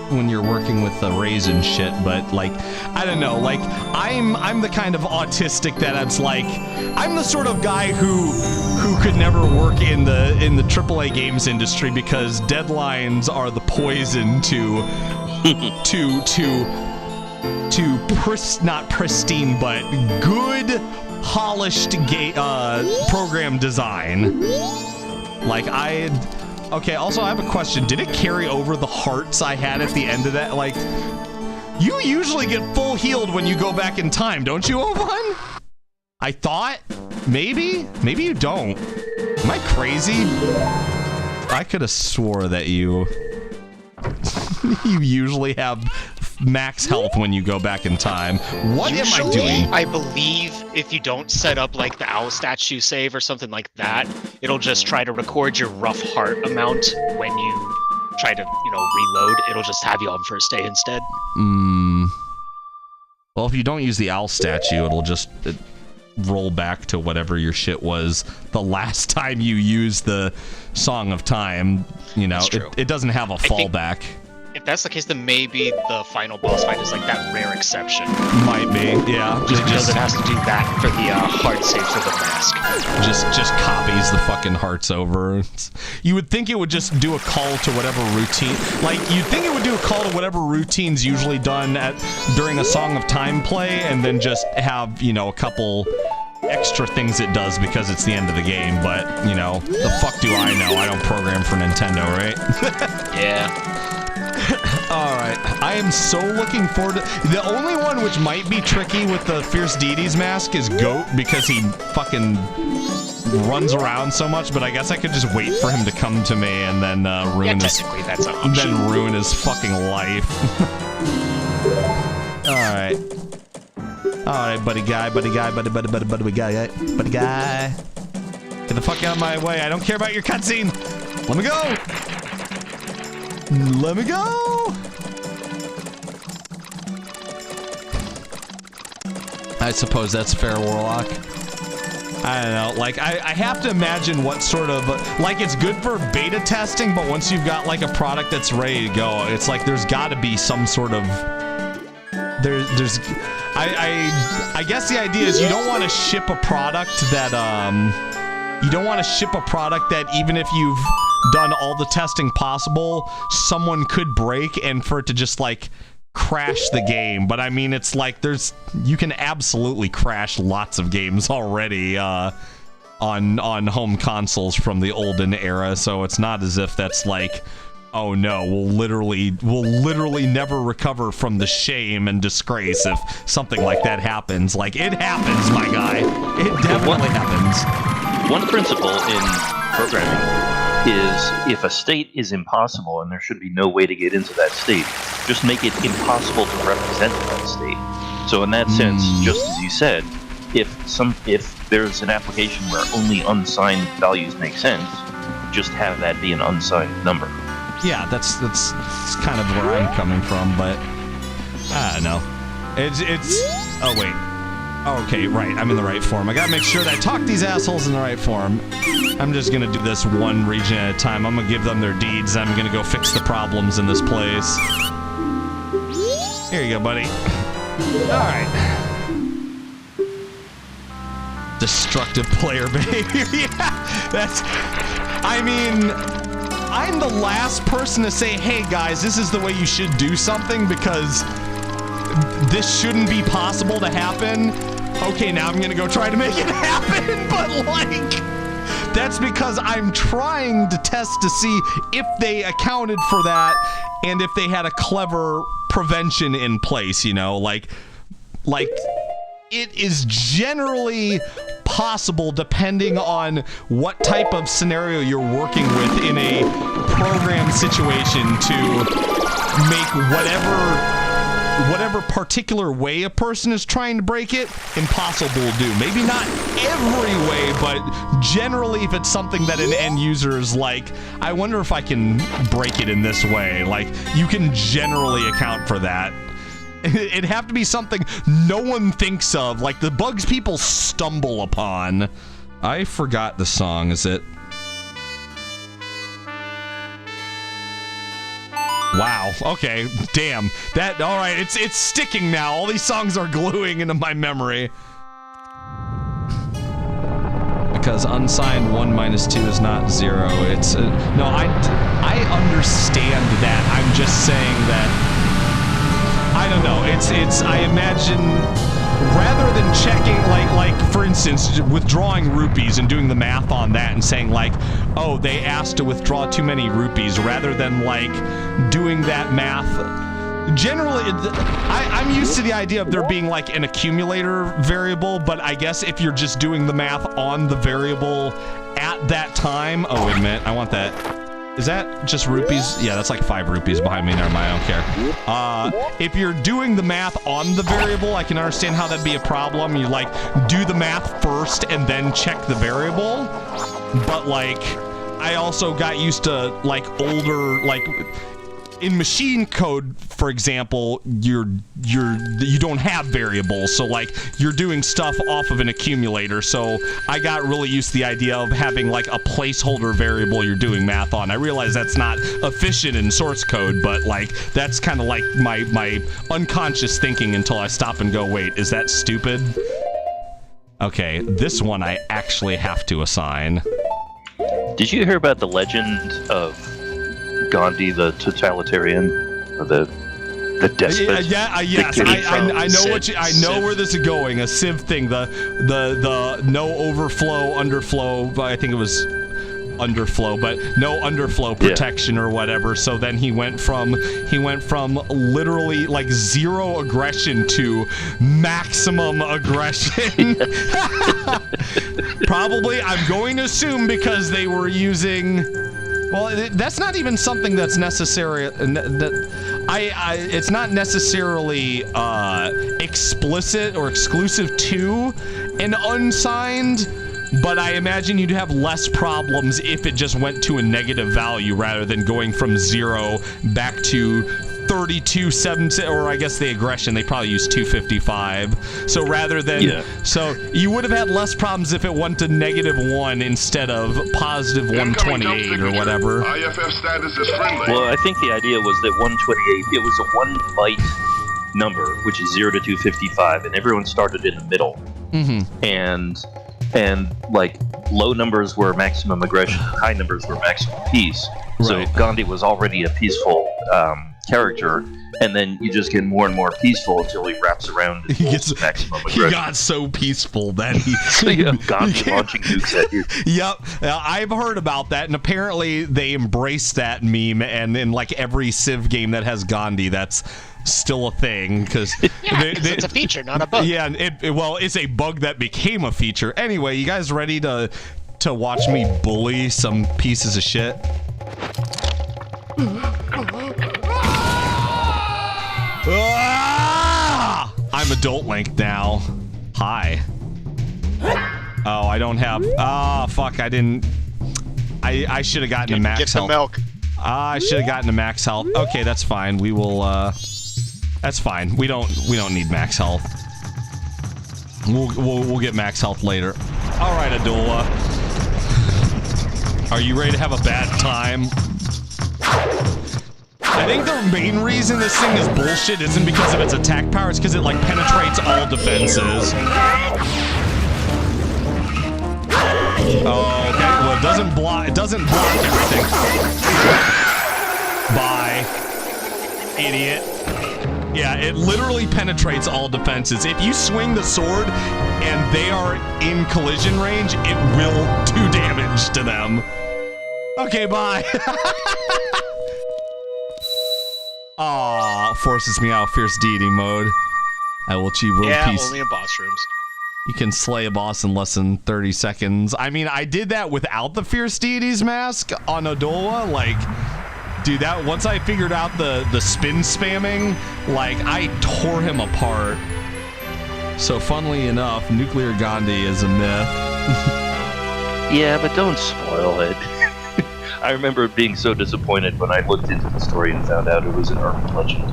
when you're working with arrays and shit. But like, I don't know, like, I'm the kind of autistic that it's like, I'm the sort of guy who could never work in the AAA games industry because deadlines are the poison to not pristine, but good, polished program design. Like, okay, also I have a question. Did it carry over the hearts I had at the end of that? Like, you usually get full healed when you go back in time, don't you, Ovan? I thought? Maybe? Maybe you don't. Am I crazy? I could have swore that you usually have max health when you go back in time. What am I doing? I believe if you don't set up like the owl statue save or something like that, it'll just try to record your rough heart amount when you try to, reload. It'll just have you on first day instead. Well, if you don't use the owl statue, it'll just roll back to whatever your shit was the last time you used the Song of Time. It doesn't have a fallback. If that's the case, then maybe the final boss fight is like that rare exception. Might be, yeah. Just because it has to do that for the heart save for the mask. Just copies the fucking hearts over. You would think it would just do a call to whatever routine. Like, you'd think it would do a call to whatever routine's usually done during a Song of Time play, and then just have, a couple extra things it does because it's the end of the game, but, you know, the fuck do I know? I don't program for Nintendo, right? Yeah. Alright, I am so looking forward to... The only one which might be tricky with the Fierce Deities mask is Goat, because he fucking runs around so much, but I guess I could just wait for him to come to me and then ruin his... technically that's an option. Then ruin his fucking life. Alright. Alright, buddy guy. Get the fuck out of my way. I don't care about your cutscene. Let me go. Let me go. I suppose that's fair, Warlock. I don't know, like, I have to imagine what sort of, like, it's good for beta testing, but once you've got, like, a product that's ready to go, it's like there's gotta be some sort of, I guess the idea is you don't want to ship a product that, even if you've done all the testing possible, someone could break, and for it to just, like, crash the game. But I mean, it's like you can absolutely crash lots of games already on home consoles from the olden era, so it's not as if that's like, oh no, we'll literally never recover from the shame and disgrace if something like that happens. Like, it happens, my guy. It definitely happens. One principle in programming is if a state is impossible and there should be no way to get into that state, just make it impossible to represent that state. So in that sense, just as you said, if there's an application where only unsigned values make sense, just have that be an unsigned number. Yeah, that's kind of where I'm coming from, but I don't know. It's oh wait. Oh, okay, right. I'm in the right form. I gotta make sure that I talk these assholes in the right form. I'm just gonna do this one region at a time. I'm gonna give them their deeds. I'm gonna go fix the problems in this place. Here you go, buddy. Alright. Destructive player behavior. Yeah, that's... I mean... I'm the last person to say, hey guys, this is the way you should do something because this shouldn't be possible to happen. Okay, now I'm gonna go try to make it happen, but like, that's because I'm trying to test to see if they accounted for that and if they had a clever prevention in place, you know, like it is generally possible, depending on what type of scenario you're working with in a program situation, to make whatever particular way a person is trying to break it impossible to do. Maybe not every way, but generally if it's something that an end user is like, I wonder if I can break it in this way, like, you can generally account for that. It'd have to be something no one thinks of, like the bugs people stumble upon. I forgot the song, is it? Wow, okay, damn. That, alright, it's sticking now. All these songs are gluing into my memory. Because unsigned 1 minus 2 is not 0. It's, no, I understand that. I'm just saying that, I don't know, it's, I imagine, rather than checking, like, for instance, withdrawing rupees and doing the math on that and saying, like, oh, they asked to withdraw too many rupees, rather than, like, doing that math. Generally, I'm used to the idea of there being, like, an accumulator variable, but I guess if you're just doing the math on the variable at that time, oh, wait a minute, I want that. Is that just rupees? Yeah, that's like 5 rupees behind me. Never mind, I don't care. If you're doing the math on the variable, I can understand how that'd be a problem. You, like, do the math first and then check the variable. But, like, I also got used to, like, older, like, in machine code, for example, you don't have variables, so like you're doing stuff off of an accumulator. So I got really used to the idea of having like a placeholder variable you're doing math on. I realize that's not efficient in source code, but like that's kind of like my unconscious thinking until I stop and go, wait, is that stupid? Okay, this one I actually have to assign. Did you hear about the legend of Gandhi the totalitarian, or the The despot. Yes. I know what I know where this is going. A Civ thing. The no overflow, underflow. But I think it was underflow, but no underflow protection or whatever. So then he went from literally like 0 aggression to maximum aggression. Probably, I'm going to assume because they were using. Well, that's not even something that's necessary. It's not necessarily explicit or exclusive to an unsigned. But I imagine you'd have less problems if it just went to a negative value rather than going from 0 back to 32.7, or I guess the aggression, they probably use 255. So rather than, so you would have had less problems if it went to -1 instead of positive 128 or whatever. IFF status is friendly. Well, I think the idea was that 128, it was a 1 byte number, which is 0 to 255, and everyone started in the middle. And like low numbers were maximum aggression, high numbers were maximum peace. So Gandhi was already a peaceful character, and then you just get more and more peaceful until he wraps around and gets maximum aggression. He got so peaceful that he Gandhi launching nukes at you. Yep, I've heard about that, and apparently they embraced that meme, and in like every Civ game that has Gandhi, that's still a thing, because it's a feature, not a bug. Yeah, it's a bug that became a feature. Anyway, you guys ready to watch me bully some pieces of shit? I'm Adult Link now. Hi. Oh, I don't have. Fuck! I didn't. I should have gotten to max health. Get the milk. I should have gotten to max health. Okay, that's fine. We will. That's fine. We don't need max health. We'll get max health later. All right, Adola. Are you ready to have a bad time? I think the main reason this thing is bullshit isn't because of its attack power, it's because it like penetrates all defenses. Oh, okay. Well, it doesn't block everything. Bye. Idiot. Yeah, it literally penetrates all defenses. If you swing the sword and they are in collision range, it will do damage to them. Okay, bye. Aw, forces me out of fierce deity mode. I will achieve world peace. Yeah, only in boss rooms. You can slay a boss in less than 30 seconds. I mean, I did that without the fierce deity's mask on Odola. Like, dude, that once I figured out the spin spamming, like, I tore him apart. So, funnily enough, Nuclear Gandhi is a myth. Yeah, but don't spoil it. I remember being so disappointed when I looked into the story and found out it was an urban legend.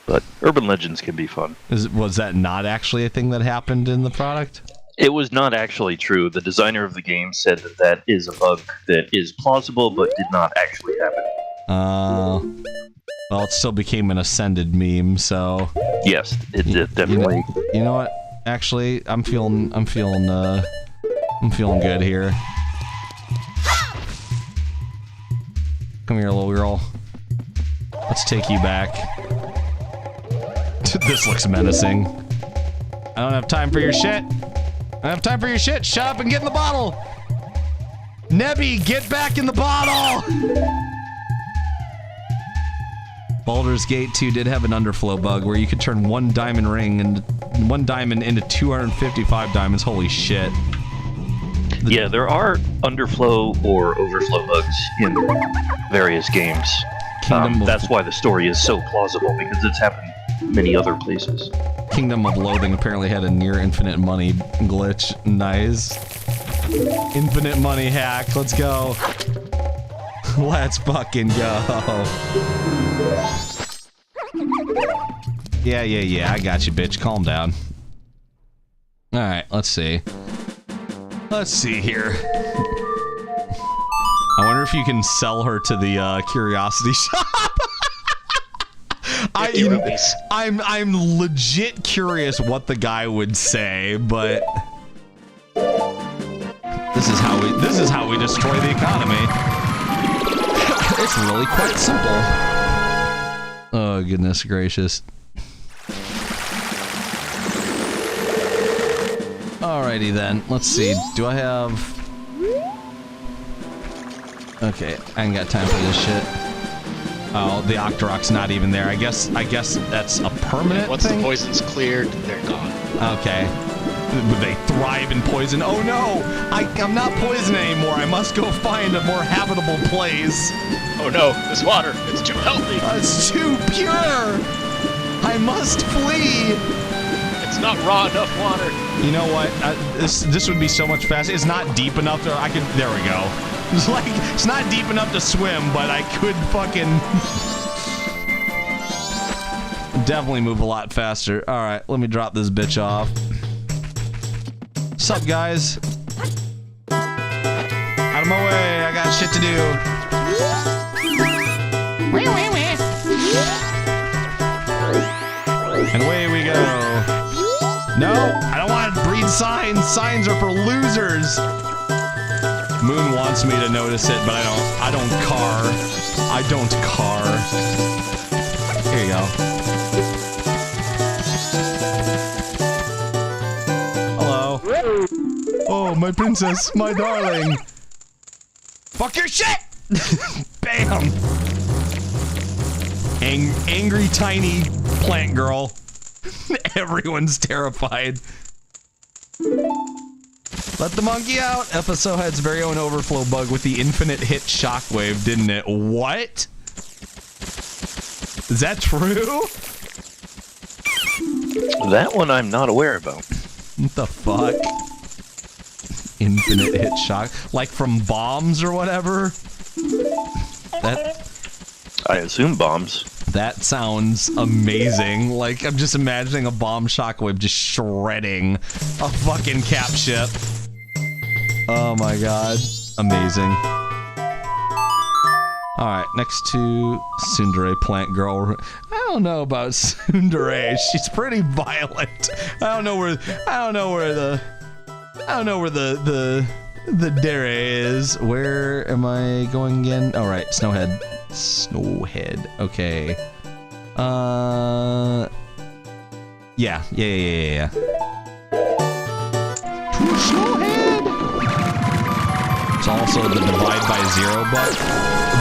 But urban legends can be fun. Was that not actually a thing that happened in the product? It was not actually true. The designer of the game said that is a bug that is plausible but did not actually happen. Well, it still became an ascended meme, so... Yes, it did, definitely. You know what? Actually, I'm feeling good here. Come here, little girl. Let's take you back. This looks menacing. I don't have time for your shit. I don't have time for your shit. Shut up and get in the bottle. Nebby, get back in the bottle. Baldur's Gate 2 did have an underflow bug where you could turn one diamond into 255 diamonds. Holy shit. Yeah, there are underflow or overflow bugs in various games. That's why the story is so plausible, because it's happened many other places. Kingdom of Loathing apparently had a near infinite money glitch. Nice. Infinite money hack. Let's go. Let's fucking go. Yeah. I got you, bitch. Calm down. Alright, let's see. Let's see here. I wonder if you can sell her to the curiosity shop. I'm legit curious what the guy would say, but this is how we destroy the economy. It's really quite simple. Oh, goodness gracious. Alrighty then. Let's see. Do I have... Okay, I ain't got time for this shit. Oh, the Octorok's not even there. I guess that's a permanent Once thing? the poison's cleared, they're gone. Okay. They thrive in poison. Oh no! I'm not poisoned anymore. I must go find a more habitable place. Oh no, this water, it's too healthy. It's too pure! I must flee! It's not raw enough water. You know what? This would be so much faster. It's not deep enough to... There we go. It's like, it's not deep enough to swim, but I could fucking... definitely move a lot faster. Alright, let me drop this bitch off. Sup, guys? Out of my way, I got shit to do. And away we go. No, I don't want to breed signs. Signs are for losers. Moon wants me to notice it, but I don't car. I don't car. Here you go. Hello. Oh, my princess, my darling. Fuck your shit! Bam! Angry tiny plant girl. Everyone's terrified. Let the monkey out. FSO had its very own overflow bug with the infinite hit shockwave, didn't it? What? Is that true? That one I'm not aware about. What the fuck? Infinite hit shock? Like from bombs or whatever? I assume bombs. That sounds amazing. Like, I'm just imagining a bomb shockwave just shredding a fucking cap ship. Oh my god. Amazing. Alright, next to Tsundere Plant Girl. I don't know about Tsundere. She's pretty violent. I don't know where the dere is. Where am I going again? Alright, Snowhead. Snowhead. Okay. Yeah. To Snowhead! It's also the divide by zero bug.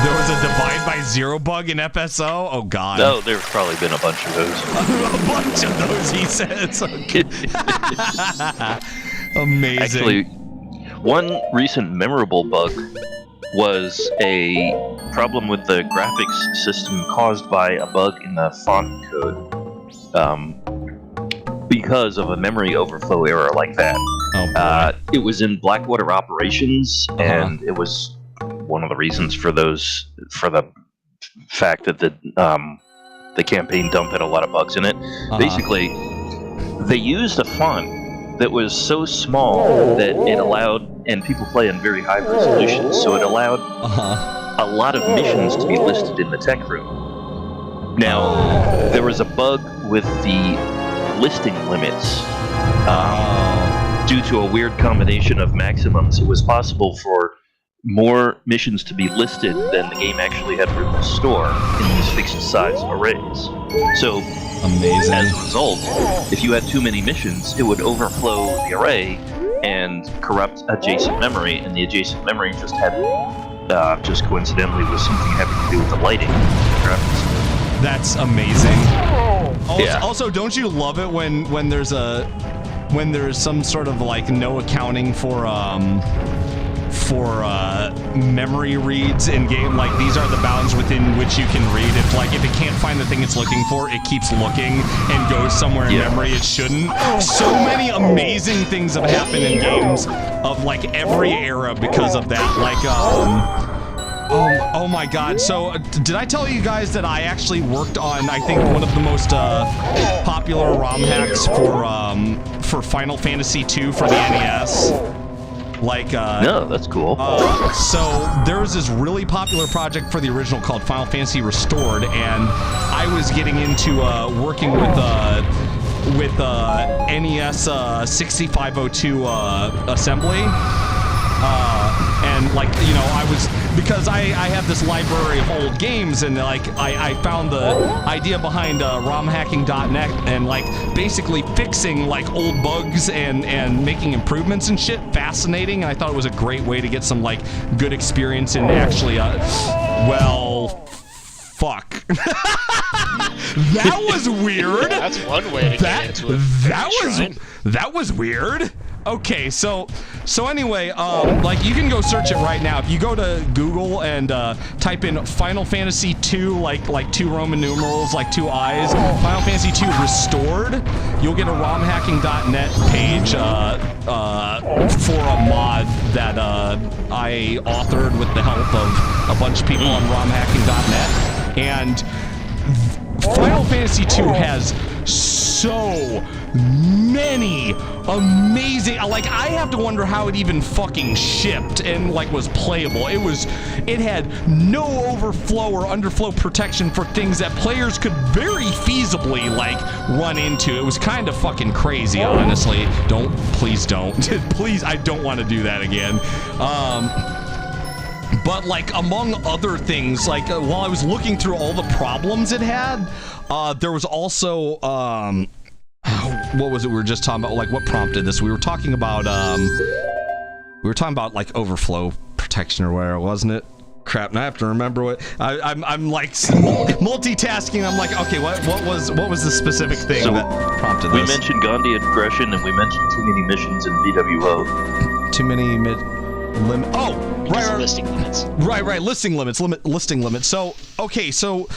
There was a divide by zero bug in FSO? Oh god. No, there's probably been a bunch of those. A bunch of those, he says. Okay. Amazing. Actually, one recent memorable bug was a problem with the graphics system caused by a bug in the font code because of a memory overflow error like that. Oh, it was in Blackwater Operations, and it was one of the reasons for the fact that the campaign dump had a lot of bugs in it. Basically, they used a font that was so small that it allowed, and people play in very high resolution, so it allowed a lot of missions to be listed in the tech room. Now, there was a bug with the listing limits. Due to a weird combination of maximums, it was possible for more missions to be listed than the game actually had room to store in these fixed size arrays. So, amazing. As a result, if you had too many missions, it would overflow the array and corrupt adjacent memory, and the adjacent memory just had, just coincidentally, was something having to do with the lighting. That's amazing. Yeah. Also, don't you love it when there's some sort of like no accounting for memory reads in game? Like, these are the bounds within which you can read. If it can't find the thing it's looking for, it keeps looking and goes somewhere in memory it shouldn't. So many amazing things have happened in games of like every era because of that. Like, oh my god. So, did I tell you guys that I actually worked on, I think, one of the most popular ROM hacks for Final Fantasy II for the NES? Like, no, that's cool. So there was this really popular project for the original called Final Fantasy Restored, and I was getting into working with NES 6502 assembly, and like, you know, because I have this library of old games, and like I found the idea behind romhacking.net and like basically fixing like old bugs and making improvements and shit fascinating, and I thought it was a great way to get some like good experience in actually well, fuck. That was weird. That's one way to get into it. That was weird. Okay, so anyway, like you can go search it right now. If you go to Google and type in Final Fantasy II, like 2 Roman numerals, like 2 eyes, Final Fantasy II Restored, you'll get a romhacking.net page for a mod that I authored with the help of a bunch of people on romhacking.net, and Final Fantasy II has so many amazing, like I have to wonder how it even fucking shipped and like was playable. It had no overflow or underflow protection for things that players could very feasibly like run into. It was kind of fucking crazy, honestly. Please don't. Please, I don't want to do that again. But like among other things, like while I was looking through all the problems it had, there was also what was it we were just talking about? Like what prompted this? We were talking about like overflow protection or whatever, wasn't it? Crap! Now I have to remember what I'm like multitasking. I'm like, okay, what was the specific thing that prompted this? We mentioned Gandhi aggression, and we mentioned too many missions in BWO. Too many limit. Oh, right. Listing limits. Right. Listing limits. So, okay, so.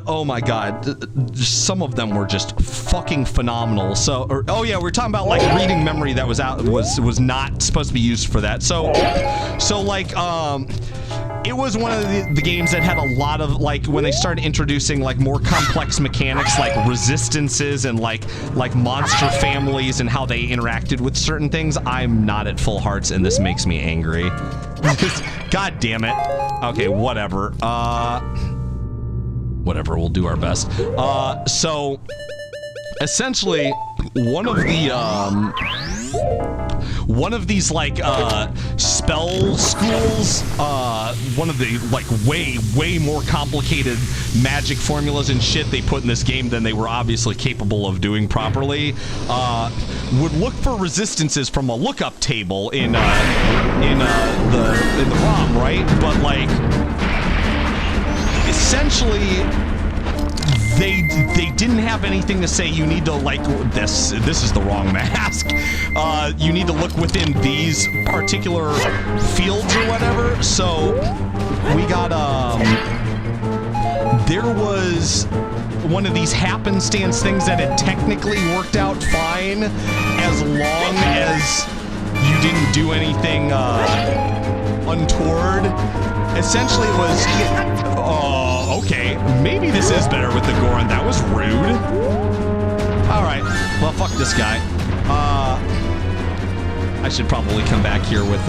Oh my god, some of them were just fucking phenomenal. So, we were talking about like reading memory that was was not supposed to be used for that. So like, it was one of the games that had a lot of like when they started introducing like more complex mechanics like resistances and like monster families and how they interacted with certain things. I'm not at full hearts, and this makes me angry. God damn it. Okay, whatever. Whatever, we'll do our best. So, essentially, one of these like spell schools, one of the like way more complicated magic formulas and shit they put in this game than they were obviously capable of doing properly, would look for resistances from a lookup table in the ROM, right? But like, essentially, they didn't have anything to say. You need to like this is the wrong mask. You need to look within these particular fields or whatever. So we got there was one of these happenstance things that had technically worked out fine as long as you didn't do anything untoward. Essentially it was, okay, maybe this is better with the Goron. That was rude. Alright, well, fuck this guy. I should probably come back here with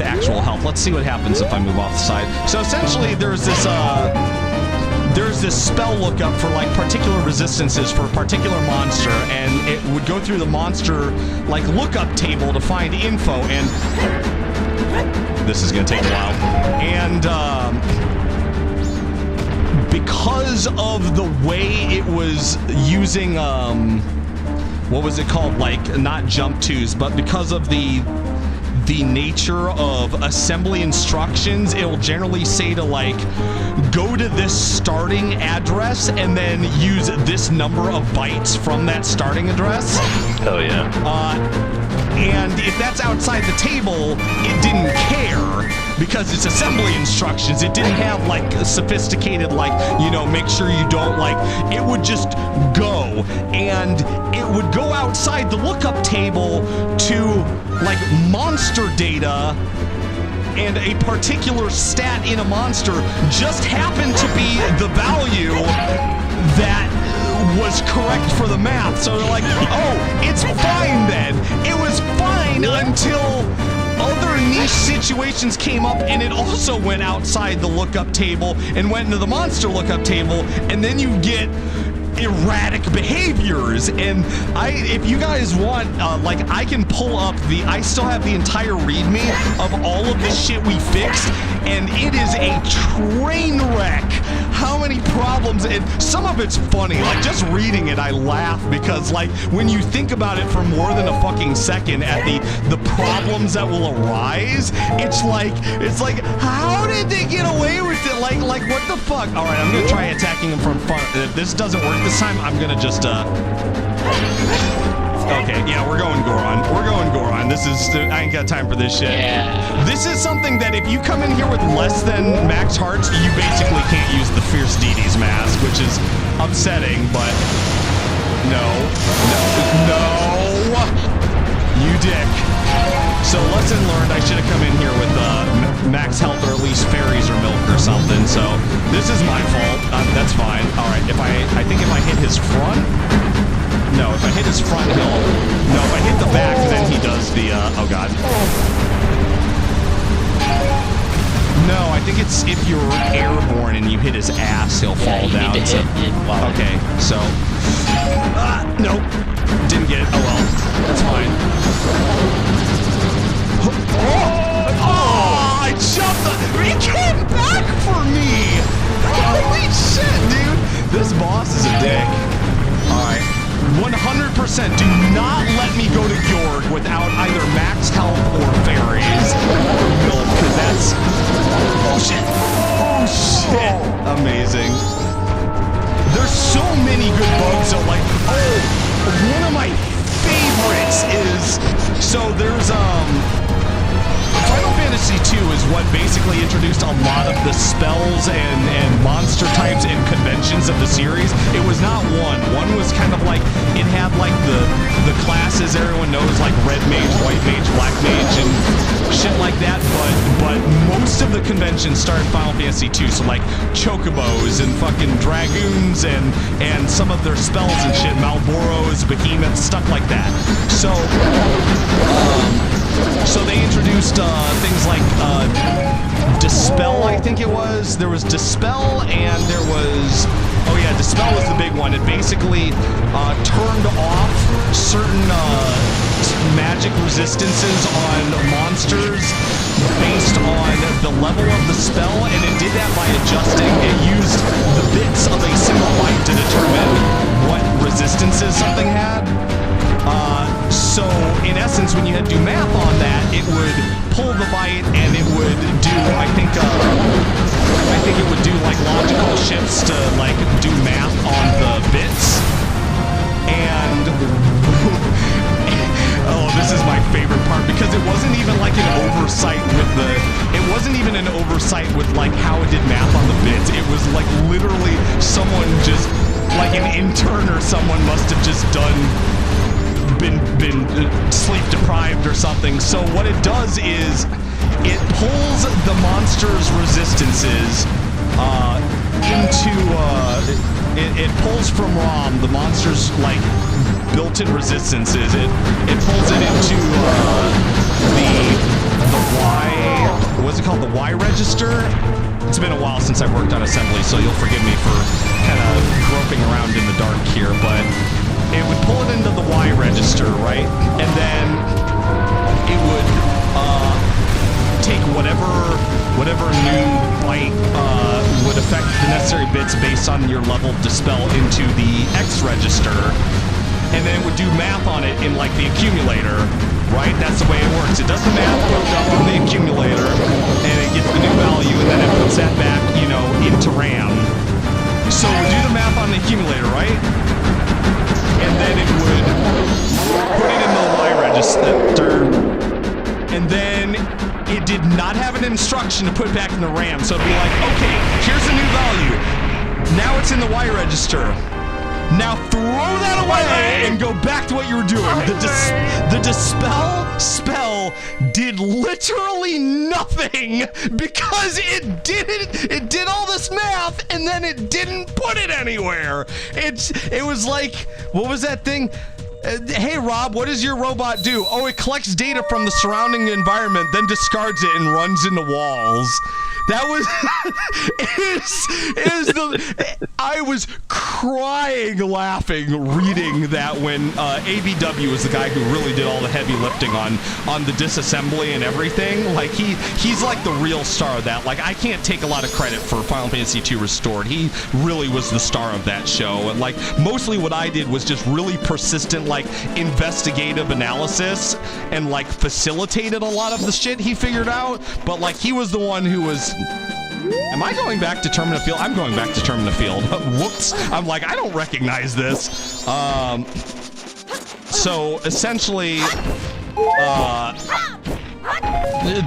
actual help. Let's see what happens if I move off the side. So essentially there's this spell lookup for like particular resistances for a particular monster, and it would go through the monster like lookup table to find info, and this is gonna take a while. And because of the way it was using what was it called, like not jump twos, but because of the nature of assembly instructions, it'll generally say to like go to this starting address and then use this number of bytes from that starting address. Oh yeah. And if that's outside the table, it didn't care because it's assembly instructions. It didn't have like a sophisticated, like, you know, make sure you don't like, it would just go, and it would go outside the lookup table to like monster data, and a particular stat in a monster just happened to be the value that was correct for the math. So they're like, oh, it's fine then. It was fine until other niche situations came up, and it also went outside the lookup table and went into the monster lookup table, and then you get erratic behaviors. And if you guys want, like, I can pull up I still have the entire readme of all of the shit we fixed, and it is a train wreck. How many problems, and some of it's funny, like just reading it I laugh because like when you think about it for more than a fucking second at the problems that will arise, it's like how did they get away with it? Like what the fuck? All right, I'm gonna try attacking him from front. If this doesn't work this time, I'm gonna just okay, yeah, we're going Goron. This is, I ain't got time for this shit. Yeah. This is something that if you come in here with less than max hearts, you basically can't use the Fierce Deity's mask, which is upsetting, but no. You dick. So lesson learned, I should have come in here with max health or at least fairies or milk or something, so this is my fault. That's fine. All right, I think if I hit his front, no, if I hit his front, no, if I hit the back, then he does the, oh god. No, I think it's if you're airborne and you hit his ass, he'll fall down. Need to hit it while okay, so, nope, didn't get it, oh well, that's fine. Oh, I jumped, he came back for me! Holy shit, dude! This boss is a dick. Alright. 100% do not let me go to Gjord without either max health or fairies or milk, because that's... Oh shit! Oh shit! Amazing. There's so many good bugs, so like, one of my favorites is... So there's, Final Fantasy II is what basically introduced a lot of the spells and monster types and conventions of the series. It was not one. One was kind of like, it had like the classes everyone knows, like Red Mage, White Mage, Black Mage, and shit like that, but most of the conventions started Final Fantasy II, so like Chocobos and fucking Dragoons and some of their spells and shit, Malboros, Behemoths, stuff like that. So they introduced things like Dispel, I think it was. There was Dispel and there was... Oh yeah, Dispel was the big one. It basically turned off certain magic resistances on monsters based on the level of the spell, and it did that by adjusting. It used the bits of a single light to determine what resistances something had. So in essence, when you had to do math on that, it would pull the byte and it would do, I think it would do like logical shifts to like do math on the bits. And oh, this is my favorite part because it wasn't even like an oversight with like how it did math on the bits. It was like literally someone just like an intern or someone must have just been sleep deprived or something. So what it does is it pulls the monster's resistances it pulls from ROM the monster's like built-in resistances. It pulls it into the Y, what's it called, the Y register. It's been a while since I've worked on assembly, so you'll forgive me for kind of groping around in the dark here, but it would pull it into the Y register, right? And then it would take whatever new byte would affect the necessary bits based on your level of Dispel into the X register, and then it would do math on it in like the accumulator, right? That's the way it works. It does the math, puts up on the accumulator, and it gets the new value, and then it puts that back, into RAM. So it would do the math on the accumulator, right? And then it would put it in the Y register, and then it did not have an instruction to put back in the RAM, so it'd be like, okay, here's the new value. Now it's in the Y register. Now throw that away and go back to what you were doing. The Dispel spell did literally nothing because it did all this math and then it didn't put it anywhere. It was like, what was that thing? Hey Rob, what does your robot do? Oh, it collects data from the surrounding environment, then discards it and runs into walls. That was, I was crying laughing reading that when ABW was the guy who really did all the heavy lifting on the disassembly and everything. Like he's like the real star of that. Like I can't take a lot of credit for Final Fantasy II Restored. He really was the star of that show. And like mostly what I did was just really persistent like investigative analysis and like facilitated a lot of the shit he figured out. But like he was the one who was. Am I going back to Termina Field? I'm going back to Termina Field. Whoops. I'm like, I don't recognize this. So essentially,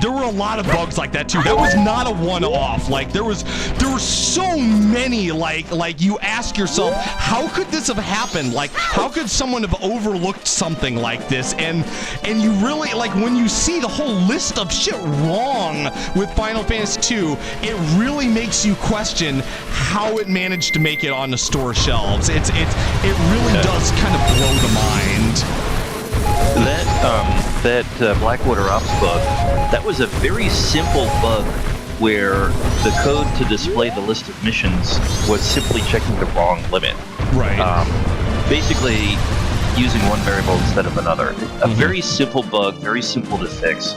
there were a lot of bugs like that too. That was not a one-off. Like there were so many. Like you ask yourself, how could this have happened? Like how could someone have overlooked something like this? And you really like when you see the whole list of shit wrong with Final Fantasy II, it really makes you question how it managed to make it on the store shelves. It really does kind of blow the mind. That Blackwater Ops bug, that was a very simple bug where the code to display the list of missions was simply checking the wrong limit. Right. Basically, using one variable instead of another. A very simple bug, very simple to fix.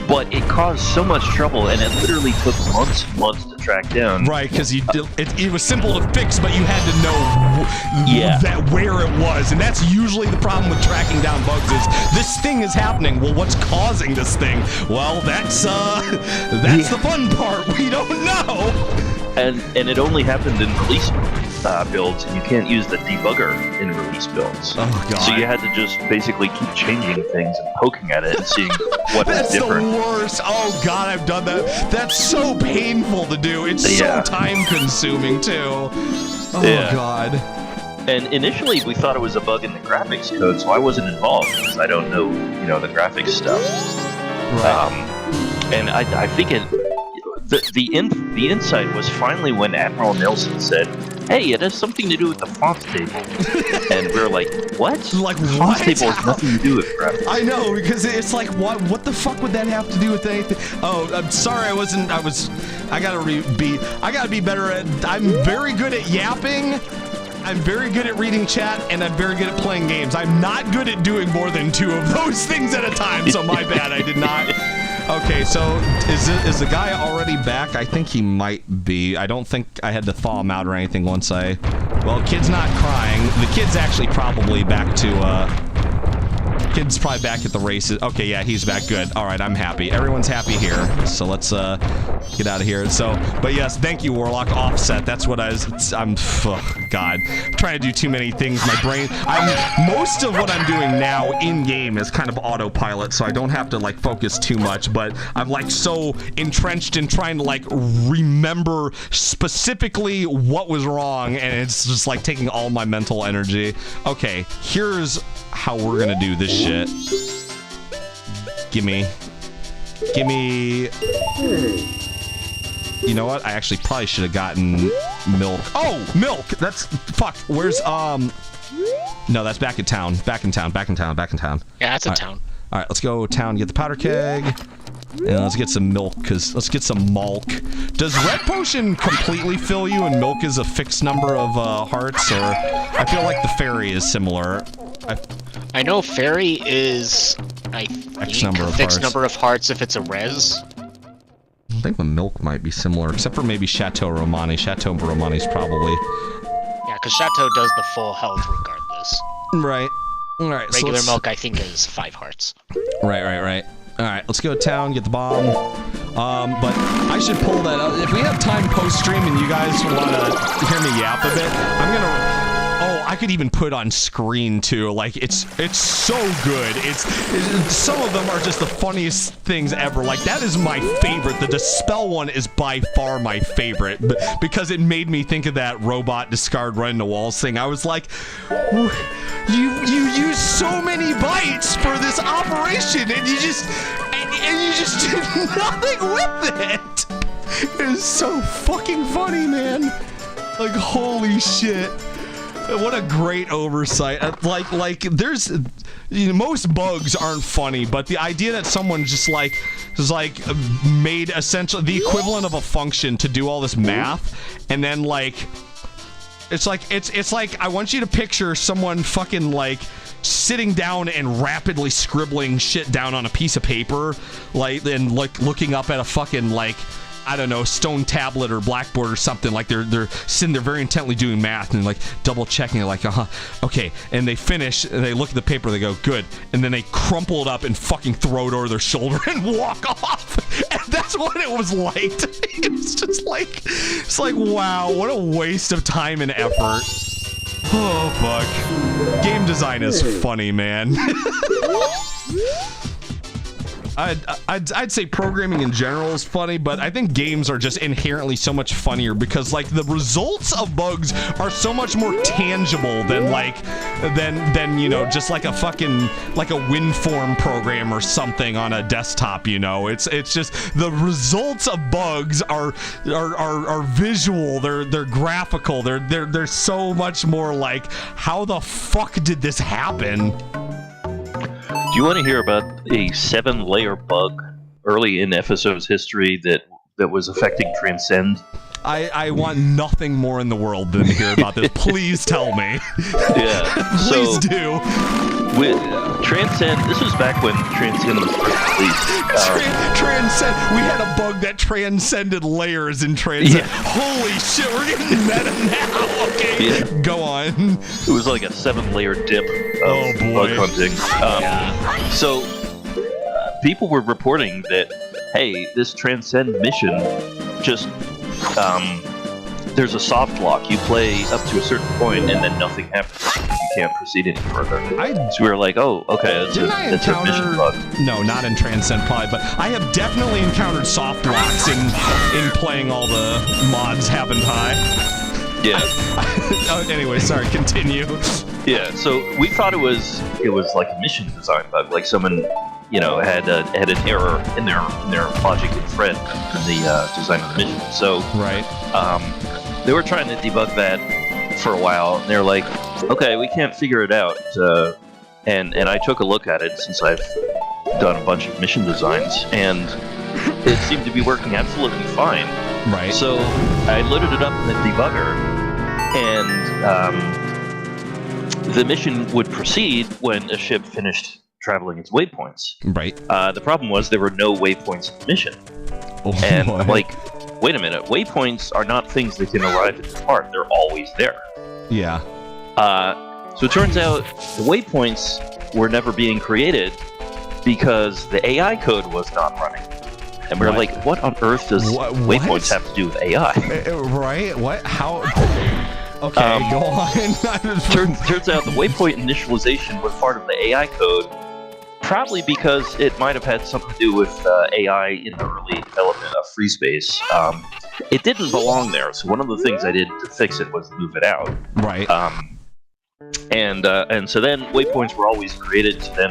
But it caused so much trouble, and it literally took months and months to track down. Right, because it was simple to fix, but you had to know that where it was, and that's usually the problem with tracking down bugs. Is this thing is happening? Well, what's causing this thing? Well, that's the fun part. We don't know. And it only happened in release builds, and you can't use the debugger in release builds. Oh god! So you had to just basically keep changing things and poking at it and seeing what was different. That's the worst. Oh god, I've done that. That's so painful to do. It's so time-consuming too. Oh god. And initially, we thought it was a bug in the graphics code, so I wasn't involved because I don't know, the graphics stuff. Right. And I think the insight was finally when Admiral Nelson said, "Hey, it has something to do with the font table," and we were like, "What? Like the what? Font table has nothing to do with graphics." I know, because it's like, what the fuck would that have to do with anything? Oh, I'm sorry, I gotta be better at. I'm very good at yapping. I'm very good at reading chat, and I'm very good at playing games. I'm not good at doing more than 2 of those things at a time. So my bad, I did not. Okay, so is the guy already back? I think he might be. I don't think I had to thaw him out or anything once I... Well, kid's not crying. The kid's actually probably back to, Kid's probably back at the races. Okay, yeah, he's back. Good. All right, I'm happy. Everyone's happy here. So let's get out of here. So, but yes, thank you, Warlock. Offset. That's what I'm God. I'm trying to do too many things. My brain... most of what I'm doing now in-game is kind of autopilot, so I don't have to, like, focus too much, but I'm, like, so entrenched in trying to, like, remember specifically what was wrong, and it's just, like, taking all my mental energy. Okay, here's how we're gonna do this shit. Gimme. You know what? I actually probably should have gotten milk. Oh, milk! That's... Fuck. Where's, No, that's back in town. Back in town. Yeah, that's in town. All right, let's go town, get the powder keg. And let's get some milk, let's get some milk. Does red potion completely fill you and milk is a fixed number of hearts? Or I feel like the fairy is similar. I know fairy is, I think, fixed number of hearts if it's a res. I think the milk might be similar, except for maybe Chateau Romani. Chateau Romani's probably... Yeah, because Chateau does the full health regardless. Right. All right. Regular milk, I think, is 5 hearts. Right. All right, let's go to town, get the bomb. But I should pull that up. If we have time post-stream and you guys want to hear me yap a bit, I'm gonna... Oh, I could even put on screen too. Like it's so good. It's some of them are just the funniest things ever. Like that is my favorite. The Dispel one is by far my favorite because it made me think of that robot discard running the walls thing. I was like, you use so many bytes for this operation, and you just did nothing with it. It is so fucking funny, man. Like holy shit. What a great oversight. Like there's, most bugs aren't funny, but the idea that someone just made essentially the equivalent of a function to do all this math and then like It's like I want you to picture someone fucking like sitting down and rapidly scribbling shit down on a piece of paper, like, and like looking up at a fucking like, I don't know, stone tablet or blackboard or something. Like they're sitting there very intently doing math and like double checking, like, okay. And they finish and they look at the paper, they go, good. And then they crumple it up and fucking throw it over their shoulder and walk off. And that's what it was like. It was just like, it's like, wow, what a waste of time and effort. Oh, fuck. Game design is funny, man. I'd say programming in general is funny, but I think games are just inherently so much funnier because like the results of bugs are so much more tangible than like than you know, just like a fucking like a WinForm program or something on a desktop, you know. It's just the results of bugs are visual, they're graphical, they're so much more like, how the fuck did this happen? Do you want to hear about a 7-layer bug early in FSO's history that was affecting Transcend? I want nothing more in the world than to hear about this. Please tell me. Yeah. Please do. With Transcend, this was back when Transcend was first released. Transcend. We had a bug that transcended layers in Transcend. Yeah. Holy shit, we're getting meta now. Okay, yeah. Go on. It was like a 7-layer dip of bug hunting. So people were reporting that, hey, this Transcend mission just there's a soft lock. You play up to a certain point and then nothing happens. You can't proceed any further. So we were like, oh, okay, that's a mission bug. No, not in Transcend probably, but I have definitely encountered soft locks in playing all the mods haven't I? Yeah. Anyway, sorry, continue. Yeah, so we thought it was like a mission design bug, like someone, you know, had an error in their logic and thread in the design of the mission. So right. They were trying to debug that for a while, and they're like, okay, we can't figure it out. And I took a look at it since I've done a bunch of mission designs, and it seemed to be working absolutely fine. Right. So I loaded it up in the debugger, and the mission would proceed when a ship finished traveling its waypoints. Right. The problem was there were no waypoints in the mission. Oh, and boy. I'm like, wait a minute, waypoints are not things that can arrive and depart. They're always there. Yeah. So it turns out the waypoints were never being created because the AI code was not running. And we're like, what on earth does waypoints have to do with AI? Right? What? How? Okay, go on. Turns out the waypoint initialization was part of the AI code, probably because it might have had something to do with AI in the early development of FreeSpace. It didn't belong there, so one of the things I did to fix it was move it out. Right. And so then waypoints were always created, so then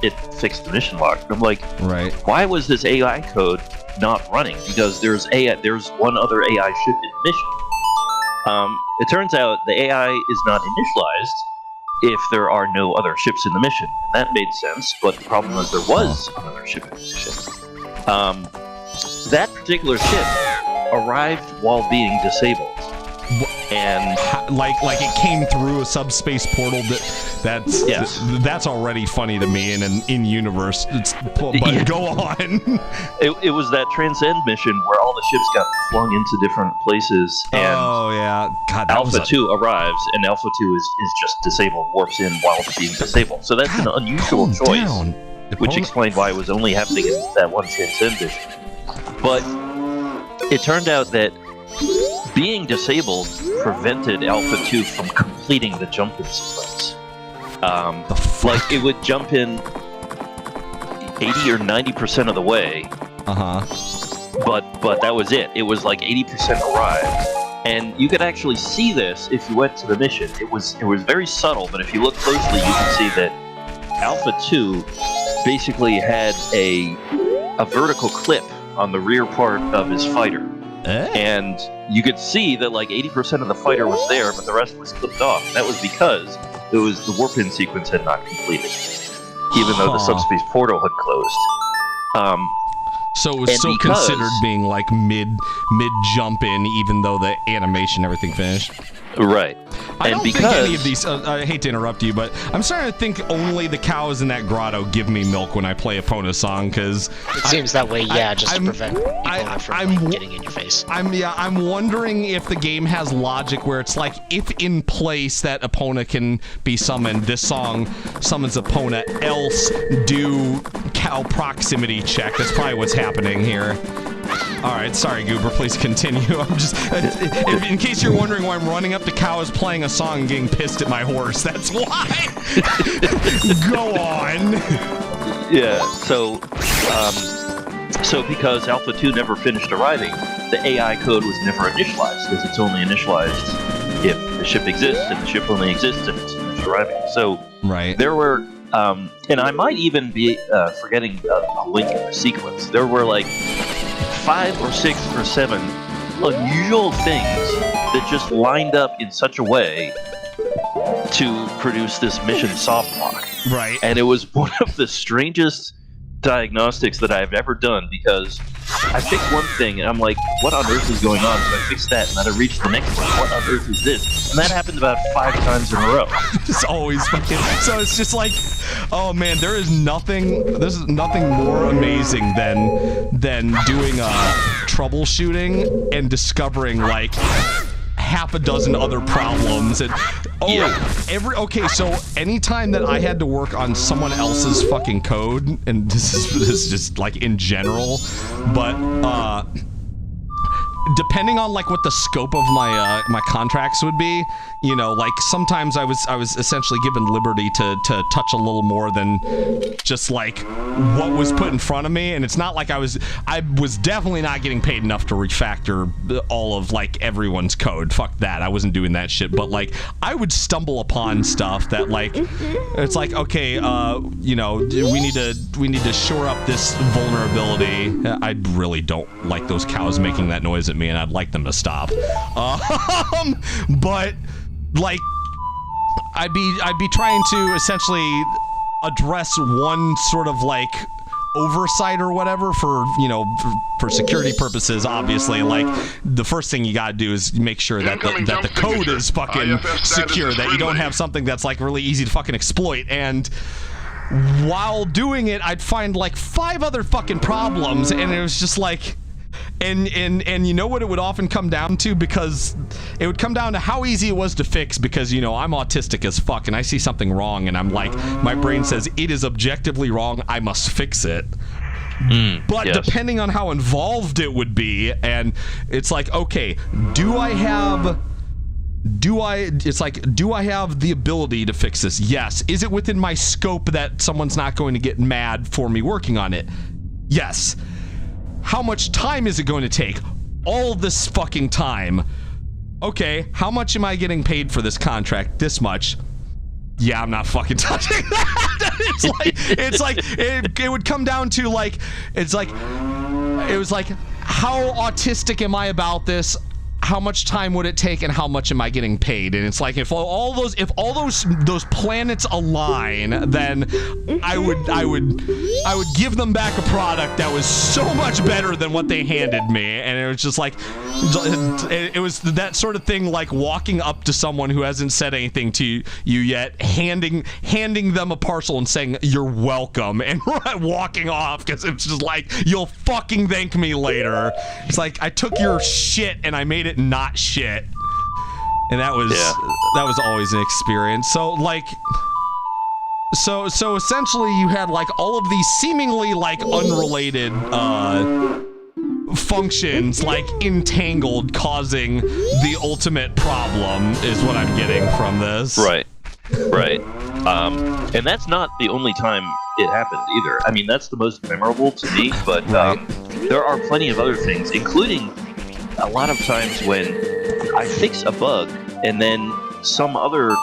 it fixed the mission log. And I'm like, right. Why was this AI code not running? Because there's one other AI ship in the mission. It turns out the AI is not initialized if there are no other ships in the mission. And that made sense, but the problem was there was another ship in the mission. That particular ship arrived while being disabled. And like it came through a subspace portal. That's already funny to me in universe. But yeah. Go on. It was that Transcend mission where all the ships got flung into different places. And oh yeah, God. Alpha 2 arrives, and Alpha 2 is just disabled, warps in while being disabled. So that's an unusual choice, which explained why it was only happening in that one Transcend mission. But it turned out that being disabled prevented Alpha 2 from completing the jump-in sequence. Like, it would jump in 80 or 90% of the way. But that was it. It was like 80% arrived. And you could actually see this if you went to the mission. It was very subtle, but if you look closely, you can see that Alpha 2 basically had a vertical clip on the rear part of his fighter. And you could see that like 80% of the fighter was there, but the rest was clipped off. And that was because the warp-in sequence had not completed, even though the subspace portal had closed. So it was And still because- considered being like mid jump in, even though the animation everything finished. Right. I And don't think any of these. I hate to interrupt you, but I'm starting to think only the cows in that grotto give me milk when I play Epona song, because It seems that way, yeah, just to prevent people from I'm getting in your face. I'm wondering if the game has logic where it's like, if in place that Epona can be summoned, this song summons Epona, else do cow proximity check. That's probably what's happening here. All right, sorry, Goober. Please continue. I'm just, in case you're wondering why I'm running up to cows, playing a song, and getting pissed at my horse. That's why. Go on. Yeah. So because Alpha 2 never finished arriving, the AI code was never initialized, because it's only initialized if the ship exists, and the ship only exists if it's finished arriving. So Right. there were, and I might even be forgetting a link in the sequence. There were like 5 or 6 or 7 unusual things that just lined up in such a way to produce this mission soft lock. Right. And it was one of the strangest diagnostics that I've ever done, because I picked one thing and I'm like, what on earth is going on? So I fixed that, and then I reached the next one. What on earth is this? And that happened about 5 times in a row. It's always fucking. So it's just like, oh man, there's nothing more amazing than doing troubleshooting and discovering like half a dozen other problems. And okay, so anytime that I had to work on someone else's fucking code, and this is just like in general, but depending on like what the scope of my my contracts would be, you know, like sometimes I was essentially given liberty to touch a little more than just like what was put in front of me. And it's not like I was definitely not getting paid enough to refactor all of like everyone's code. Fuck that, I wasn't doing that shit. But like I would stumble upon stuff that like it's like, okay, you know, we need to shore up this vulnerability. I really don't like those cows making that noise at me, and I'd like them to stop. But like I'd be trying to essentially address one sort of like oversight or whatever for, you know, for security purposes. Obviously, like the first thing you gotta do is make sure that the code is fucking secure, that you don't have something that's like really easy to fucking exploit. And while doing it, I'd find like 5 other fucking problems, and it was just like, and you know what it would often come down to, because it would come down to how easy it was to fix, because, you know, I'm autistic as fuck, and I see something wrong and I'm like, my brain says it is objectively wrong, I must fix it. But yes, depending on how involved it would be, and it's like, okay, do I have the ability to fix this? Yes. Is it within my scope that someone's not going to get mad for me working on it? Yes. How much time is it going to take? All this fucking time. Okay, how much am I getting paid for this contract? This much. Yeah, I'm not fucking touching that. It would come down to like, it was like, how autistic am I about this? How much time would it take, and how much am I getting paid? And it's like, if all those planets align, then I would give them back a product that was so much better than what they handed me. And it was just like, it was that sort of thing, like walking up to someone who hasn't said anything to you yet, handing them a parcel and saying you're welcome, and walking off, because it's just like, you'll fucking thank me later. It's like, I took your shit and I made it not shit, and that was always an experience. So like, so essentially you had like all of these seemingly like unrelated functions like entangled, causing the ultimate problem, is what I'm getting from this. Right. And that's not the only time it happened either. I mean, that's the most memorable to me, but there are plenty of other things, including a lot of times when I fix a bug and then some other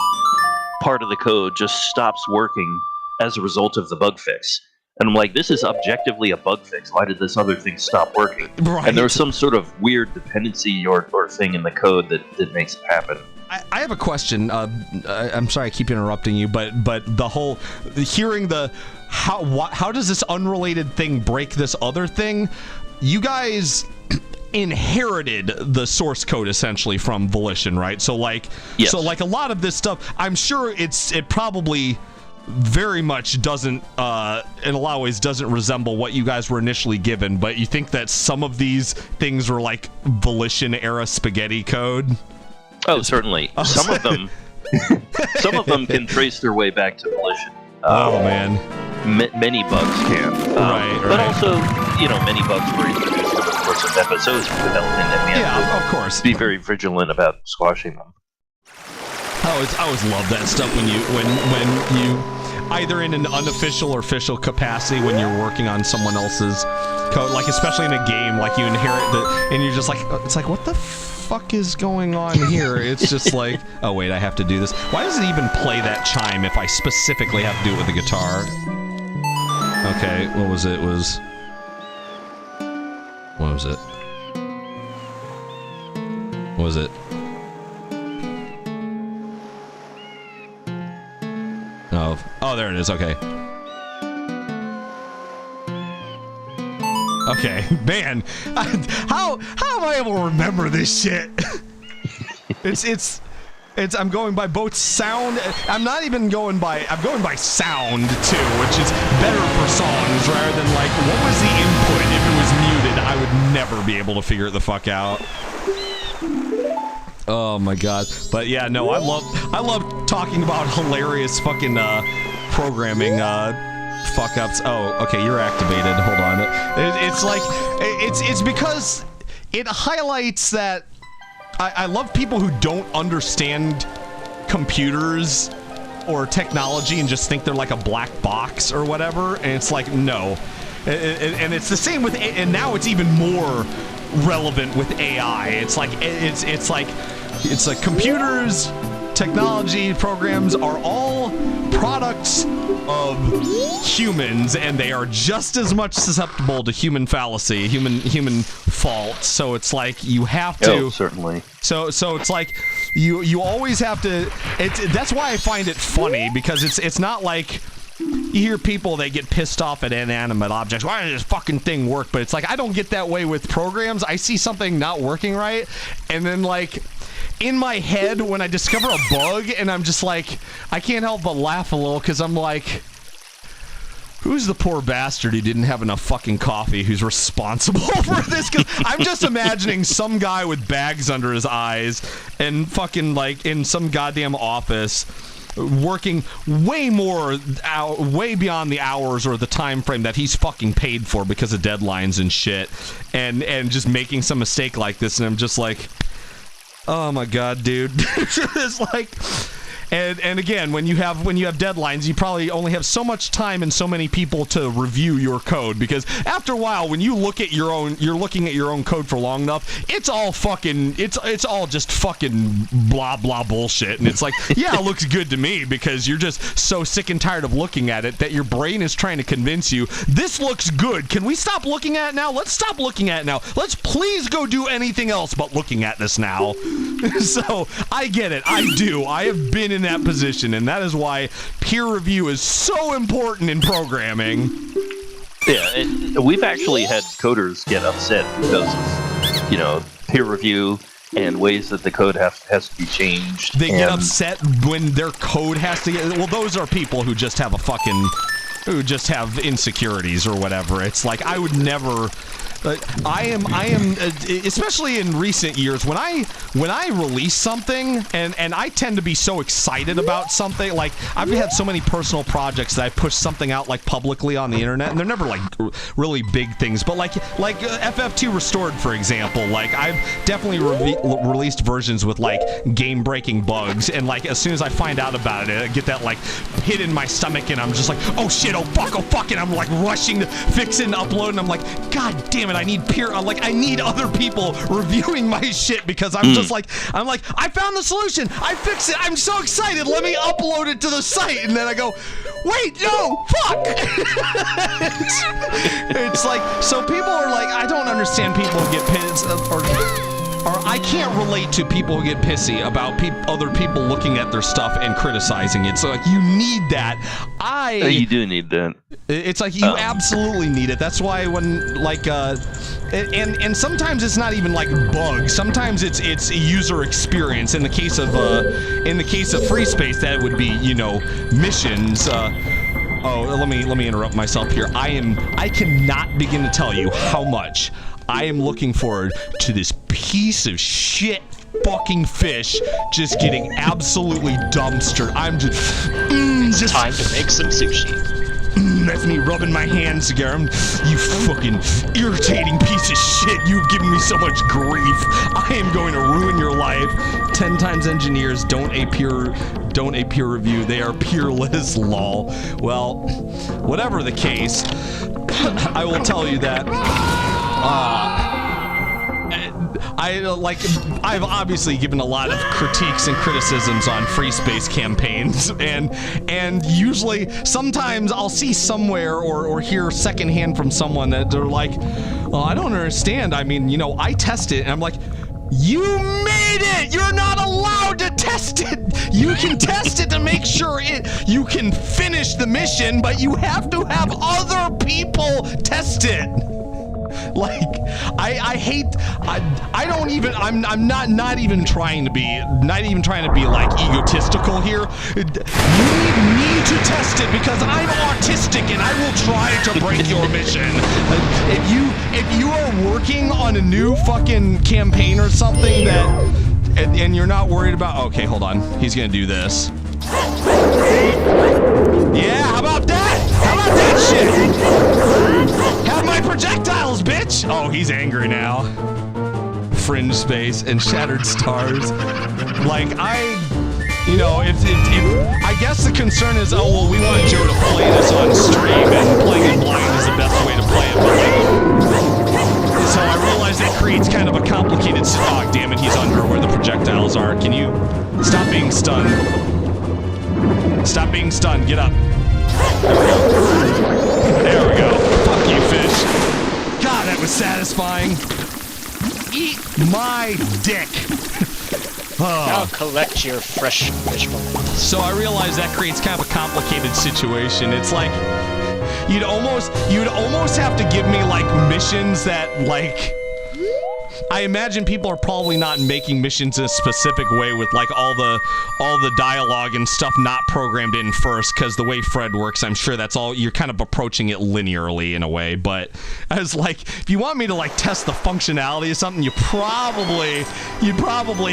part of the code just stops working as a result of the bug fix. And I'm like, this is objectively a bug fix. Why did this other thing stop working? Right. And there's some sort of weird dependency or thing in the code that makes it happen. I have a question. I'm sorry I keep interrupting you, but the whole hearing the how does this unrelated thing break this other thing? You guys inherited the source code essentially from Volition, right? So like, yes. So like a lot of this stuff, I'm sure it probably very much doesn't, in a lot of ways, doesn't resemble what you guys were initially given. But you think that some of these things were like Volition era spaghetti code? Oh, certainly. Some of them can trace their way back to Volition. Oh man. Many bugs can. But also, many bugs were introduced over the course of FSO's development, and we have of course, be very vigilant about squashing them. I always love that stuff when you either in an unofficial or official capacity when you're working on someone else's code, like especially in a game, like you inherit and you're just like, it's like, what the fuck is going on here? It's just like, oh wait, I have to do this. Why does it even play that chime if I specifically have to do it with the guitar? Okay, what was it? What was it? What was it? Oh, there it is. Okay. Okay, man. How am I able to remember this shit? It's I'm going by both sound. I'm going by sound too, which is better for songs rather than like what was the input. If it was muted, I would never be able to figure it the fuck out. Oh my god. But yeah, no, I love talking about hilarious fucking programming fuck ups. Oh, okay, you're activated. Hold on. It's because it highlights that I love people who don't understand computers or technology and just think they're like a black box or whatever. And it's like, no. And it's the same with, and now it's even more relevant with AI. It's like computers, technology, programs are all products of humans, and they are just as much susceptible to human fallacy, human fault. So it's like you have to. Oh, certainly. So it's like you always have to. That's why I find it funny, because it's not like you hear people, they get pissed off at inanimate objects. Why does this fucking thing work? But it's like, I don't get that way with programs. I see something not working right, and then like in my head when I discover a bug, and I'm just like, I can't help but laugh a little, because I'm like, who's the poor bastard who didn't have enough fucking coffee who's responsible for this? Because I'm just imagining some guy with bags under his eyes and fucking like in some goddamn office working way beyond the hours or the time frame that he's fucking paid for because of deadlines and shit, and just making some mistake like this, and I'm just like, oh my god, dude. It's like, and again, when you have deadlines, you probably only have so much time and so many people to review your code, because after a while, when you're looking at your own code for long enough, it's all fucking, it's all just fucking blah blah bullshit, and it's like, yeah, it looks good to me, because you're just so sick and tired of looking at it that your brain is trying to convince you this looks good. Can we stop looking at it now? Let's stop looking at it now. Let's please go do anything else but looking at this now. So I get it. I do. I have been in that position, and that is why peer review is so important in programming. Yeah, we've actually had coders get upset because of, peer review and ways that the code has to be changed. They get upset when their code has to get... Well, those are people who just have who just have insecurities or whatever. It's like, I would never... I am especially in recent years, when I release something, and I tend to be so excited about something, like I've had so many personal projects that I push something out like publicly on the internet, and they're never like really big things, but like FF2 Restored, for example, like I've definitely released versions with like game-breaking bugs, and like as soon as I find out about it, I get that like hit in my stomach, and I'm just like, oh shit, oh fuck, and I'm like rushing to fix it and upload, and I'm like, god damn it, I need other people reviewing my shit, because I'm just like, I found the solution, I fixed it, I'm so excited, let me upload it to the site, and then I go, wait, no, fuck. It's like, so people are like, I don't understand people who get pissed, or I can't relate to people who get pissy about other people looking at their stuff and criticizing it. So like, you need that. You do need that. It's like you absolutely need it. That's why when like and sometimes it's not even like bugs. Sometimes it's user experience. In the case of free space, that would be, you know, missions. Let me interrupt myself here. I cannot begin to tell you how much I am looking forward to this piece of shit fucking fish just getting absolutely dumpstered. I'm just Time to make some sushi. That's me rubbing my hands together. You fucking irritating piece of shit. You've given me so much grief. I am going to ruin your life. 10 times engineers don't a peer review. They are peerless, lol. Well, whatever the case, I will tell you that I've obviously given a lot of critiques and criticisms on free space campaigns, and usually sometimes I'll see somewhere or hear secondhand from someone that they're like, oh, I don't understand. I mean, you know, I test it, and I'm like, you made it! You're not allowed to test it! You can test it to make sure you can finish the mission, but you have to have other people test it! Like, I'm not even trying to be like egotistical here. You need me to test it because I'm autistic and I will try to break your mission. If you are working on a new fucking campaign or something and you're not worried about, okay, hold on, he's gonna do this. Yeah, how about that? How about that shit? Have my projectiles, bitch! Oh, he's angry now. Fringe space and shattered stars. Like, I guess the concern is, oh, well, we want Joe to play this on stream, and playing it blind is the best way to play it, but like, so I realize that creates kind of a complicated, oh, damn it, he's under where the projectiles are. Can you stop being stunned? Stop being stunned, get up. There we go. Fuck you, fish. God, that was satisfying. Eat my dick. Now collect your fresh fish bones. So I realize that creates kind of a complicated situation. It's like you'd almost have to give me like missions that like. I imagine people are probably not making missions in a specific way with like all the dialogue and stuff not programmed in first, because the way Fred works, I'm sure that's all, you're kind of approaching it linearly in a way. But I was like, if you want me to like test the functionality of something, you'd probably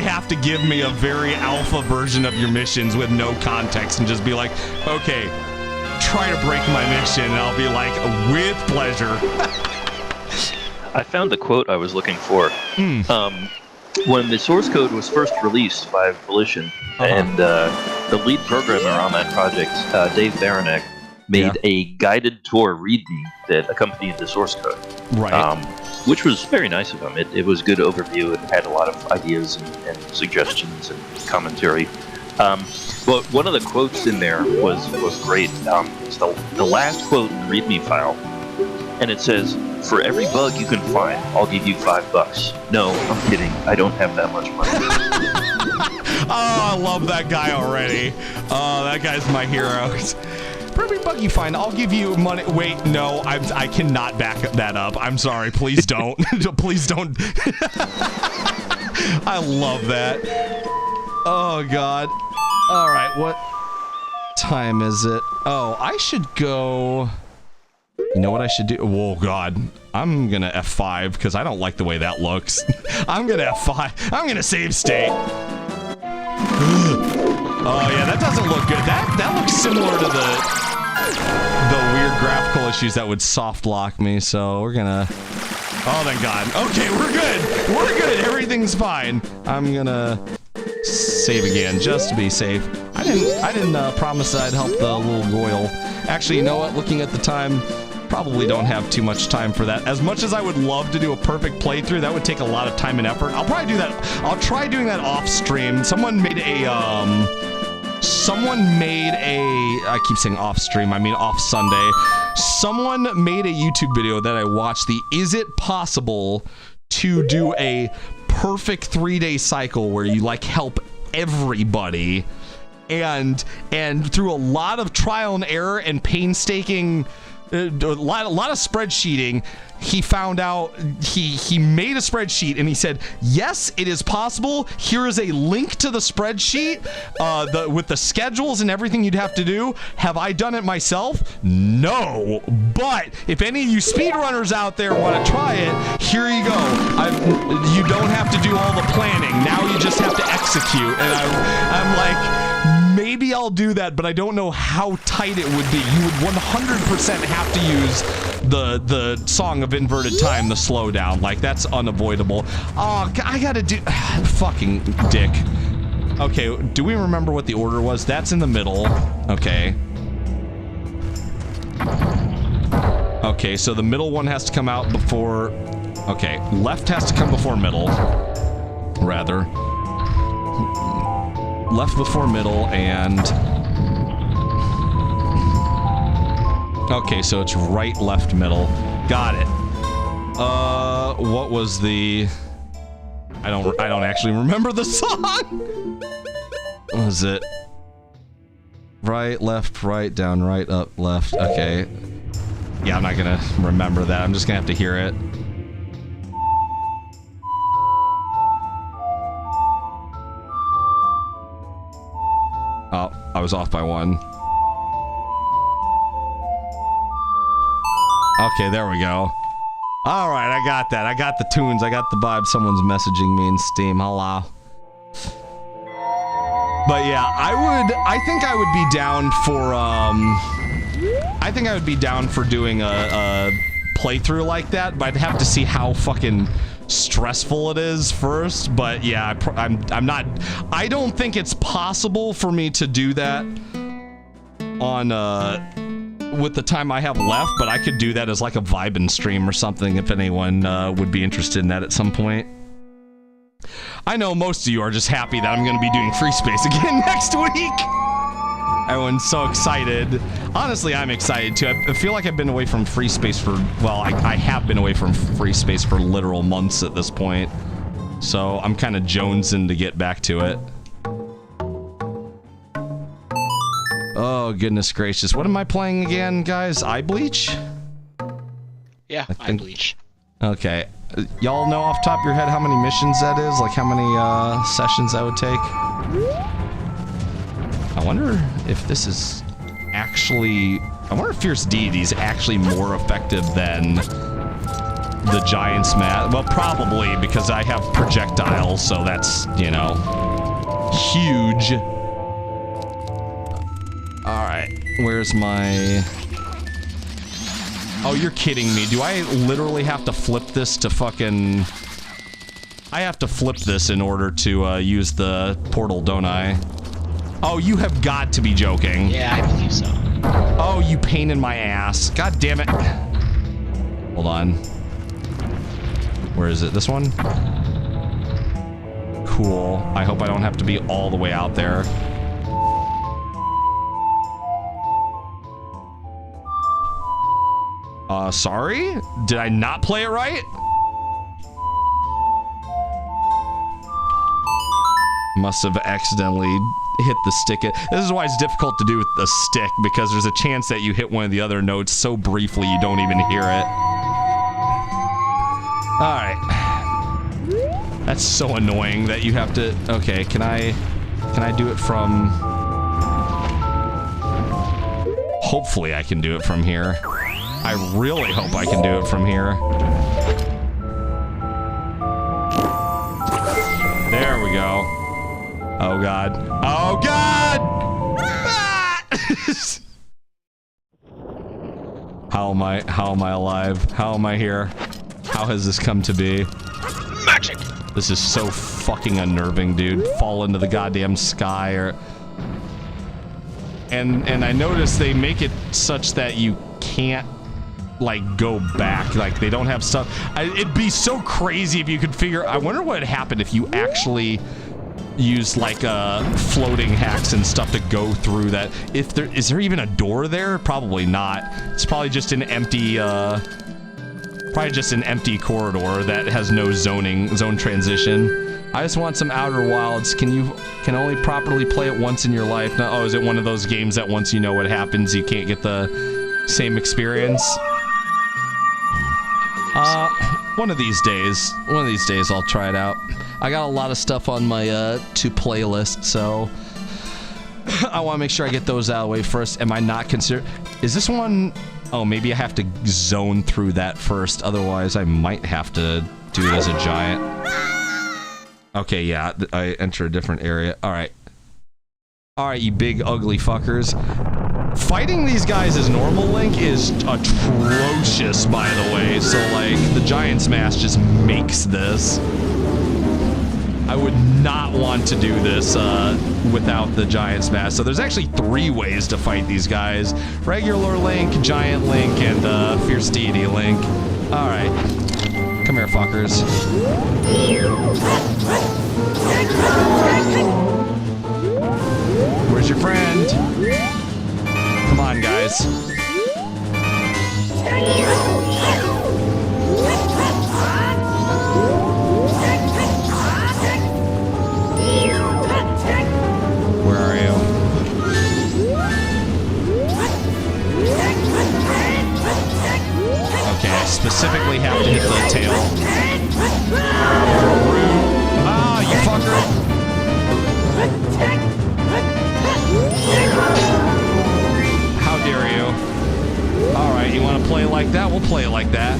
have to give me a very alpha version of your missions with no context and just be like, okay, try to break my mission, and I'll be like, with pleasure. I found the quote I was looking for. When the source code was first released by Volition, and the lead programmer on that project, Dave Baranek, made a guided tour README that accompanied the source code. Right. Which was very nice of him. It was a good overview. It had a lot of ideas and suggestions and commentary. But one of the quotes in there was great. It's the last quote in the README file, and it says, "For every bug you can find, I'll give you $5. No, I'm kidding. I don't have that much money." Oh, I love that guy already. Oh, that guy's my hero. For every bug you find, I'll give you money. Wait, no, I cannot back that up. I'm sorry. Please don't. Please don't. I love that. Oh, God. All right, what time is it? Oh, I should go... You know what I should do? Oh, God. I'm gonna F5 because I don't like the way that looks. I'm gonna F5. I'm gonna save state. Oh, yeah, that doesn't look good. That looks similar to the weird graphical issues that would soft lock me, so we're gonna... Oh, thank God. Okay, we're good. We're good. Everything's fine. I'm gonna save again just to be safe. I didn't promise I'd help the little Goyle. Actually, you know what? Looking at the time... Probably don't have too much time for that. As much as I would love to do a perfect playthrough, that would take a lot of time and effort. I'll probably do that. I'll try doing that off stream. Someone made a, I keep saying off stream, I mean off Sunday. Someone made a YouTube video that I watched, Is it possible to do a perfect 3-day cycle where you like help everybody, and through a lot of trial and error and painstaking, a lot of spreadsheeting, he found out, he made a spreadsheet and he said, yes, it is possible. Here is a link to the spreadsheet with the schedules and everything you'd have to do. Have I done it myself? No. But if any of you speedrunners out there want to try it, here you go. You don't have to do all the planning. Now you just have to execute. And I'm like, maybe I'll do that, but I don't know how tight it would be. You would 100% have to use the Song of Inverted Time, the slowdown. Like, that's unavoidable. Oh, I gotta do... fucking dick. Okay, do we remember what the order was? That's in the middle. Okay. Okay, so the middle one has to come out before... Okay, left has to come before middle. Rather. Left before middle, and... Okay, so it's right, left, middle. Got it. What was the... I don't actually remember the song! What was it? Right, left, right, down, right, up, left. Okay. Yeah, I'm not gonna remember that. I'm just gonna have to hear it. Oh, I was off by one. Okay, there we go. Alright, I got that. I got the tunes. I got the vibe. Someone's messaging me in Steam. Hello. But yeah, I think I would be down for, I think I would be down for doing a playthrough like that, but I'd have to see how fucking stressful it is first. But yeah, I'm not, I don't think it's possible for me to do that on, with the time I have left, but I could do that as like a vibin' stream or something if anyone would be interested in that at some point. I know most of you are just happy that I'm going to be doing Free Space again next week. Everyone's so excited. Honestly, I'm excited too. I feel like I've been away from Free Space for, well, I have been away from Free Space for literal months at this point. So I'm kind of jonesing to get back to it. Oh, goodness gracious. What am I playing again, guys? Eye Bleach? Yeah, Eye Bleach. Okay. Y'all know off the top of your head how many missions that is? Like how many sessions that would take? I wonder if this is actually... I wonder if Fierce Deity is actually more effective than the Giant's Mat. Well, probably, because I have projectiles, so that's, you know, huge. Alright, where's my... Oh, you're kidding me. Do I literally have to flip this to fucking... I have to flip this in order to use the portal, don't I? Oh, you have got to be joking. Yeah, I believe so. Oh, you pain in my ass. God damn it. Hold on. Where is it? This one? Cool. I hope I don't have to be all the way out there. Sorry? Did I not play it right? Must have accidentally hit the stick. This is why it's difficult to do with the stick, because there's a chance that you hit one of the other notes so briefly you don't even hear it. Alright. That's so annoying that you have to... Okay, can I do it from... Hopefully I can do it from here. I really hope I can do it from here. There we go. Oh god. Oh god! Ah! How am I alive? How am I here? How has this come to be? Magic! This is so fucking unnerving, dude. Fall into the goddamn sky or... And I noticed they make it such that you can't like go back, like they don't have stuff. It'd be so crazy if you could figure... I wonder what would happen if you actually used like floating hacks and stuff to go through that. If there is there even a door there? Probably not. It's probably just an empty Probably just an empty corridor that has no zone transition. I just want some Outer Wilds. Can only properly play it once in your life? No, oh, is it one of those games that once you know what happens, you can't get the same experience? One of these days I'll try it out. I got a lot of stuff on my to playlist, so I want to make sure I get those out of the way first. Am I not consider? Is this one? Oh, maybe I have to zone through that first. Otherwise, I might have to do it as a giant. Okay, yeah, I enter a different area. All right, you big ugly fuckers. Fighting these guys as normal Link is atrocious, by the way. So, like, the Giant Smash just makes this. I would not want to do this without the Giant Smash. So there's actually 3 ways to fight these guys. Regular Link, Giant Link, and Fierce Deity Link. Alright. Come here, fuckers. Where's your friend? Come on, guys. Where are you? Okay, I specifically have to hit the tail. Ah, you fucker! How dare you? Alright, you want to play like that? We'll play it like that.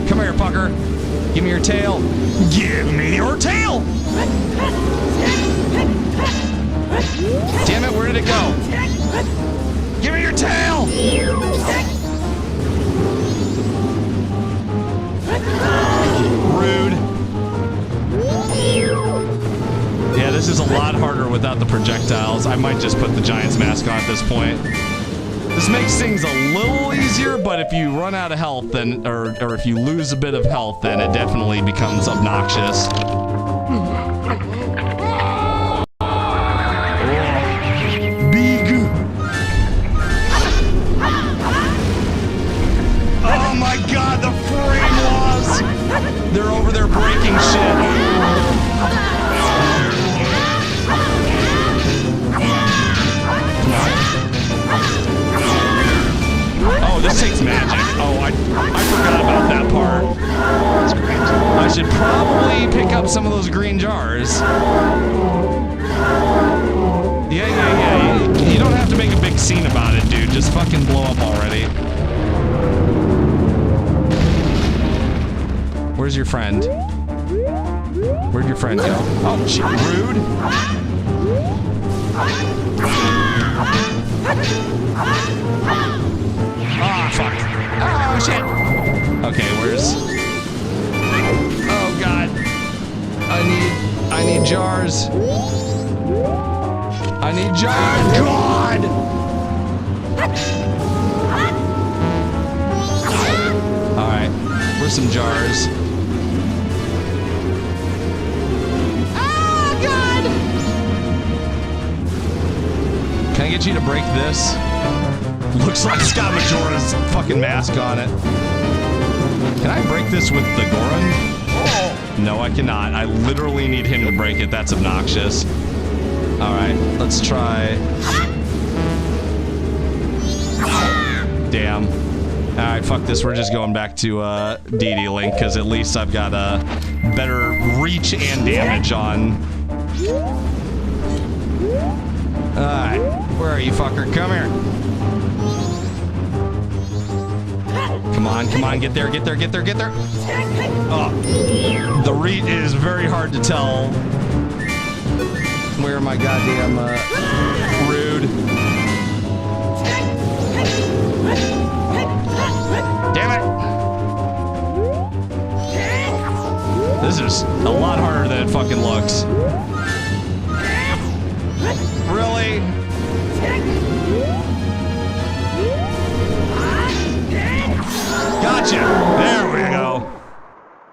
Come here, fucker. Give me your tail. Give me your tail! Damn it, where did it go? Give me your tail! Rude. Yeah, this is a lot harder without the projectiles. I might just put the Giant's Mask on at this point. This makes things a little easier, but if you run out of health, then, or if you lose a bit of health, then it definitely becomes obnoxious. Big. Oh my god, the frame loss! They're over there breaking shit. Oh, this takes magic. Oh, I forgot about that part. That's great. I should probably pick up some of those green jars. Yeah. You don't have to make a big scene about it, dude. Just fucking blow up already. Where's your friend? Where'd your friend go? Oh, shit. Rude. Ah, fuck. Oh, shit. Okay, where's... Oh, God. I need jars. I need jars. God! Alright. Where's some jars? Oh, God! Can I get you to break this? Looks like it's got Majora's fucking mask on it. Can I break this with the Goron? No, I cannot. I literally need him to break it. That's obnoxious. Alright, let's try. Damn. Alright, fuck this. We're just going back to Deity Link, because at least I've got a better reach and damage on. Alright, where are you, fucker? Come here. Come on, get there. Oh, the reach is very hard to tell. Where am I goddamn, rude. Damn it. This is a lot harder than it fucking looks. Really? Gotcha! There we go.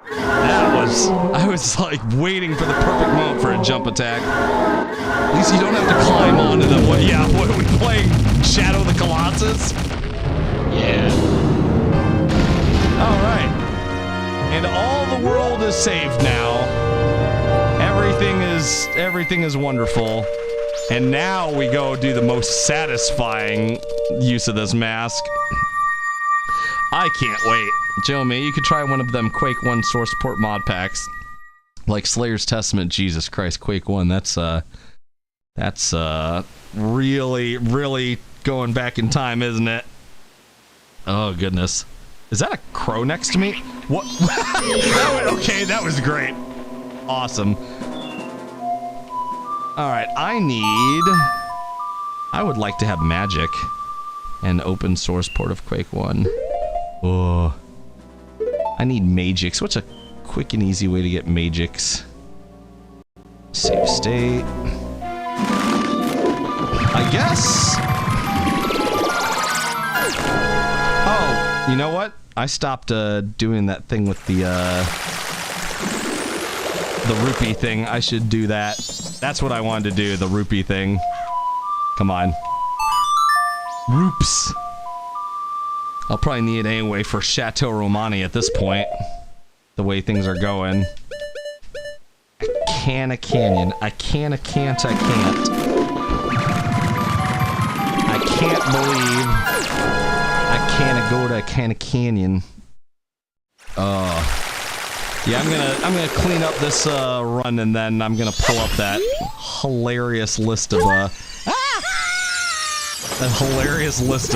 That was I was like waiting for the perfect moment for a jump attack. At least you don't have to climb onto them. What are we playing? Shadow the Colossus? Yeah. Alright. And all the world is saved now. Everything is wonderful. And now we go do the most satisfying use of this mask. I can't wait. Joe, maybe you could try one of them Quake 1 source port mod packs. Like Slayer's Testament, Jesus Christ, Quake 1, that's really, really going back in time, isn't it? Oh, goodness. Is that a crow next to me? What? Okay, that was great. Awesome. Alright, I would like to have magic. An open source port of Quake 1. Oh. I need Magix. What's a quick and easy way to get Magix? Save state. I guess. Oh, you know what? I stopped doing that thing with the rupee thing. I should do that. That's what I wanted to do, the rupee thing. Come on. Roops. I'll probably need it anyway for Chateau Romani at this point. The way things are going. I can't. I can't believe I can't go to Canyon. Yeah, I'm gonna clean up this run, and then I'm gonna pull up that hilarious list of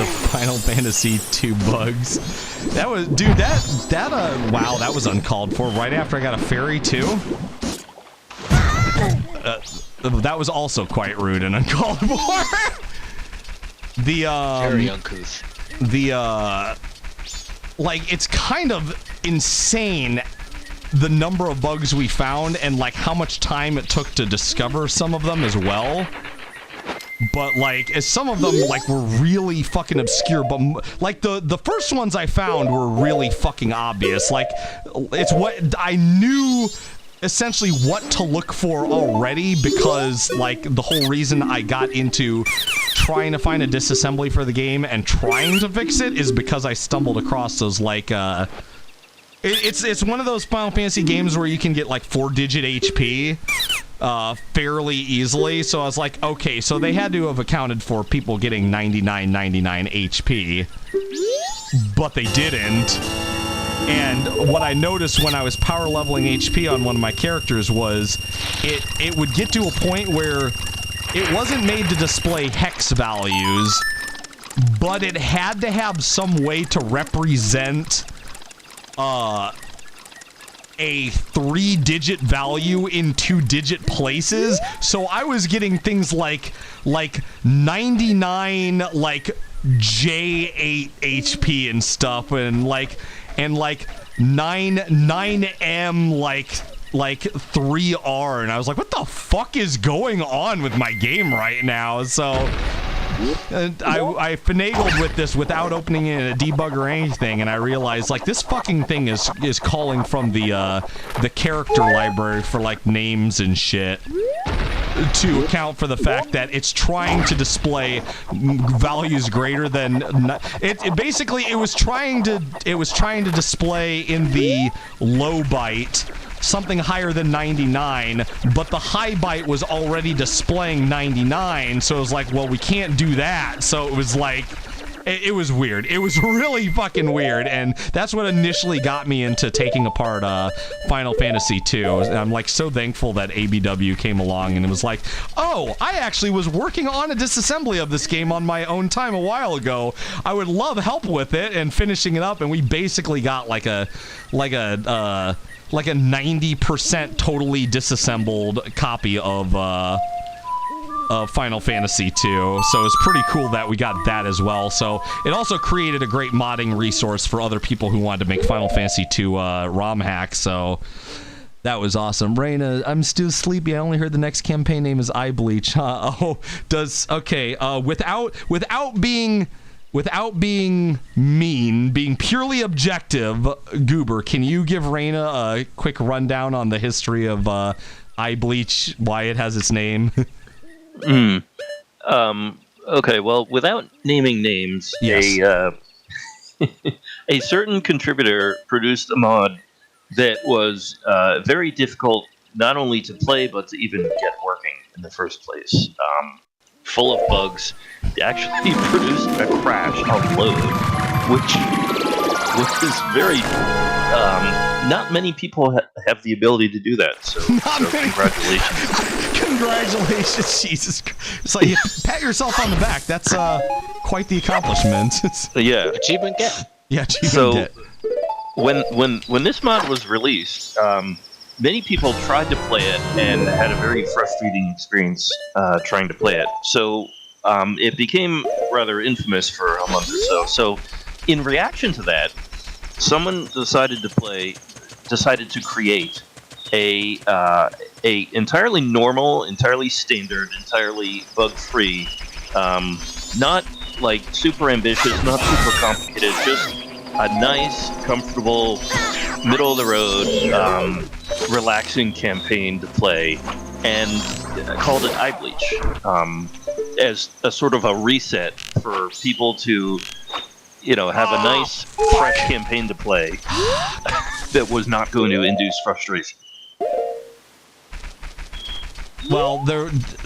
Final Fantasy II bugs. That was, dude, wow, that was uncalled for. Right after I got a fairy too. That was also quite rude and uncalled for. Very uncouth. Like, it's kind of insane the number of bugs we found and like how much time it took to discover some of them as well. But like, as some of them like were really fucking obscure, but like the first ones I found were really fucking obvious. Like, it's what I knew essentially what to look for already, because like the whole reason I got into trying to find a disassembly for the game and trying to fix it is because I stumbled across those like it's one of those Final Fantasy games where you can get like 4-digit HP fairly easily. So I was like, okay, so they had to have accounted for people getting 99 HP, but they didn't. And what I noticed when I was power leveling HP on one of my characters was it would get to a point where it wasn't made to display hex values, but it had to have some way to represent a 3-digit value in 2-digit places. So I was getting things like 99 like J8 HP and stuff, and like 9M like 3R, and I was like, what the fuck is going on with my game right now? So I finagled with this without opening in a debugger or anything, and I realized like this fucking thing is calling from the character library for like names and shit to account for the fact that it's trying to display values greater than it was trying to display in the low byte something higher than 99, but the high byte was already displaying 99, so it was like, well, we can't do that. So it was like, it was weird. It was really fucking weird, and that's what initially got me into taking apart Final Fantasy II. I'm like so thankful that ABW came along and it was like, oh, I actually was working on a disassembly of this game on my own time a while ago. I would love help with it and finishing it up, and we basically got like a 90% totally disassembled copy of Final Fantasy II, so it's pretty cool that we got that as well. So it also created a great modding resource for other people who wanted to make Final Fantasy II ROM hacks, so that was awesome. Raina, I'm still sleepy. I only heard the next campaign name is Eye Bleach. Okay, without being without being mean, being purely objective, Goober, can you give Raina a quick rundown on the history of Eye Bleach, why it has its name? Okay, well, without naming names, yes. A certain contributor produced a mod that was very difficult not only to play, but to even get working in the first place. Full of bugs. They actually produced a crash on load, which was very... not many people have the ability to do that, so congratulations. Congratulations, Jesus Christ. It's like, pat yourself on the back. That's quite the accomplishment. Yeah. Achievement get. Yeah, achievement get. When this mod was released, many people tried to play it and had a very frustrating experience trying to play it. So it became rather infamous for a month or so. So in reaction to that, someone decided to create a entirely normal, entirely standard, entirely bug-free, not like super ambitious, not super complicated, just a nice, comfortable, middle of the road, relaxing campaign to play, and called it Eye Bleach, as a sort of a reset for people to, have a nice, fresh campaign to play that was not going to induce frustration. Well,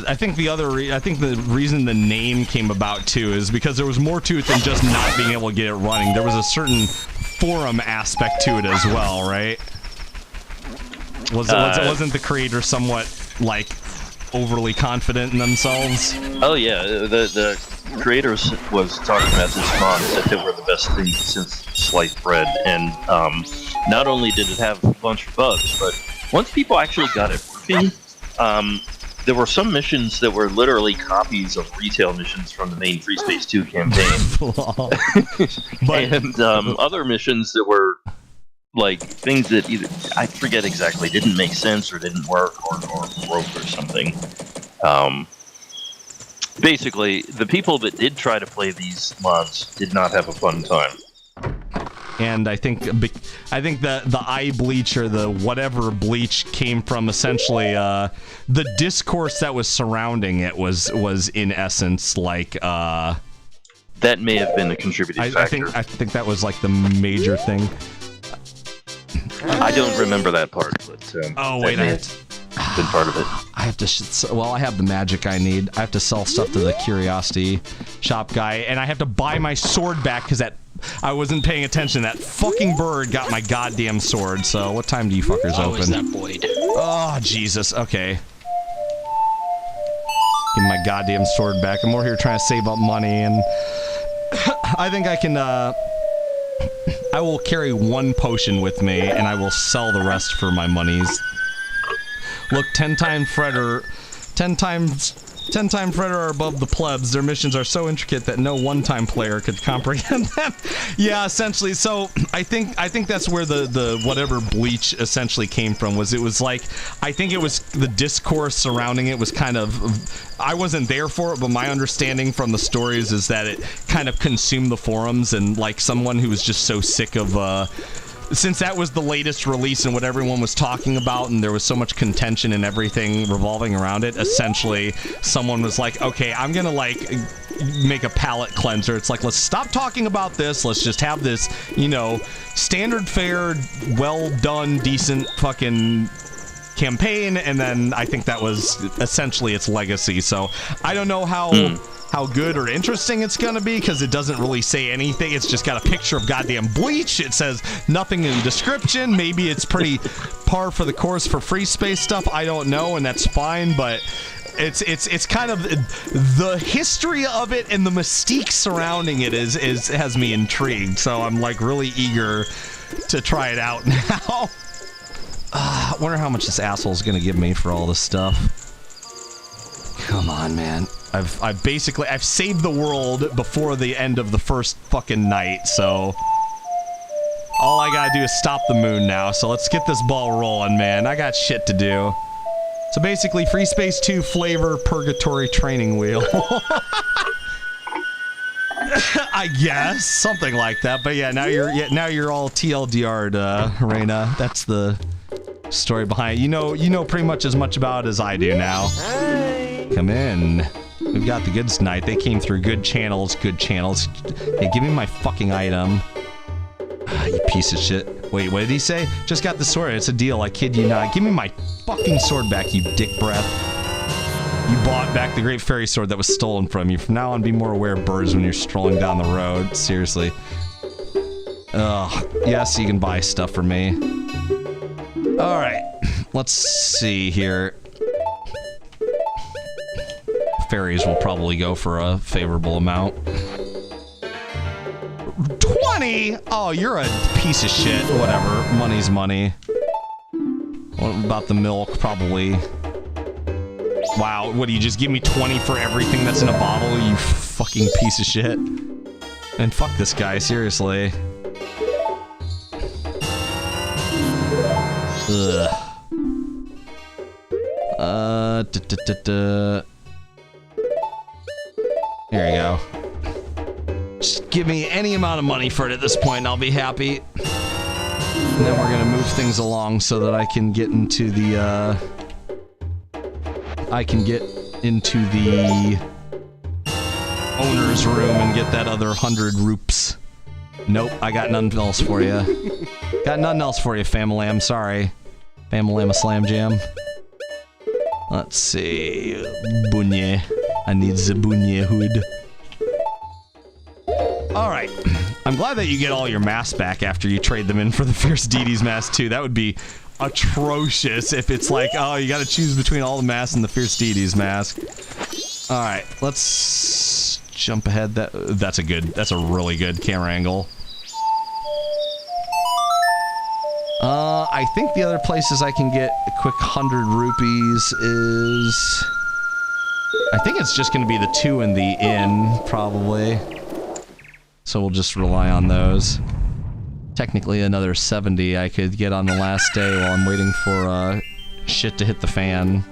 I think the reason the name came about too is because there was more to it than just not being able to get it running. There was a certain forum aspect to it as well, right? Wasn't the creator somewhat like overly confident in themselves? Oh yeah, the creators was talking about this mod that they were the best thing since sliced bread, and not only did it have a bunch of bugs, but once people actually got it working, there were some missions that were literally copies of retail missions from the main Free Space 2 campaign. And other missions that were like things that either, I forget exactly, didn't make sense or didn't work or broke or something. Basically, the people that did try to play these mods did not have a fun time. And I think the Eye Bleach or the whatever bleach came from essentially the discourse that was surrounding it was in essence like that may have been a contributing factor. I think that was like the major thing. I don't remember that part, but oh wait, that may have been part of it. I have to. Well, I have the magic I need. I have to sell stuff to the curiosity shop guy, and I have to buy my sword back because I wasn't paying attention. That fucking bird got my goddamn sword. So what time do you fuckers open? Is that Boyd? Oh Jesus. Okay. Give me my goddamn sword back. I'm over here trying to save up money, and I think I can. I will carry one potion with me, and I will sell the rest for my monies. Look, 10-time Fredder are above the plebs. Their missions are so intricate that no one-time player could comprehend them. Yeah, essentially. So I think that's where the whatever bleach essentially came from. It was like, I think it was the discourse surrounding it was kind of, I wasn't there for it, but my understanding from the stories is that it kind of consumed the forums, and like someone who was just so sick of since that was the latest release and what everyone was talking about, and there was so much contention and everything revolving around it, essentially someone was like, okay, I'm gonna like make a palate cleanser. It's like, let's stop talking about this, let's just have this, standard fare, well done, decent fucking campaign. And then I think that was essentially its legacy. So I don't know how good or interesting it's gonna be, because it doesn't really say anything. It's just got a picture of goddamn bleach. It says nothing in the description. Maybe it's pretty par for the course for free space stuff, I don't know, and that's fine. But it's kind of the history of it and the mystique surrounding it has me intrigued. So I'm like really eager to try it out now. I wonder how much this asshole's gonna give me for all this stuff. Come on, man. I've saved the world before the end of the first fucking night, so all I gotta do is stop the moon now. So let's get this ball rolling, man. I got shit to do. So basically, Free Space 2 flavor purgatory training wheel. I guess something like that. But yeah, now you're all TLDR'd, Reina. That's the story behind it. You know pretty much as much about it as I do now. Come in. We've got the goods tonight. They came through good channels. Hey, give me my fucking item. You piece of shit. Wait, what did he say? Just got the sword. It's a deal. I kid you not. Give me my fucking sword back, you dick breath. You bought back the great fairy sword that was stolen from you. From now on, be more aware of birds when you're strolling down the road. Seriously. Ugh. Yes, you can buy stuff for me. Alright. Let's see here. Fairies will probably go for a favorable amount. 20? Oh, you're a piece of shit. Whatever. Money's money. What about the milk? Probably. Wow, what do you just give me 20 for everything that's in a bottle, you fucking piece of shit? And fuck this guy, seriously. Ugh. There you go. Just give me any amount of money for it at this point and I'll be happy. And then we're gonna move things along so that I can get into the, owner's room and get that other 100 roops. Nope, I got nothing else for you. Got nothing else for you, family. I'm sorry. Family, slam jam. Let's see. Bunye. I need the bunye hood. Alright. I'm glad that you get all your masks back after you trade them in for the Fierce Deity's mask too. That would be atrocious if it's like, oh, you gotta choose between all the masks and the Fierce Deity's mask. Alright, let's jump ahead. That's a really good camera angle. I think the other places I can get a quick 100 rupees is... I think it's just gonna be the 2 in the inn, probably. So we'll just rely on those. Technically another 70 I could get on the last day while I'm waiting for shit to hit the fan.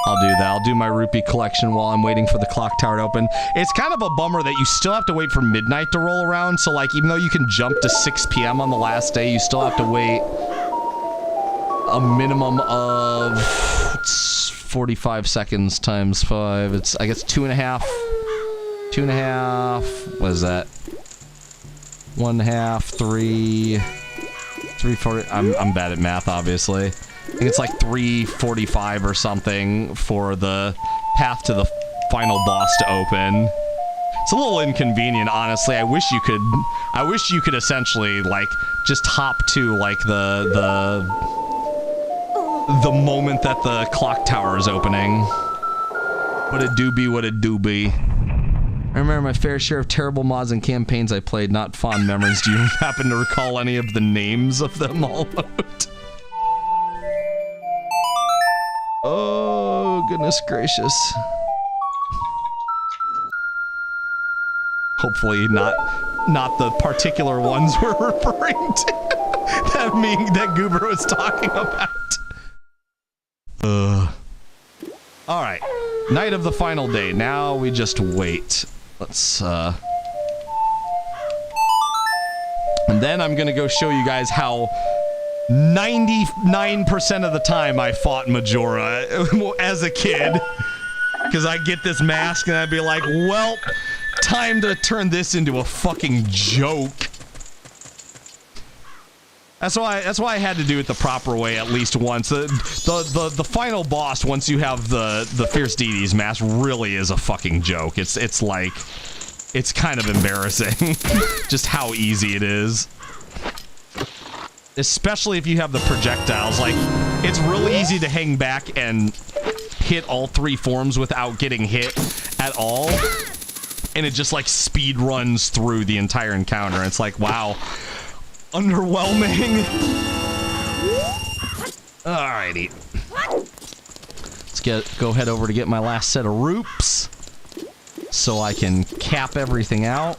I'll do that. I'll do my rupee collection while I'm waiting for the clock tower to open. It's kind of a bummer that you still have to wait for midnight to roll around, so like even though you can jump to 6 p.m. on the last day, you still have to wait a minimum of 45 seconds times 5. It's, I guess, 2.5. 2.5. What is that? 1/2, 3, 3/4. I'm bad at math, obviously. I think it's like 3:45 or something for the path to the final boss to open. It's a little inconvenient, honestly. I wish you could essentially like just hop to like the moment that the clock tower is opening. What it do be, what it do be. I remember my fair share of terrible mods and campaigns I played, not fond memories. Do you happen to recall any of the names of them all out? Oh, goodness gracious. Hopefully not the particular ones we're referring to. that Goober was talking about. Alright. Night of the final day. Now we just wait. Let's, And then I'm gonna go show you guys how 99% of the time I fought Majora as a kid. Because I get this mask and I'd be like, well, time to turn this into a fucking joke. That's why I had to do it the proper way at least once. The final boss, once you have the Fierce Deity's mask, really is a fucking joke. It's like, it's kind of embarrassing just how easy it is. Especially if you have the projectiles. Like, it's really easy to hang back and hit all 3 forms without getting hit at all. And it just like speed runs through the entire encounter. It's like, wow. Underwhelming. Alrighty. Let's go head over to get my last set of roops so I can cap everything out.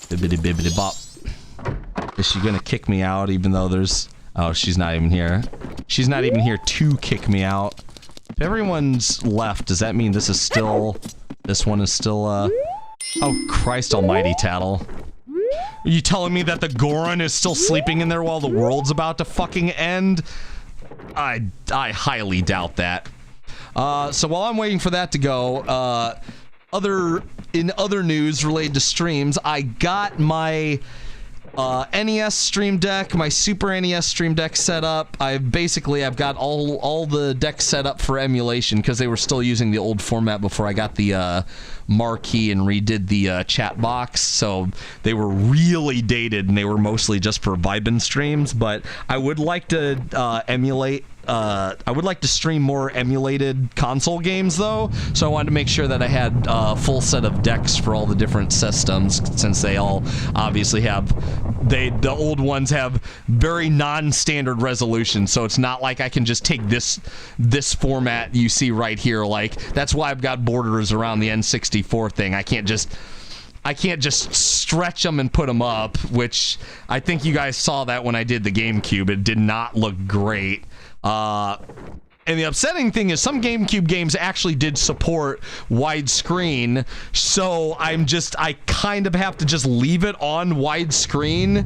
Bibbidi bibbidi bop. Is she gonna kick me out even though there's... Oh, she's not even here. She's not even here to kick me out. If everyone's left, does that mean this is still This one is still, oh, Christ almighty, Tattle. Are you telling me that the Goron is still sleeping in there while the world's about to fucking end? I highly doubt that. So while I'm waiting for that to go, in other news related to streams, I got my NES Stream Deck, my Super NES Stream Deck set up. I've got all the decks set up for emulation because they were still using the old format before I got the marquee and redid the chat box, so they were really dated and they were mostly just for Vibin streams. But I would like to emulate. I would like to stream more emulated console games though, so I wanted to make sure that I had a full set of decks for all the different systems, since they all obviously have, the old ones have very non-standard resolution, so it's not like I can just take this format you see right here. Like, that's why I've got borders around the N64 thing. I can't just stretch them and put them up, which I think you guys saw that when I did the GameCube. It did not look great. And the upsetting thing is some GameCube games actually did support widescreen, so I kind of have to just leave it on widescreen,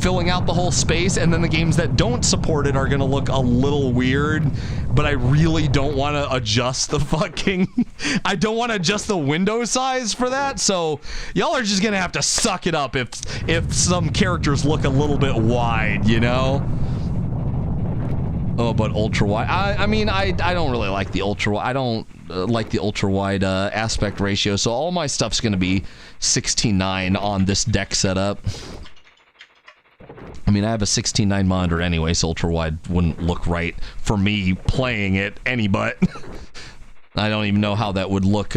filling out the whole space, and then the games that don't support it are gonna look a little weird, but I really don't want to adjust the I don't want to adjust the window size for that, so y'all are just gonna have to suck it up if some characters look a little bit wide, you know? Oh, but ultra wide. I mean, I don't really like the ultra wide. I don't like the ultra wide aspect ratio. So all my stuff's gonna be 16:9 on this deck setup. I mean, I have a 16:9 monitor anyway, so ultra wide wouldn't look right for me playing it any but. I don't even know how that would look.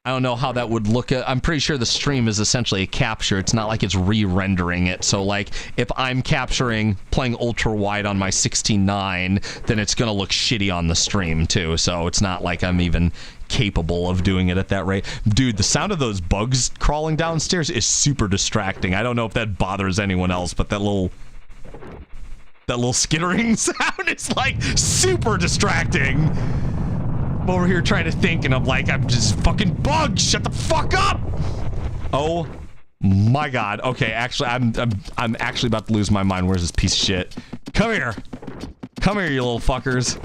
I don't know how that would look. I'm pretty sure the stream is essentially a capture. It's not like it's re-rendering it. So, like, if I'm playing ultra wide on my 16:9, then it's gonna look shitty on the stream too. So it's not like I'm even capable of doing it at that rate. Dude, the sound of those bugs crawling downstairs is super distracting. I don't know if that bothers anyone else, but that little skittering sound is like super distracting. I'm over here trying to think, and I'm like, I'm just fucking bugged. Shut the fuck up! Oh my god. Okay, actually, I'm actually about to lose my mind. Where's this piece of shit? Come here, you little fuckers.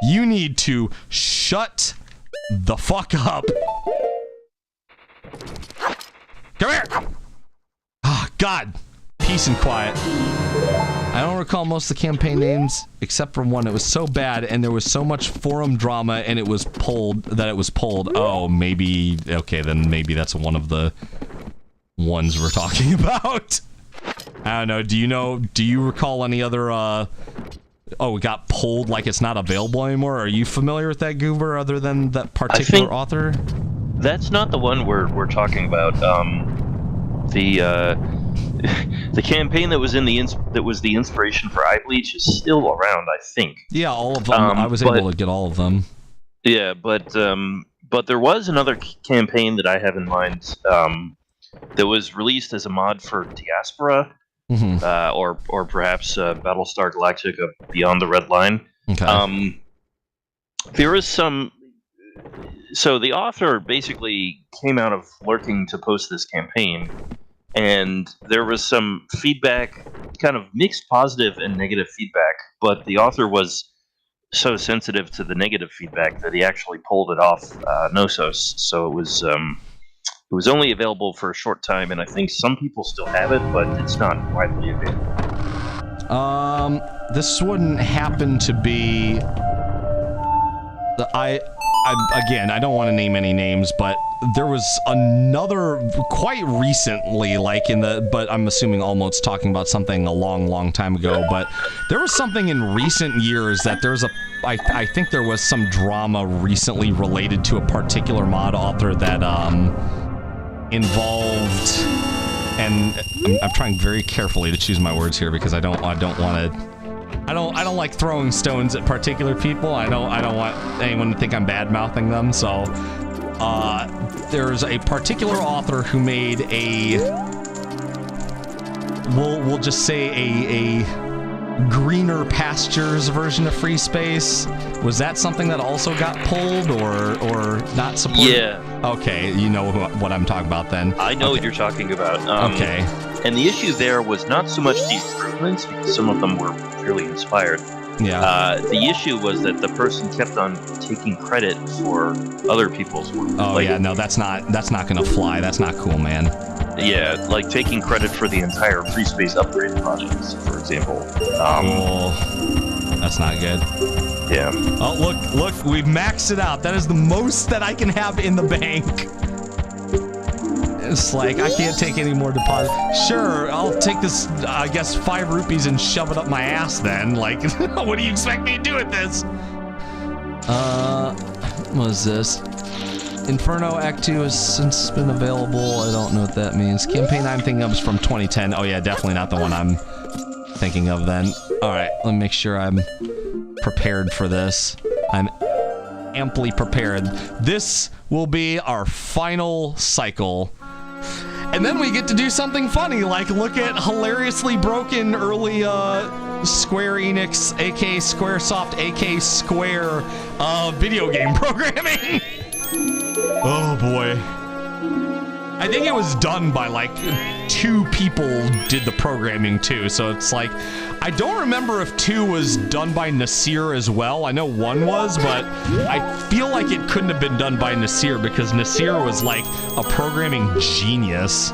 You need to shut the fuck up. Come here. Ah, God. Peace and quiet. I don't recall most of the campaign names except for one. It was so bad and there was so much forum drama and it was pulled. Oh, maybe. Okay, then maybe that's one of the ones we're talking about. I don't know. Do you recall any other, oh, it got pulled like it's not available anymore? Are you familiar with that, Goober, other than that particular author? That's not the one we're talking about. The campaign that was the inspiration for Eye Bleach is still around, I think. Yeah, all of them. I was able to get all of them. Yeah, but there was another campaign that I have in mind that was released as a mod for Diaspora, or perhaps Battlestar Galactica Beyond the Red Line. Okay. There is some. So the author basically came out of lurking to post this campaign. And there was some feedback, kind of mixed positive and negative feedback, but the author was so sensitive to the negative feedback that he actually pulled it off Knossos. So it was only available for a short time, and I think some people still have it, but it's not widely available. This wouldn't happen to be again, I don't want to name any names, but there was another quite recently, but I'm assuming Almo's talking about something a long time ago, but there was something in recent years that I think there was some drama recently related to a particular mod author that involved, and I'm trying very carefully to choose my words here because I don't like throwing stones at particular people. I don't want anyone to think I'm bad-mouthing them. So, there's a particular author who made we'll just say greener pastures version of Free Space. Was that something that also got pulled or not supported? Yeah. Okay, you know what I'm talking about then. I know what you're talking about. Okay. And the issue there was not so much the improvements, because some of them were fairly inspired. Yeah. The issue was that the person kept on taking credit for other people's work. Oh yeah, no, that's not gonna fly. That's not cool, man. Yeah, like taking credit for the entire Free Space upgrade projects, for example. That's not good. Yeah. Oh, look, we've maxed it out. That is the most that I can have in the bank. It's like, I can't take any more deposit. Sure, I'll take this, I guess, 5 rupees and shove it up my ass then. Like, what do you expect me to do with this? What is this? Inferno Act 2 has since been available. I don't know what that means. Campaign I'm thinking of is from 2010. Oh yeah, definitely not the one I'm thinking of then. Alright, let me make sure I'm prepared for this. I'm amply prepared. This will be our final cycle. And then we get to do something funny, like look at hilariously broken early Square Enix, aka Squaresoft, aka Square video game programming. Oh boy. I think it was done by like 2 people did the programming too, so it's like, I don't remember if 2 was done by Nasir as well. I know 1 was, but I feel like it couldn't have been done by Nasir because Nasir was like a programming genius.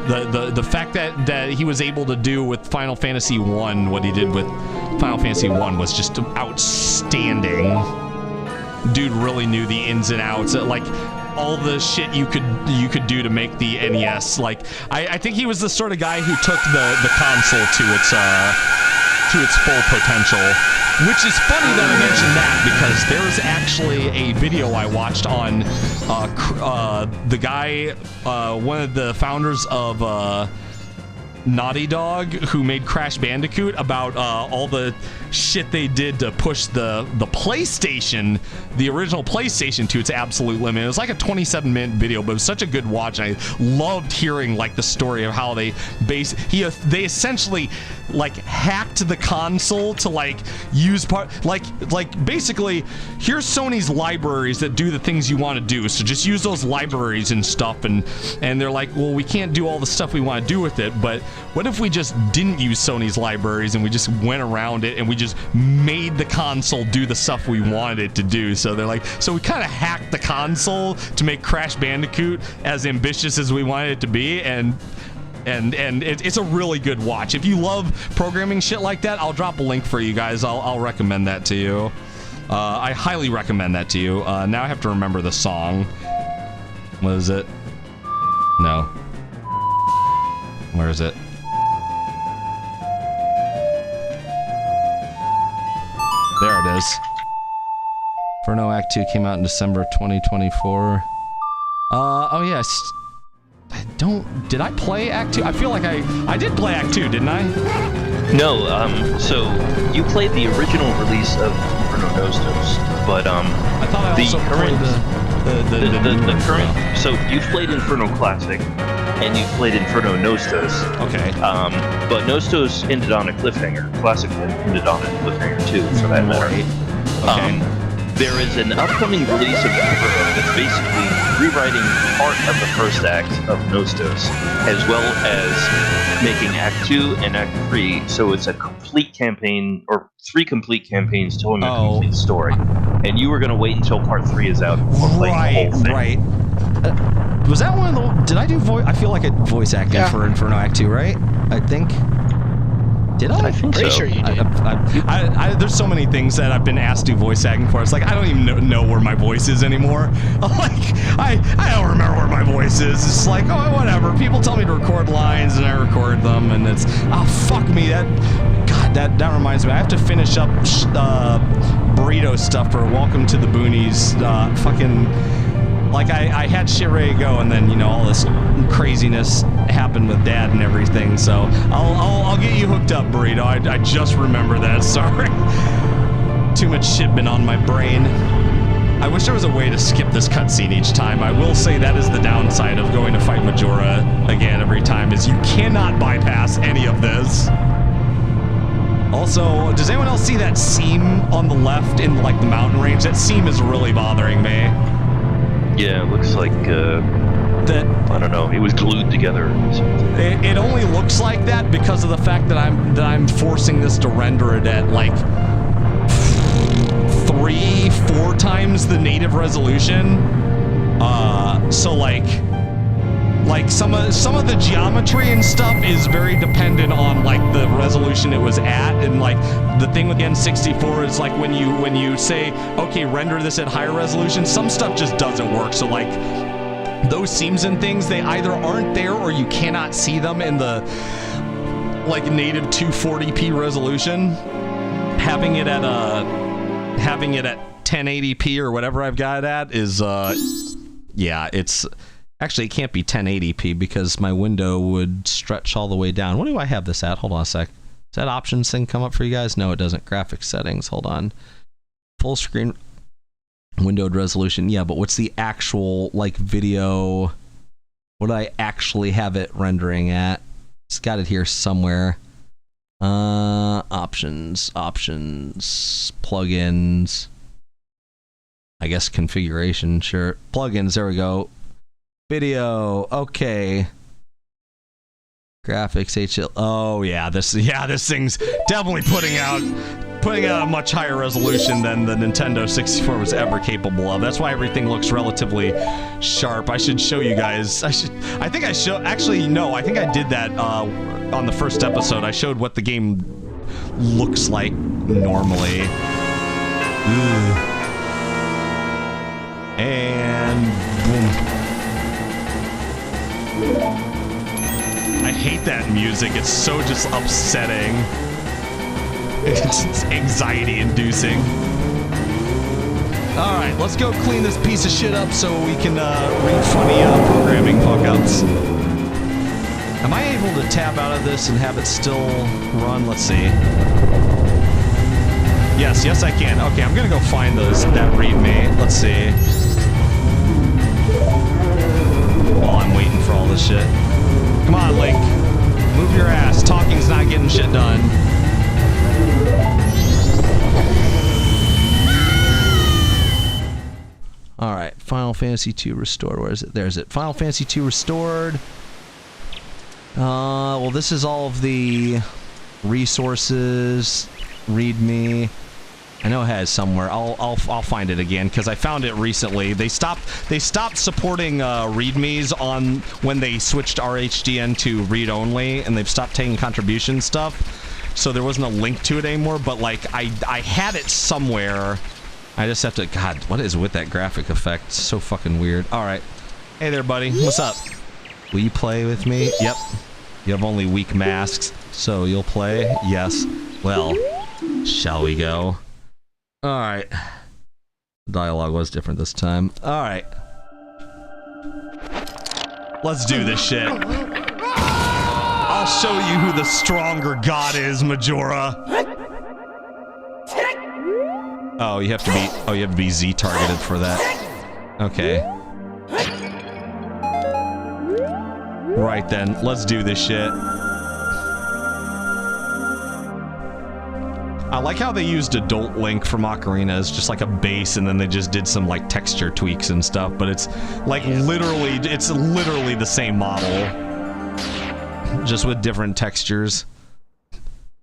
The fact that he was able to do with Final Fantasy 1 what he did with Final Fantasy 1 was just outstanding. Dude really knew the ins and outs, like all the shit you could do to make the NES. Like I think he was the sort of guy who took the console to its full potential. Which is funny that I mentioned that because there was actually a video I watched on the guy, one of the founders of Naughty Dog, who made Crash Bandicoot, about all the shit they did to push the PlayStation, the original PlayStation, to its absolute limit. It was like a 27-minute video, but it was such a good watch. I loved hearing like the story of how they essentially like hacked the console to like use like basically, here's Sony's libraries that do the things you want to do, so just use those libraries and stuff. And they're like, well, we can't do all the stuff we want to do with it, but what if we just didn't use Sony's libraries and we just went around it and we just made the console do the stuff we wanted it to do? So they're like, so we kind of hacked the console to make Crash Bandicoot as ambitious as we wanted it to be, and it's a really good watch. If you love programming shit like that, I'll drop a link for you guys. I'll recommend that to you. I highly recommend that to you. Now I have to remember the song. What is it? No. Where is it? There it is. Inferno Act 2 came out in December 2024. Oh yes. Did I play Act 2? I feel like I did play Act 2, didn't I? No, so you played the original release of Inferno Nostos, but I thought I also played the current. So you've played Inferno Classic, and you've played Inferno Nostos. Okay. But Nostos ended on a cliffhanger. Classic ended on a cliffhanger too, for that matter. Right. Okay. There is an upcoming release of Inferno that's basically rewriting part of the first act of Nostos, as well as making Act 2 and Act 3, so it's a complete campaign, or 3 complete campaigns telling a complete story. And you were going to wait until Part 3 is out before playing the whole thing. Right. Was that one of the... Did I do voice... I feel like I voice acting for Inferno Act 2, right? I think... Did I? I think Pretty so. Sure you did. There's so many things that I've been asked to do voice acting for. It's like I don't even know where my voice is anymore. Like I don't remember where my voice is. It's like, oh, whatever. People tell me to record lines and I record them, and it's fuck me. That reminds me. I have to finish up burrito stuff for Welcome to the Boonies. Like I had shit ready to go, and then, you know, all this craziness happened with Dad and everything. So I'll get you hooked up, Burrito. I just remember that. Sorry. Too much shit been on my brain. I wish there was a way to skip this cutscene each time. I will say that is the downside of going to fight Majora again every time, is you cannot bypass any of this. Also, does anyone else see that seam on the left in like the mountain range? That seam is really bothering me. Yeah, it looks like that I don't know. It was glued together. It only looks like that because of the fact that I'm forcing this to render it at like 3-4 times the native resolution. So like some of the geometry and stuff is very dependent on like the resolution it was at, and like the thing with the N64 is like when you say okay, render this at higher resolution, some stuff just doesn't work. So like those seams and things, they either aren't there or you cannot see them in the like native 240p resolution. Having it at 1080p or whatever I've got it at is yeah, it's actually it can't be 1080p because my window would stretch all the way down. What do I have this at? Hold on a sec. Does that options thing come up for you guys? No, it doesn't. Graphics settings. Hold on. Full screen windowed resolution. Yeah, but what's the actual like video? What do I actually have it rendering at? It's got it here somewhere. Options, plugins. I guess configuration, sure. Plugins, there we go. Video, okay. Graphics, HL. Oh yeah, this thing's definitely putting out a much higher resolution than the Nintendo 64 was ever capable of. That's why everything looks relatively sharp. I should show you guys. I think I did that on the first episode. I showed what the game looks like normally. Ugh. And boom. I hate that music. It's so just upsetting. It's anxiety inducing. Alright, let's go clean this piece of shit up so we can read funny programming fuck-ups. Am I able to tab out of this and have it still run? Let's see. Yes, I can. Okay, I'm gonna go find that readme. Let's see. While I'm waiting for all this shit. Come on, Link. Move your ass. Talking's not getting shit done. Alright, Final Fantasy II Restored. Where is it? There's it. Final Fantasy II Restored. Well, this is all of the resources. README. I know it has somewhere. I'll find it again because I found it recently. They stopped supporting readmes on when they switched RHDN to read only, and they've stopped taking contribution stuff. So there wasn't a link to it anymore. But like I had it somewhere. I just have to. God, what is with that graphic effect? It's so fucking weird. All right, hey there, buddy. What's up? Will you play with me? Yep. You have only weak masks, so you'll play. Yes. Well, shall we go? Alright. Dialogue was different this time. Alright. Let's do this shit. I'll show you who the stronger god is, Majora. Oh, you have to be Z targeted for that. Okay. Right then, let's do this shit. I like how they used Adult Link from Ocarina as just like a base, and then they just did some like texture tweaks and stuff, but it's like literally the same model, just with different textures.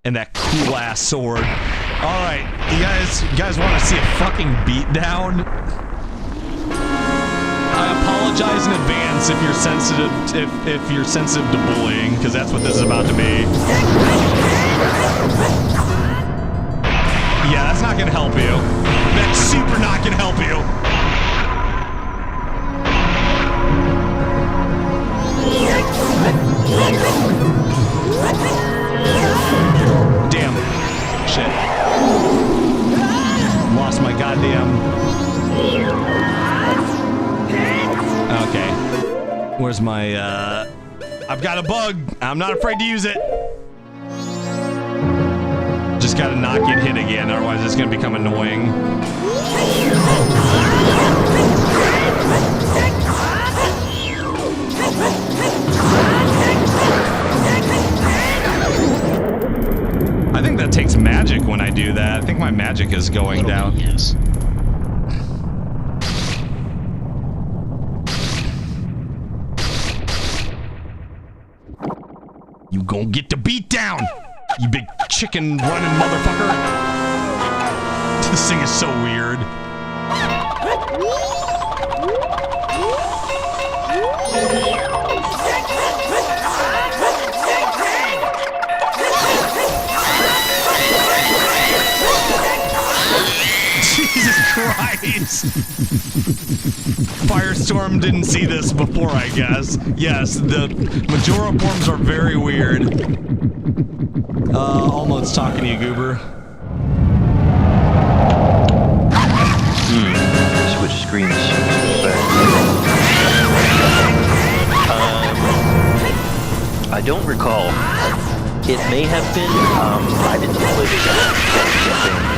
And that cool ass sword. Alright, you guys want to see a fucking beatdown? I apologize in advance if you're sensitive to bullying, because that's what this is about to be. Yeah, that's not gonna help you. That's super not gonna help you. Damn. Shit. Lost my goddamn... Okay. Where's my, I've got a bug. I'm not afraid to use it. Just gotta not get hit again, otherwise it's gonna become annoying. I think that takes Yeah, I think my magic is going down. Yes. You gon' get the beat down, you big chicken running motherfucker. This thing is so weird. Jesus Christ! Firestorm didn't see this before, I guess. Yes, the Majora forms are very weird. Almost talking to you, Goober. Switch screens. I don't recall. It may have been. I didn't play the campaign.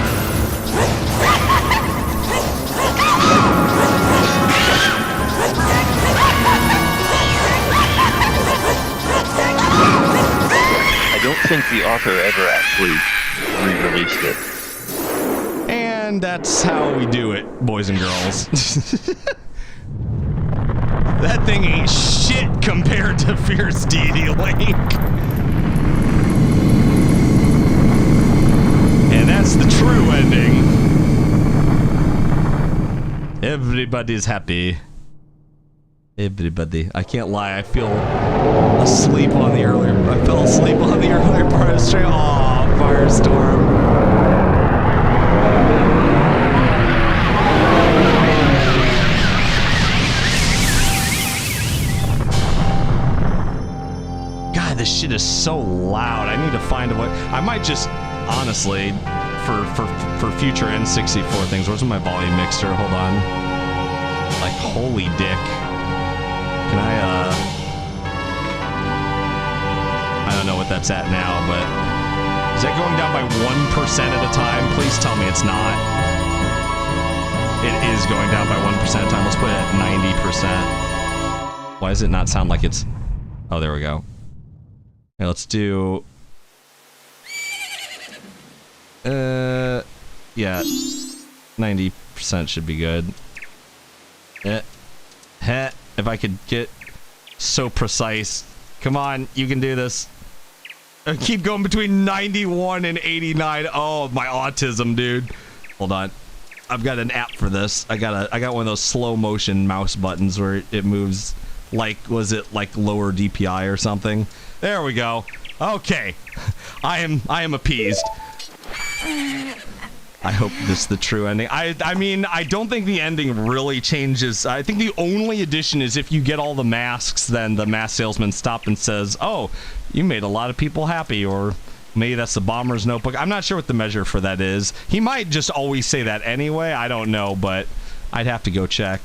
I don't think the author ever actually re-released it. And that's how we do it, boys and girls. That thing ain't shit compared to Fierce Deity Link. And that's the true ending. Everybody's happy. Everybody. I can't lie, I feel asleep on the earlier. I fell asleep on the earlier part of the stream. Aw, Firestorm. God, this shit is so loud. I need to find a way. I might just, honestly, for future N64 things. Where's my volume mixer? Hold on. Like, holy dick. Can I don't know what that's at now, but is that going down by 1% at a time? Please tell me it's not. It is going down by 1% at a time. Let's put it at 90%. Why does it not sound like it's... Oh, there we go. Okay, let's do... yeah. 90% should be good. If I could get so precise. Come on, you can do this. I keep going between 91 and 89. Oh, my autism, dude. Hold on. I've got an app for this. I got one of those slow motion mouse buttons where it moves like, was it like lower DPI or something? There we go. Okay. I am appeased. I hope this is the true ending. I mean, I don't think the ending really changes. I think the only addition is if you get all the masks, then the mask salesman stops and says, oh, you made a lot of people happy, or maybe that's the bomber's notebook. I'm not sure what the measure for that is. He might just always say that anyway. I don't know, but I'd have to go check.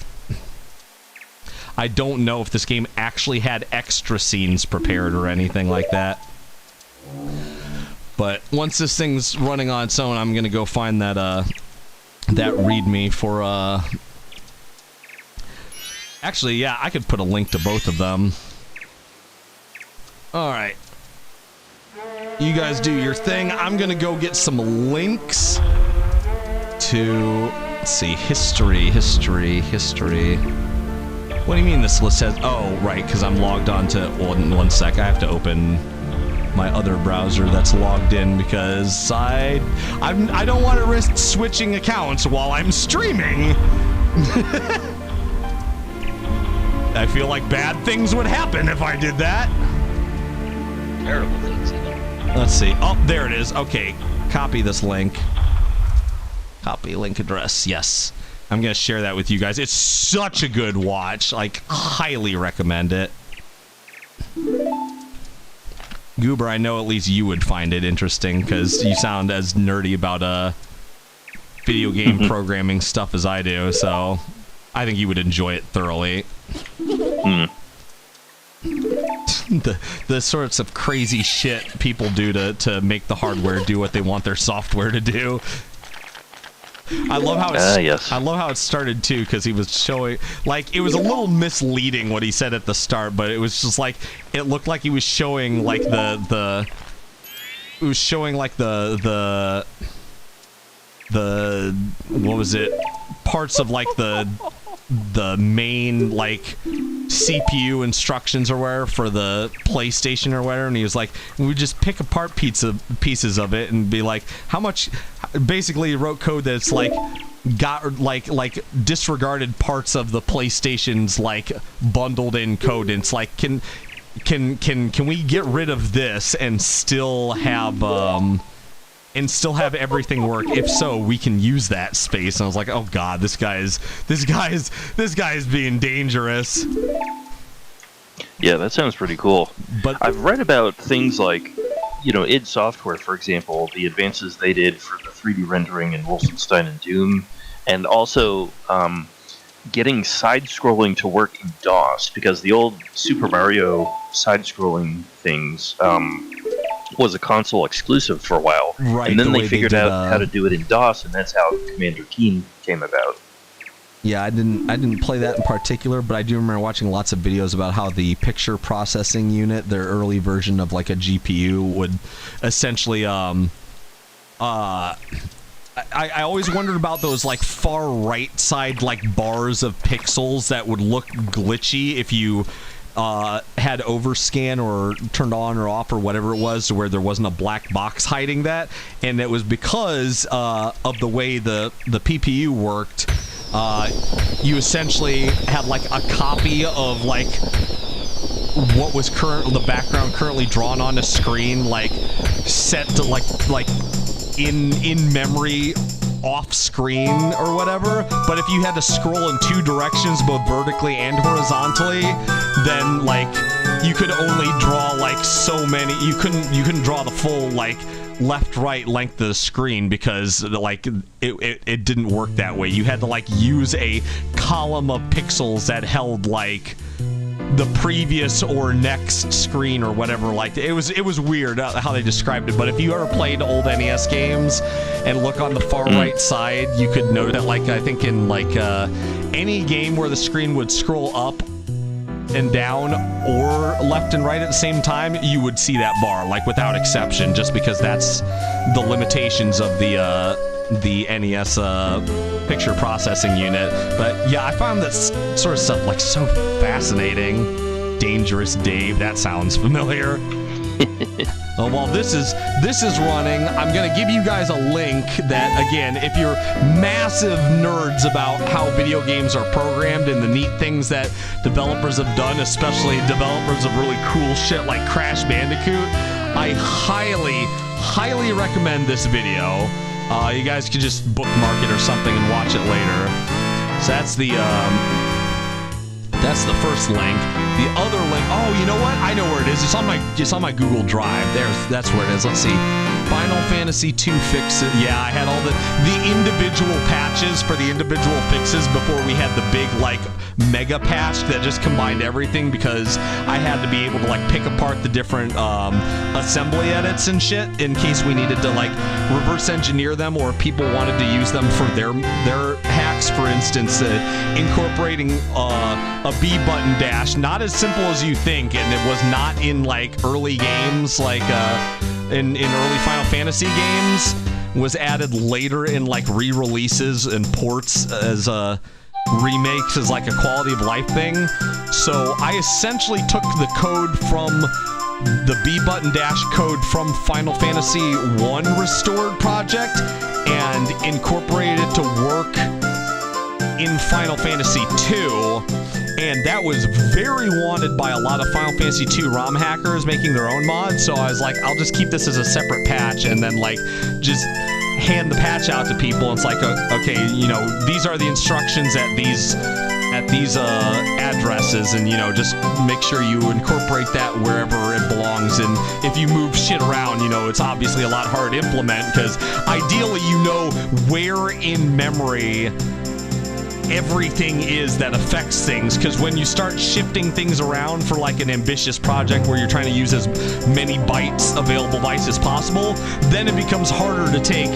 I don't know if this game actually had extra scenes prepared or anything like that. But once this thing's running on its own, I'm gonna go find that that README for Actually, yeah, I could put a link to both of them. All right, you guys do your thing. I'm gonna go get some links to, let's see, history. What do you mean this list has? Oh, right, because I'm logged on to. One sec, I have to open my other browser that's logged in because I don't want to risk switching accounts while I'm streaming. I feel like bad things would happen if I did that. Terrible things. Let's see. Oh, there it is. Okay, copy this link. Copy link address. Yes. I'm going to share that with you guys. It's such a good watch. Like, highly recommend it. Goober, I know at least you would find it interesting because you sound as nerdy about video game programming stuff as I do, so I think you would enjoy it thoroughly. The sorts of crazy shit people do to make the hardware do what they want their software to do. I love how I love how it started too, because he was showing, like, it was a little misleading what he said at the start, but it was just like, it looked like he was showing like the what was it, parts of like the main like CPU instructions or whatever for the PlayStation or whatever, and he was like, we would just pick apart pieces of it and be like, how much, basically he wrote code that's like got like disregarded parts of the PlayStation's like bundled in code, and it's like, can we get rid of this and still have everything work? If so, we can use that space. And I was like, oh god, this guy is being dangerous. Yeah, that sounds pretty cool. But I've read about things like, id Software, for example, the advances they did for the 3D rendering in Wolfenstein and Doom, and also getting side-scrolling to work in DOS, because the old Super Mario side-scrolling things was a console exclusive for a while, right? And then they figured out how to do it in DOS, and that's how Commander Keen came about. Yeah, I didn't play that in particular, but I do remember watching lots of videos about how the picture processing unit, their early version of like a GPU, would essentially I always wondered about those like far right side like bars of pixels that would look glitchy if you had overscan or turned on or off or whatever it was, to where there wasn't a black box hiding that, and it was because of the way the PPU worked. You essentially had like a copy of like what was the background currently drawn on the screen, like set to like in memory off screen or whatever. But if you had to scroll in two directions, both vertically and horizontally, then like you could only draw like so many. You couldn't draw the full like left right length of the screen, because like it didn't work that way. You had to like use a column of pixels that held like the previous or next screen or whatever. Like it was weird how they described it. But if you ever played old NES games and look on the far right side, you could note that like I think in like any game where the screen would scroll up and down or left and right at the same time, you would see that bar, like without exception, just because that's the limitations of the NES picture processing unit. But yeah, I found that sort of stuff like so fascinating. Dangerous Dave, that sounds familiar. While this is running, I'm gonna give you guys a link that, again, if you're massive nerds about how video games are programmed and the neat things that developers have done, especially developers of really cool shit like Crash Bandicoot, I highly recommend this video. You guys can just bookmark it or something and watch it later. So that's the first link. The other link, oh, you know what? I know where it is. It's on my Google Drive. That's where it is. Let's see. Final Fantasy II fixes. Yeah, I had all the individual patches for the individual fixes before we had the big like mega patch that just combined everything, because I had to be able to like pick apart the different assembly edits and shit in case we needed to like reverse engineer them, or people wanted to use them for their hacks. For instance, incorporating a B button dash, not as simple as you think, and it was not in like early games, like in early Final Fantasy games, was added later in like re-releases and ports as remakes as like a quality of life thing. So I essentially took the code from the B button dash code from Final Fantasy 1 Restored project and incorporated it to work in Final Fantasy 2, and that was very wanted by a lot of Final Fantasy 2 ROM hackers making their own mods. So I was like, I'll just keep this as a separate patch and then like just hand the patch out to people. It's like, okay, you know, these are the instructions at these addresses, and you know, just make sure you incorporate that wherever it belongs. And if you move shit around, you know, it's obviously a lot harder to implement, because ideally you know where in memory everything is that affects things, because when you start shifting things around for like an ambitious project where you're trying to use as many available bytes as possible, then it becomes harder to take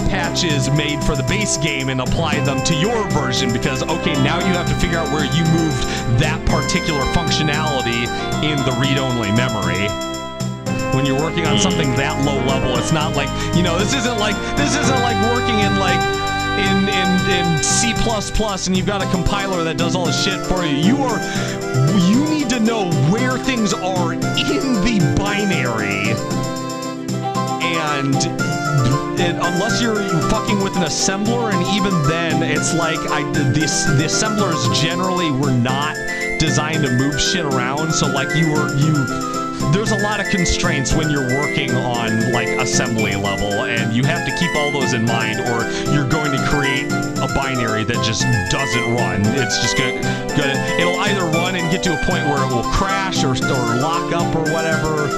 patches made for the base game and apply them to your version, because okay, now you have to figure out where you moved that particular functionality in the read-only memory, when you're working on something that low level. It's not like, you know, this isn't like working in like in C++ and you've got a compiler that does all the shit for you. You need to know where things are in the binary, and unless you're fucking with an assembler, and even then, it's like the assemblers generally were not designed to move shit around. So like there's a lot of constraints when you're working on like assembly level, and you have to keep all those in mind, or you're going to create a binary that just doesn't run. It's just it'll either run and get to a point where it will crash or lock up or whatever.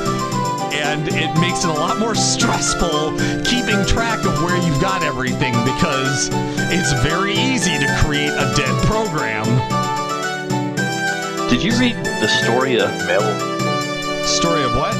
And it makes it a lot more stressful keeping track of where you've got everything, because it's very easy to create a dead program. Did you read the story of Mel? Story of what?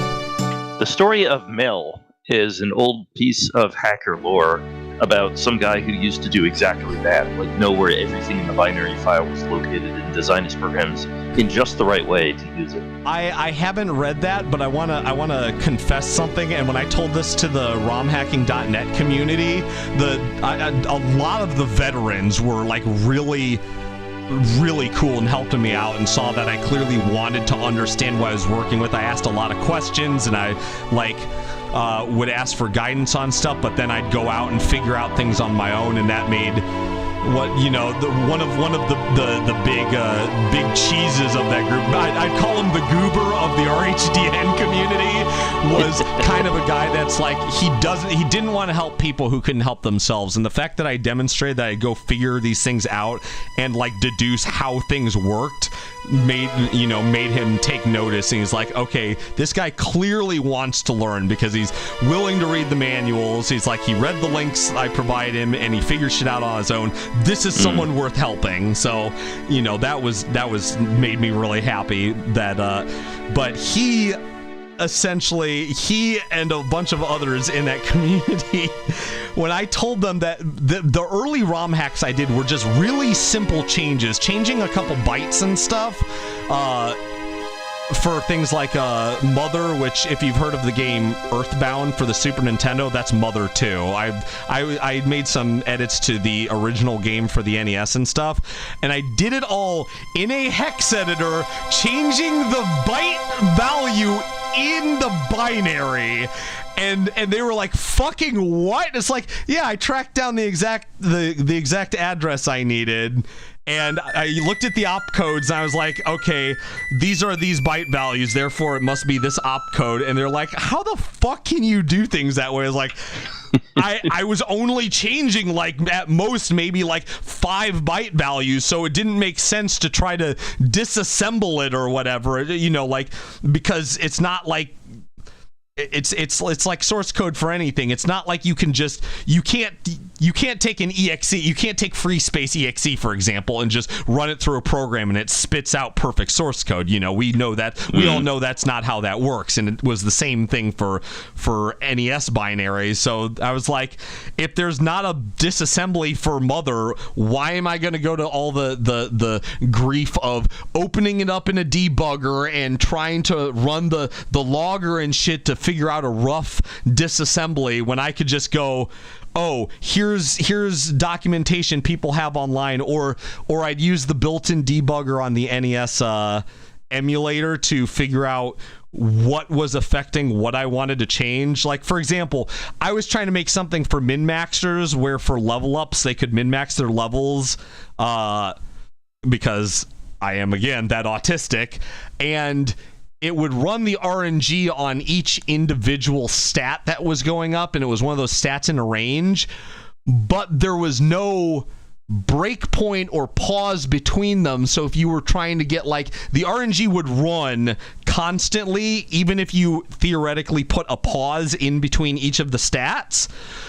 The story of Mel is an old piece of hacker lore about some guy who used to do exactly that, like know where everything in the binary file was located and design his programs in just the right way to use it. I haven't read that, but I wanna confess something. And when I told this to the romhacking.net community, a lot of the veterans were like really cool and helped me out and saw that I clearly wanted to understand what I was working with. I asked a lot of questions, and I would ask for guidance on stuff, but then I'd go out and figure out things on my own, and that made one of the big cheeses of that group. I'd call him the goober of the RHDN community. Was kind of a guy that's like, he didn't want to help people who couldn't help themselves, and the fact that I demonstrated that I go figure these things out and like deduce how things worked made him take notice, and he's like, okay, this guy clearly wants to learn because he's willing to read the manuals. He's like, he read the links I provide him and he figured shit out on his own. This is someone worth helping. So that was made me really happy that but he and a bunch of others in that community, when I told them that the early ROM hacks I did were just really simple changes, changing a couple bytes and stuff, for things like Mother, which if you've heard of the game Earthbound for the Super Nintendo, that's Mother 2. I made some edits to the original game for the NES and stuff, and I did it all in a hex editor, changing the byte value in the binary. And they were like, fucking what? It's like, yeah, I tracked down the exact address I needed, and I looked at the opcodes, and I was like, okay, these are these byte values, therefore it must be this opcode. And they're like, how the fuck can you do things that way? I was like, I was only changing like at most maybe like 5 byte values, so it didn't make sense to try to disassemble it or whatever, because it's not like it's like source code for anything. It's not like you can't take an exe, you can't take free space exe, for example, and just run it through a program and it spits out perfect source code. We know that, we all know that's not how that works, and it was the same thing for NES binaries. So I was like, if there's not a disassembly for Mother, why am I going to go to all the grief of opening it up in a debugger and trying to run the logger and shit to figure out a rough disassembly when I could just go, oh, here's documentation people have online, or I'd use the built-in debugger on the NES emulator to figure out what was affecting what I wanted to change. Like, for example, I was trying to make something for min-maxers where for level ups they could min-max their levels, because I am, again, that autistic, and it would run the RNG on each individual stat that was going up, and it was one of those stats in a range, but there was no breakpoint or pause between them. So if you were trying to get, like, the RNG would run constantly, even if you theoretically put a pause in between each of the stats.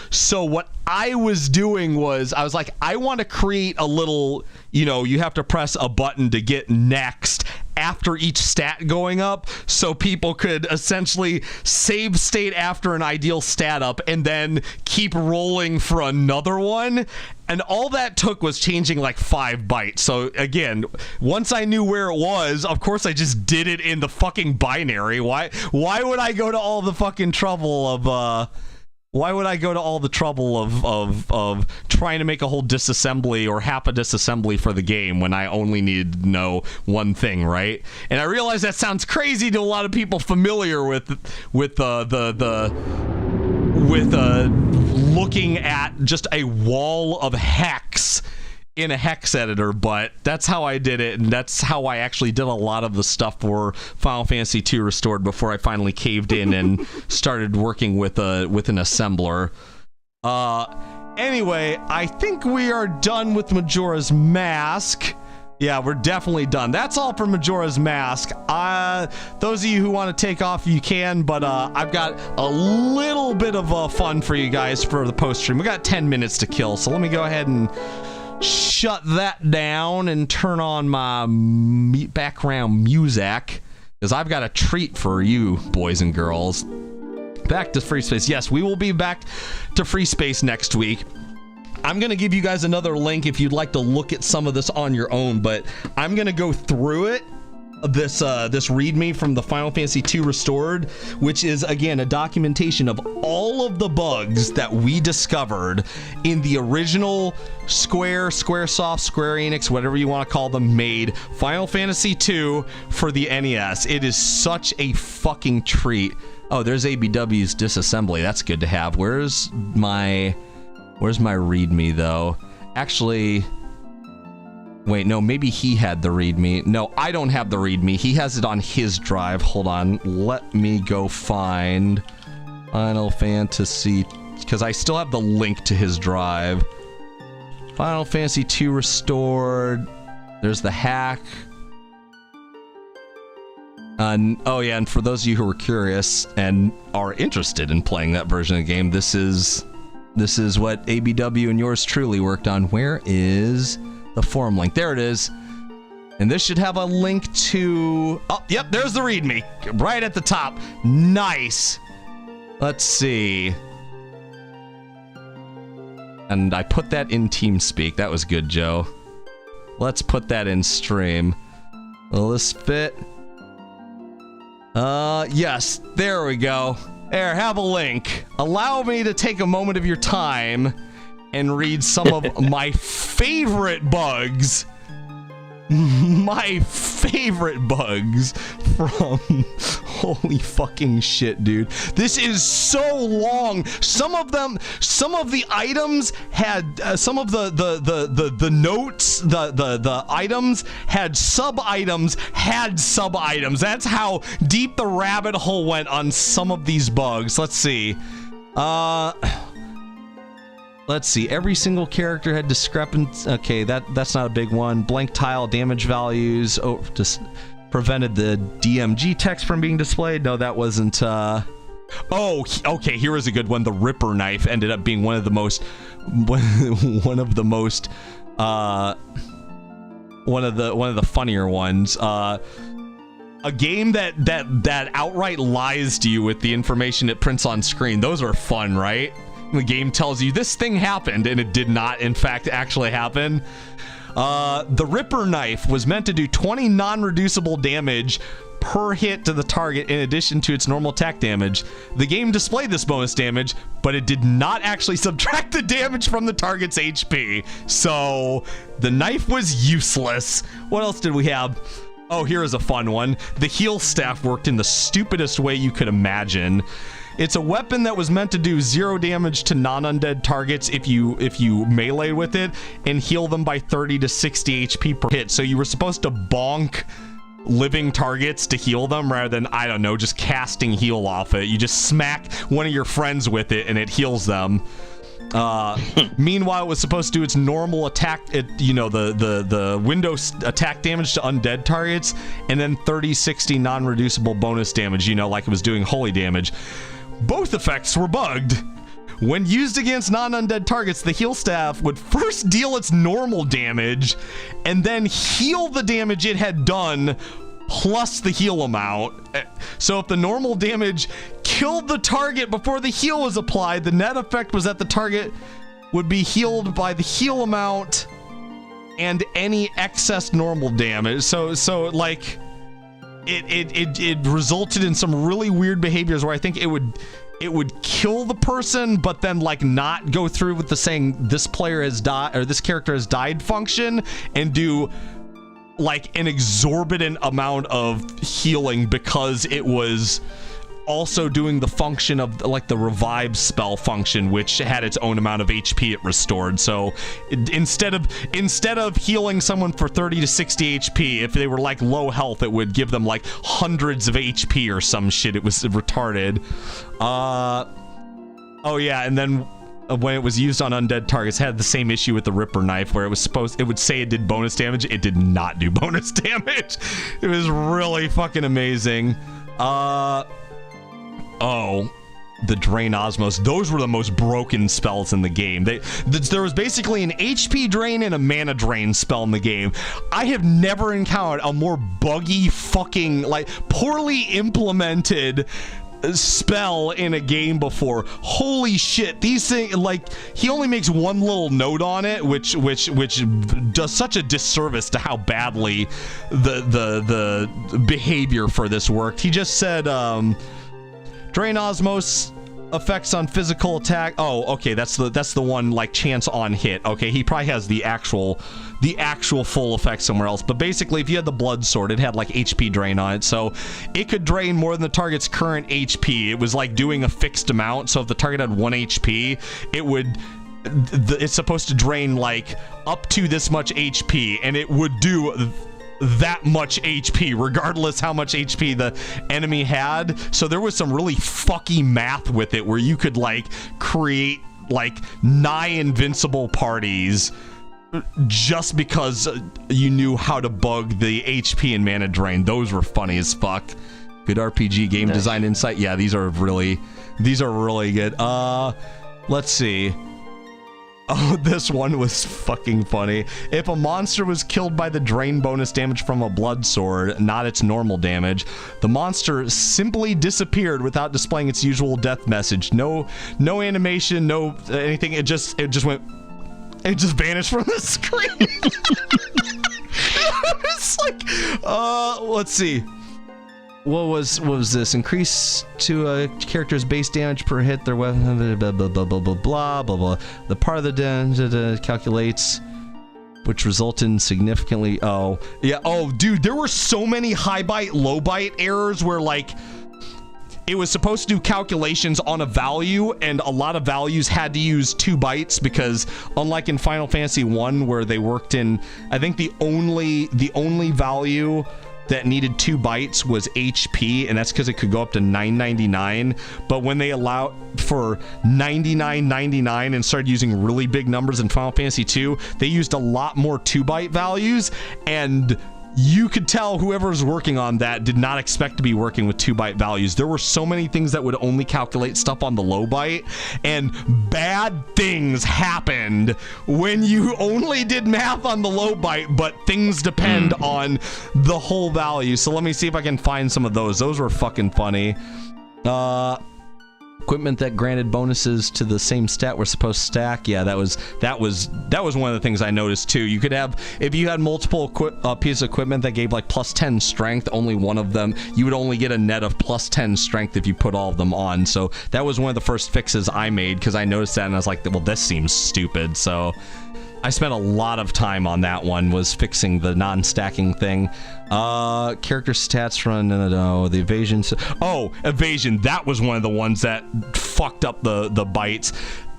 So what I was doing was, I was like, I want to create a little, you have to press a button to get next after each stat going up, so people could essentially save state after an ideal stat up and then keep rolling for another one. And all that took was changing like 5 bytes. So again, once I knew where it was, of course I just did it in the fucking binary. Why would I go to all the fucking trouble of of trying to make a whole disassembly or half a disassembly for the game when I only need to know one thing, right? And I realize that sounds crazy to a lot of people familiar with looking at just a wall of hex in a hex editor, but that's how I did it, and that's how I actually did a lot of the stuff for Final Fantasy II Restored before I finally caved in and started working with an assembler. Anyway, I think we are done with Majora's Mask. Yeah, we're definitely done. That's all for Majora's Mask. Those of you who want to take off, you can, but I've got a little bit of fun for you guys for the post-stream. We got 10 minutes to kill, so let me go ahead and shut that down and turn on my background music, because I've got a treat for you, boys and girls. Back to Free Space. Yes, we will be back to Free Space next week. I'm going to give you guys another link if you'd like to look at some of this on your own, but I'm going to go through it, this readme from the Final Fantasy II Restored, which is, again, a documentation of all of the bugs that we discovered in the original Squaresoft, Square Enix, whatever you want to call them, made Final Fantasy II for the NES. It is such a fucking treat. Oh, there's ABW's disassembly. That's good to have. Where's my readme, though? Actually, wait, no, maybe he had the readme. No, I don't have the readme. He has it on his drive. Hold on. Let me go find Final Fantasy, because I still have the link to his drive. Final Fantasy II Restored. There's the hack. Oh yeah, and for those of you who are curious and are interested in playing that version of the game, this is what ABW and yours truly worked on. Where is the forum link? There it is. And this should have a link to... Oh, yep, there's the README. Right at the top. Nice. Let's see. And I put that in TeamSpeak. That was good, Joe. Let's put that in stream. Will this fit? Yes. There we go. There, have a link. Allow me to take a moment of your time and read some of my favorite bugs. My favorite bugs from... Holy fucking shit, dude. This is so long. Some of the items had... some of the notes, the items had sub-items, That's how deep the rabbit hole went on some of these bugs. Let's see. Let's see. Every single character had discrepancies. Okay, that's not a big one. Blank tile damage values. Oh, just prevented the DMG text from being displayed. No, that wasn't. Oh, okay. Here was a good one. The Ripper knife ended up being one of the most funnier ones. A game that outright lies to you with the information it prints on screen. Those are fun, right? The game tells you this thing happened and it did not in fact actually happen. The Ripper knife was meant to do 20 non-reducible damage per hit to the target in addition to its normal attack damage. The game displayed this bonus damage, but it did not actually subtract the damage from the target's HP. So the knife was useless. What else did we have? Oh, here is a fun one. The heal staff worked in the stupidest way you could imagine. It's a weapon that was meant to do 0 damage to non-undead targets if you melee with it and heal them by 30 to 60 HP per hit. So you were supposed to bonk living targets to heal them rather than, I don't know, just casting heal off it. You just smack one of your friends with it and it heals them. Meanwhile, it was supposed to do its normal attack, the Windows attack damage to undead targets, and then 30-60 non-reducible bonus damage, like it was doing holy damage. Both effects were bugged. When used against non-undead targets, the heal staff would first deal its normal damage and then heal the damage it had done plus the heal amount. So if the normal damage killed the target before the heal was applied, the net effect was that the target would be healed by the heal amount and any excess normal damage. So like it resulted in some really weird behaviors where I think it would kill the person, but then like not go through with the saying this player has died or this character has died function and do like an exorbitant amount of healing because it was also doing the function of like the revive spell function, which had its own amount of HP it restored. So instead of healing someone for 30 to 60 HP, if they were like low health, it would give them like hundreds of HP or some shit. It was retarded. Oh yeah, and then when it was used on undead targets, it had the same issue with the Ripper Knife where it would say it did bonus damage. It did not do bonus damage. It was really fucking amazing. Oh, the Drain Osmos. Those were the most broken spells in the game. There was basically an HP drain and a mana drain spell in the game. I have never encountered a more buggy fucking, like, poorly implemented spell in a game before. Holy shit, these things, like, he only makes one little note on it, which does such a disservice to how badly the behavior for this worked. He just said, Drain Osmos effects on physical attack. Oh, okay, that's the one, like, chance on hit. Okay, he probably has the actual full effect somewhere else. But basically, if you had the blood sword, it had like HP drain on it, so it could drain more than the target's current HP. It was like doing a fixed amount. So if the target had 1 HP, it's supposed to drain like up to this much HP, and it would do that much HP regardless how much HP the enemy had. So there was some really fucky math with it where you could like create like nigh invincible parties just because you knew how to bug the HP and mana drain. Those were funny as fuck. Good RPG game design insight. Yeah, these are really good. Let's see. Oh, this one was fucking funny. If a monster was killed by the drain bonus damage from a blood sword, not its normal damage, the monster simply disappeared without displaying its usual death message. No animation, no anything. It just vanished from the screen. It's like, let's see. What was this? Increase to a character's base damage per hit their weapon, blah, blah, blah, blah, blah, blah, blah, blah. The part of the damage calculates, which result in significantly, oh, yeah, oh, dude, there were so many high bite, low bite errors where, like, it was supposed to do calculations on a value, and a lot of values had to use 2 bytes because, unlike in Final Fantasy 1, where they worked in, I think the only value that needed 2 bytes was HP, and that's because it could go up to 999. But when they allowed for 9999 and started using really big numbers in Final Fantasy 2, they used a lot more 2-byte values, and you could tell whoever was working on that did not expect to be working with 2-byte values. There were so many things that would only calculate stuff on the low byte, and bad things happened when you only did math on the low byte, but things depend on the whole value. So let me see if I can find some of those. Those were fucking funny. Equipment that granted bonuses to the same stat were supposed to stack. Yeah, that was one of the things I noticed too. You could have, if you had multiple pieces of equipment that gave like plus 10 strength, only one of them, you would only get a net of plus 10 strength if you put all of them on. So that was one of the first fixes I made because I noticed that and I was like, well, this seems stupid. So I spent a lot of time on that one, was fixing the non-stacking thing. Character stats from the evasion. Evasion. That was one of the ones that fucked up the bytes.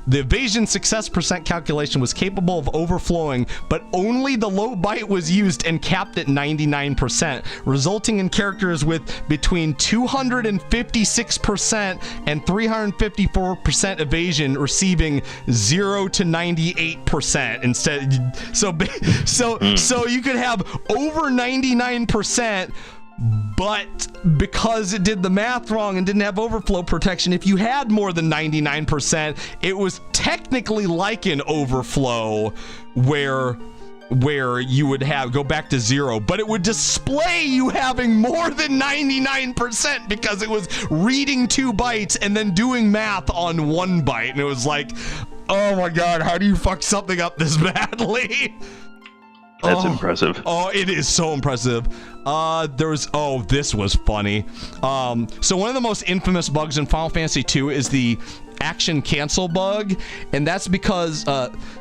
The evasion success percent calculation was capable of overflowing, but only the low byte was used and capped at 99%, resulting in characters with between 256% and 354% evasion receiving 0 to 98% instead. So you could have over 99%, but because it did the math wrong and didn't have overflow protection, if you had more than 99%, it was technically like an overflow where where you would go back to 0, but it would display you having more than 99% because it was reading 2 bytes and then doing math on 1 byte, and it was like, oh my god, how do you fuck something up this badly? That's impressive. Oh, it is so impressive. This was funny. So one of the most infamous bugs in Final Fantasy II is the action cancel bug, and that's because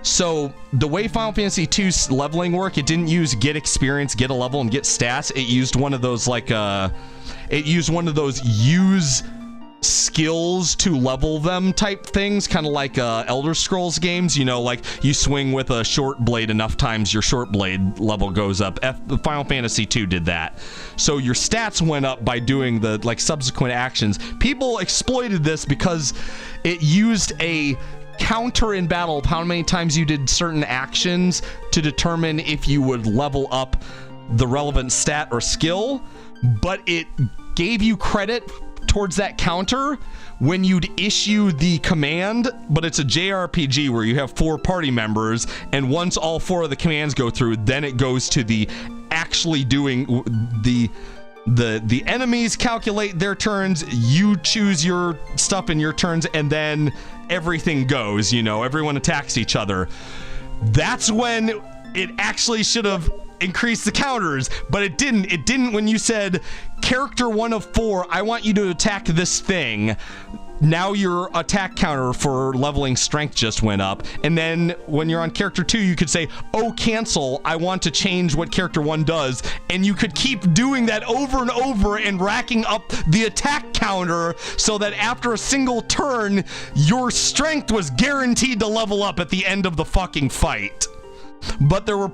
so the way Final Fantasy II's leveling work, it didn't use get experience, get a level, and get stats. It used one of those use skills to level them type things, kind of like Elder Scrolls games, you know, like you swing with a short blade enough times, your short blade level goes up. Final Fantasy II did that, so your stats went up by doing the like subsequent actions. People exploited this because it used a counter in battle of how many times you did certain actions to determine if you would level up the relevant stat or skill, but it gave you credit towards that counter when you'd issue the command, but it's a JRPG where you have 4 party members, and once all 4 of the commands go through, then it goes to the actually doing the enemies calculate their turns, you choose your stuff in your turns, and then everything goes, you know, everyone attacks each other. That's when it actually should have increased the counters, but it didn't when you said character 1 of 4, I want you to attack this thing. Now your attack counter for leveling strength just went up, and then when you're on character 2, you could say, oh, cancel, I want to change what character 1 does, and you could keep doing that over and over and racking up the attack counter so that after a single turn, your strength was guaranteed to level up at the end of the fucking fight. But there were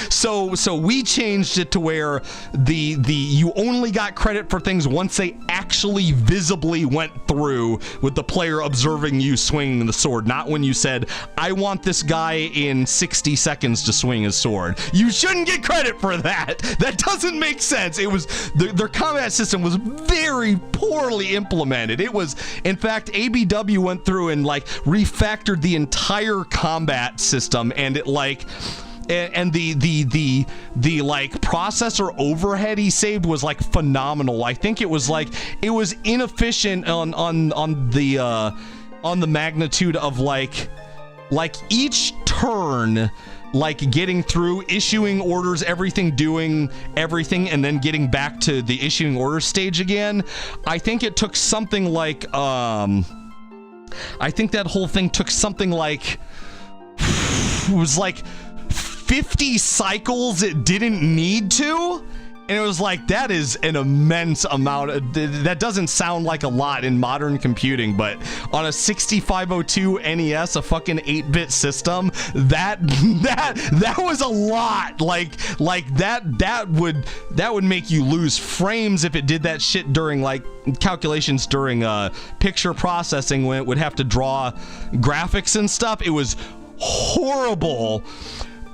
so we changed it to where the you only got credit for things once they actually visibly went through with the player observing you swinging the sword, not when you said, I want this guy in 60 seconds to swing his sword. You shouldn't get credit for that. That doesn't make sense. It was their combat system was very poorly implemented. It was, in fact, ABW went through and like refactored the entire combat system, and it like and the like processor overhead he saved was like phenomenal. I think it was inefficient on the magnitude of like each turn, like getting through, issuing orders, everything, doing everything, and then getting back to the issuing order stage again. I think it took something like I think that whole thing took something like it was like 50 cycles it didn't need to, and it was like, that is an immense amount. That doesn't sound like a lot in modern computing, but on a 6502 NES, a fucking 8-bit system, that was a lot. Like that would make you lose frames if it did that shit during like calculations during picture processing, when it would have to draw graphics and stuff. It was horrible.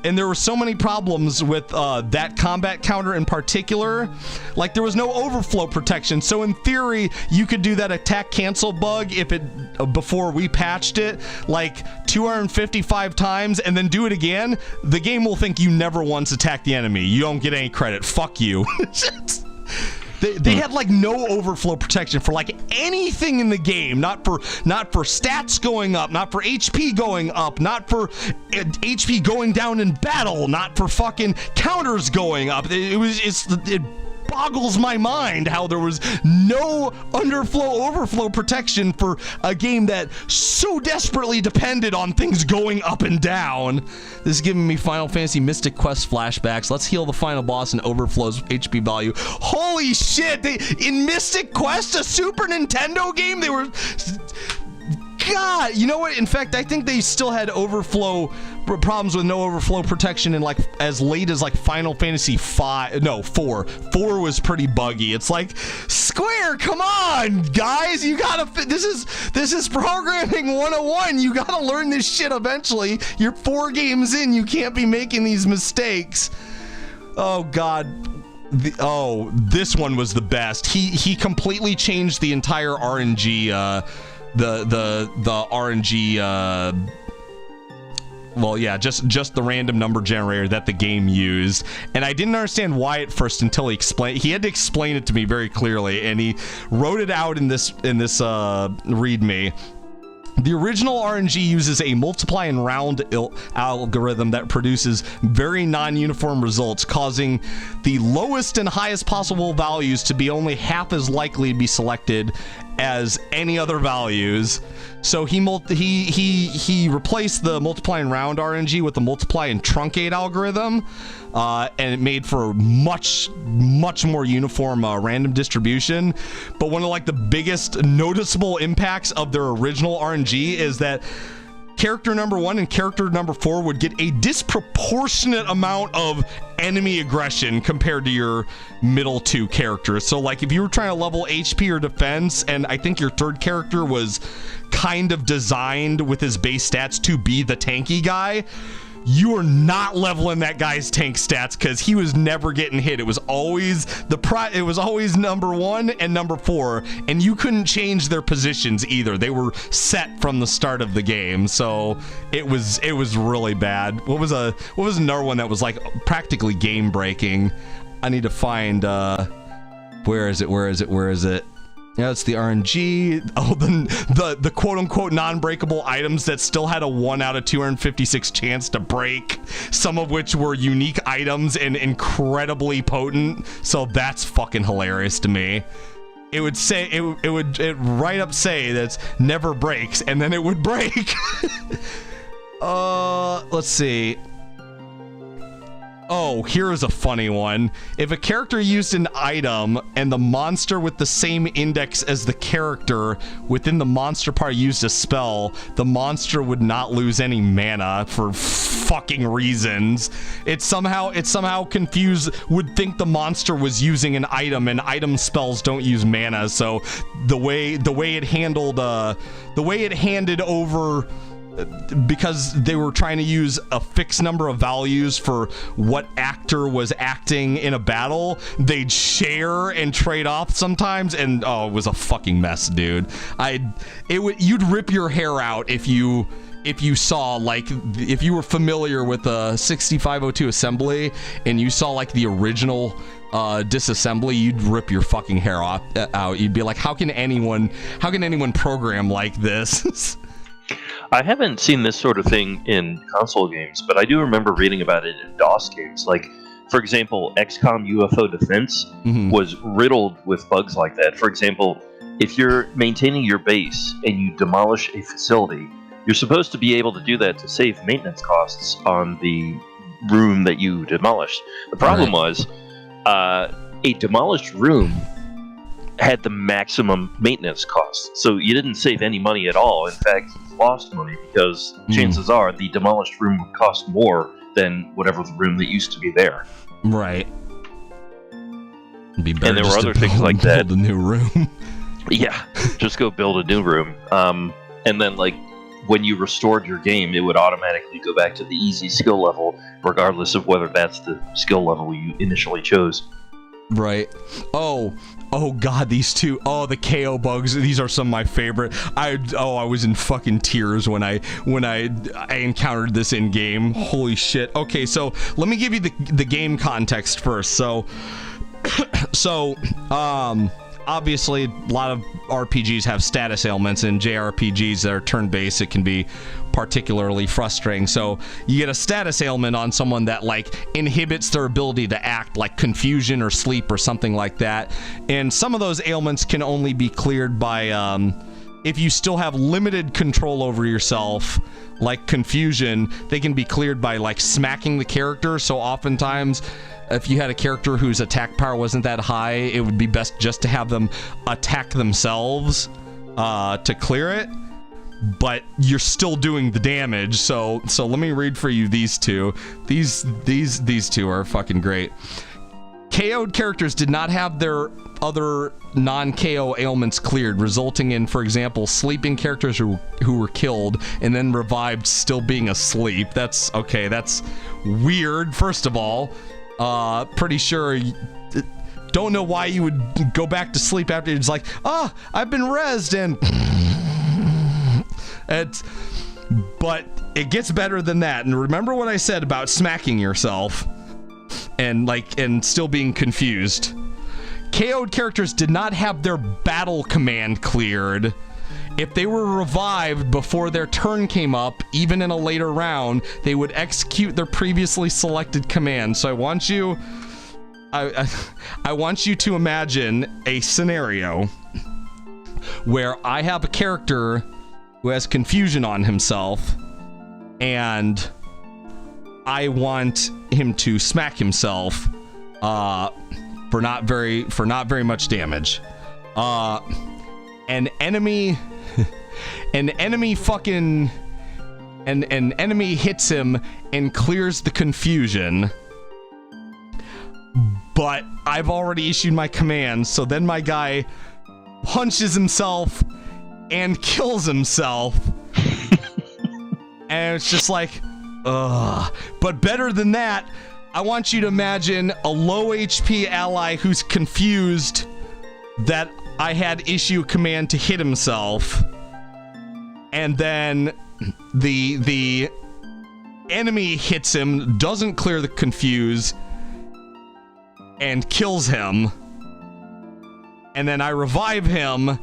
And there were so many problems with that combat counter in particular. Like, there was no overflow protection. So in theory, you could do that attack cancel bug if it before we patched it like 255 times and then do it again. The game will think you never once attacked the enemy. You don't get any credit. Fuck you. They had like no overflow protection for like anything in the game, not for stats going up, not for HP going up, not for HP going down in battle, not for fucking counters going up. It boggles my mind how there was no overflow protection for a game that so desperately depended on things going up and down. This is giving me Final Fantasy Mystic Quest flashbacks. Let's heal the final boss and overflows HP value. Holy shit! In Mystic Quest, a Super Nintendo game, they were... God, you know what? In fact, I think they still had overflow problems with no overflow protection in like as late as like Final Fantasy 4. 4 was pretty buggy. It's like, Square, come on, guys, you gotta. This is programming 101. You gotta learn this shit eventually. You're 4 games in. You can't be making these mistakes. Oh God. This one was the best. He completely changed the entire RNG. The RNG well, yeah, just the random number generator that the game used. And I didn't understand why at first until he had to explain it to me very clearly, and he wrote it out in this readme. The original RNG uses a multiply and round algorithm that produces very non-uniform results, causing the lowest and highest possible values to be only half as likely to be selected as any other values. So he replaced the multiply and round RNG with the multiply and truncate algorithm, and it made for much more uniform random distribution. But one of like the biggest noticeable impacts of their original RNG is that character number 1 and character number 4 would get a disproportionate amount of enemy aggression compared to your middle 2 characters. So like if you were trying to level HP or defense, and I think your third character was kind of designed with his base stats to be the tanky guy, you are not leveling that guy's tank stats because he was never getting hit. It was always number 1 and number 4, and you couldn't change their positions either. They were set from the start of the game, so it was really bad. What was another one that was like practically game breaking? I need to find where is it? Yeah, it's the RNG. Oh, the quote-unquote non-breakable items that still had a 1 out of 256 chance to break, some of which were unique items and incredibly potent. So that's fucking hilarious to me. It would say it would right up say that never breaks, and then it would break. Let's see. Oh, here's a funny one. If a character used an item and the monster with the same index as the character within the monster party used a spell, the monster would not lose any mana for fucking reasons. It somehow would think the monster was using an item, and item spells don't use mana. So the way it handed over, because they were trying to use a fixed number of values for what actor was acting in a battle, they'd share and trade off sometimes, and it was a fucking mess, dude. You'd rip your hair out if you saw, like, if you were familiar with the 6502 assembly and you saw like the original disassembly, you'd rip your fucking hair out. You'd be like, how can anyone program like this? I haven't seen this sort of thing in console games, but I do remember reading about it in DOS games. Like, for example, XCOM UFO Defense was riddled with bugs like that. For example, if you're maintaining your base and you demolish a facility, you're supposed to be able to do that to save maintenance costs on the room that you demolished. The problem was a demolished room had the maximum maintenance cost, so you didn't save any money at all. In fact, you lost money because chances are the demolished room would cost more than whatever the room that used to be there. Right. It'd be better, and there were other things like that. Build a new room. Yeah, just go build a new room. And then, like, when you restored your game, it would automatically go back to the easy skill level, regardless of whether that's the skill level you initially chose. Right. Oh god, these two. Oh, the KO bugs. These are some of my favorite. I was in fucking tears when I encountered this in game. Holy shit. Okay, so let me give you the game context first. So obviously a lot of RPGs have status ailments, and JRPGs that are turn-based, it can be particularly frustrating. So you get a status ailment on someone that like inhibits their ability to act, like confusion or sleep or something like that. And some of those ailments can only be cleared by if you still have limited control over yourself, like confusion, they can be cleared by like smacking the character. So oftentimes, if you had a character whose attack power wasn't that high, it would be best just to have them attack themselves to clear it. But you're still doing the damage. So let me read for you these two. These two are fucking great. KO'd characters did not have their other non-KO ailments cleared, resulting in, for example, sleeping characters who were killed and then revived still being asleep. That's weird, first of all. Pretty sure, don't know why you would go back to sleep after it's like, I've been rezzed, and but it gets better than that. And remember what I said about smacking yourself and still being confused. KO'd characters did not have their battle command cleared. If they were revived before their turn came up, even in a later round, they would execute their previously selected command. So I want you to imagine a scenario where I have a character who has confusion on himself, and I want him to smack himself for not very much damage. An enemy hits him and clears the confusion, but I've already issued my command, so then my guy punches himself and kills himself. And it's just like, ugh. But better than that, I want you to imagine a low HP ally who's confused that I had issue a command to hit himself, and then the enemy hits him, doesn't clear the confuse, and kills him, and then I revive him,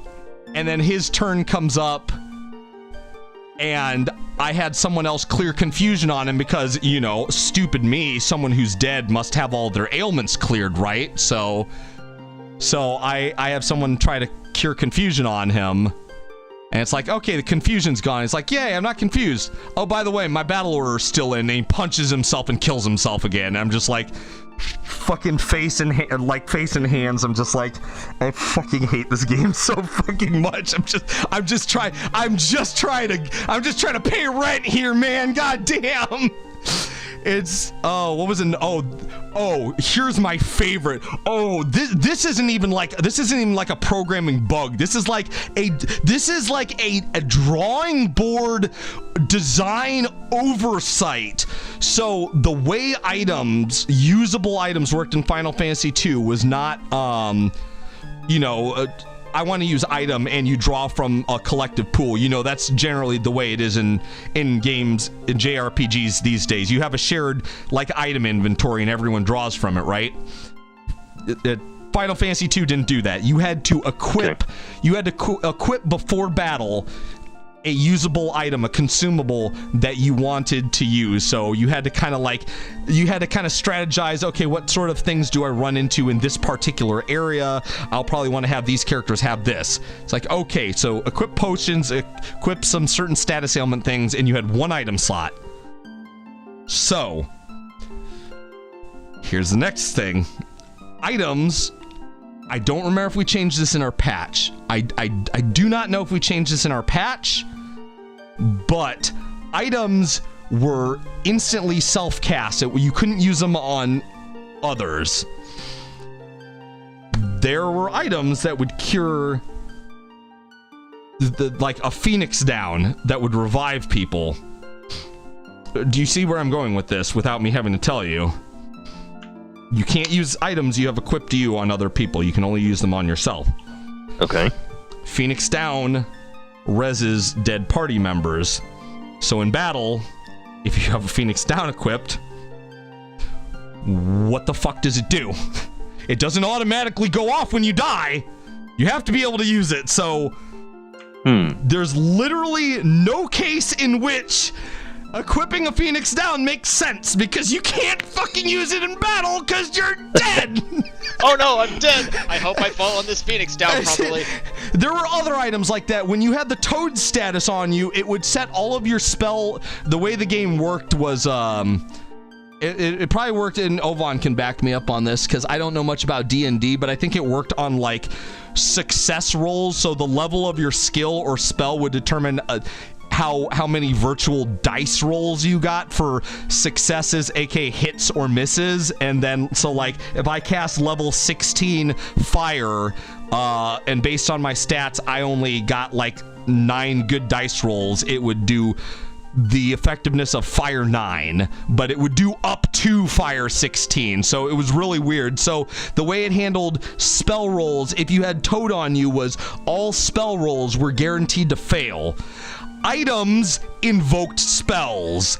and then his turn comes up, and I had someone else clear confusion on him because, you know, stupid me, someone who's dead must have all their ailments cleared, right? So I have someone try to cure confusion on him, and it's like, okay, the confusion's gone. It's like, yay, I'm not confused. Oh, by the way, my battle order's still in, and he punches himself and kills himself again. And I'm just like, fucking face in hands. I'm just like, I fucking hate this game so fucking much. I'm just trying to pay rent here, man. God damn. It's here's my favorite. This isn't even like a programming bug. This is like a drawing board design oversight. So the way usable items worked in Final Fantasy II was not I want to use item and you draw from a collective pool. You know, that's generally the way it is in games, in JRPGs these days. You have a shared item inventory and everyone draws from it, right? Final Fantasy II didn't do that. You had to equip. Okay. You had to equip before battle a usable item, a consumable that you wanted to use. So you had to kind of strategize, okay, what sort of things do I run into in this particular area? I'll probably want to have these characters have this. It's like, okay, so equip potions, equip some certain status ailment things, and you had one item slot. So here's the next thing. Items, I don't remember if we changed this in our patch. I do not know if we changed this in our patch, but items were instantly self-cast. You couldn't use them on others. There were items that would cure like a phoenix down that would revive people. Do you see where I'm going with this without me having to tell you? You can't use items you have equipped to you on other people. You can only use them on yourself. Okay. Phoenix down reses dead party members. So in battle, if you have a Phoenix down equipped, what the fuck does it do? It doesn't automatically go off when you die. You have to be able to use it. So there's literally no case in which equipping a Phoenix down makes sense, because you can't fucking use it in battle because you're dead. Oh no, I'm dead. I hope I fall on this Phoenix down properly. There were other items like that. When you had the Toad status on you, it would set all of your spell. The way the game worked was, it probably worked, and Ovan can back me up on this because I don't know much about D&D, but I think it worked on like success rolls. So the level of your skill or spell would determine how many virtual dice rolls you got for successes, aka hits or misses. And then so like if I cast level 16 fire and based on my stats I only got like 9 good dice rolls, it would do the effectiveness of Fire 9, but it would do up to Fire 16, so it was really weird. So the way it handled spell rolls, if you had Toad on you, was all spell rolls were guaranteed to fail. Items invoked spells.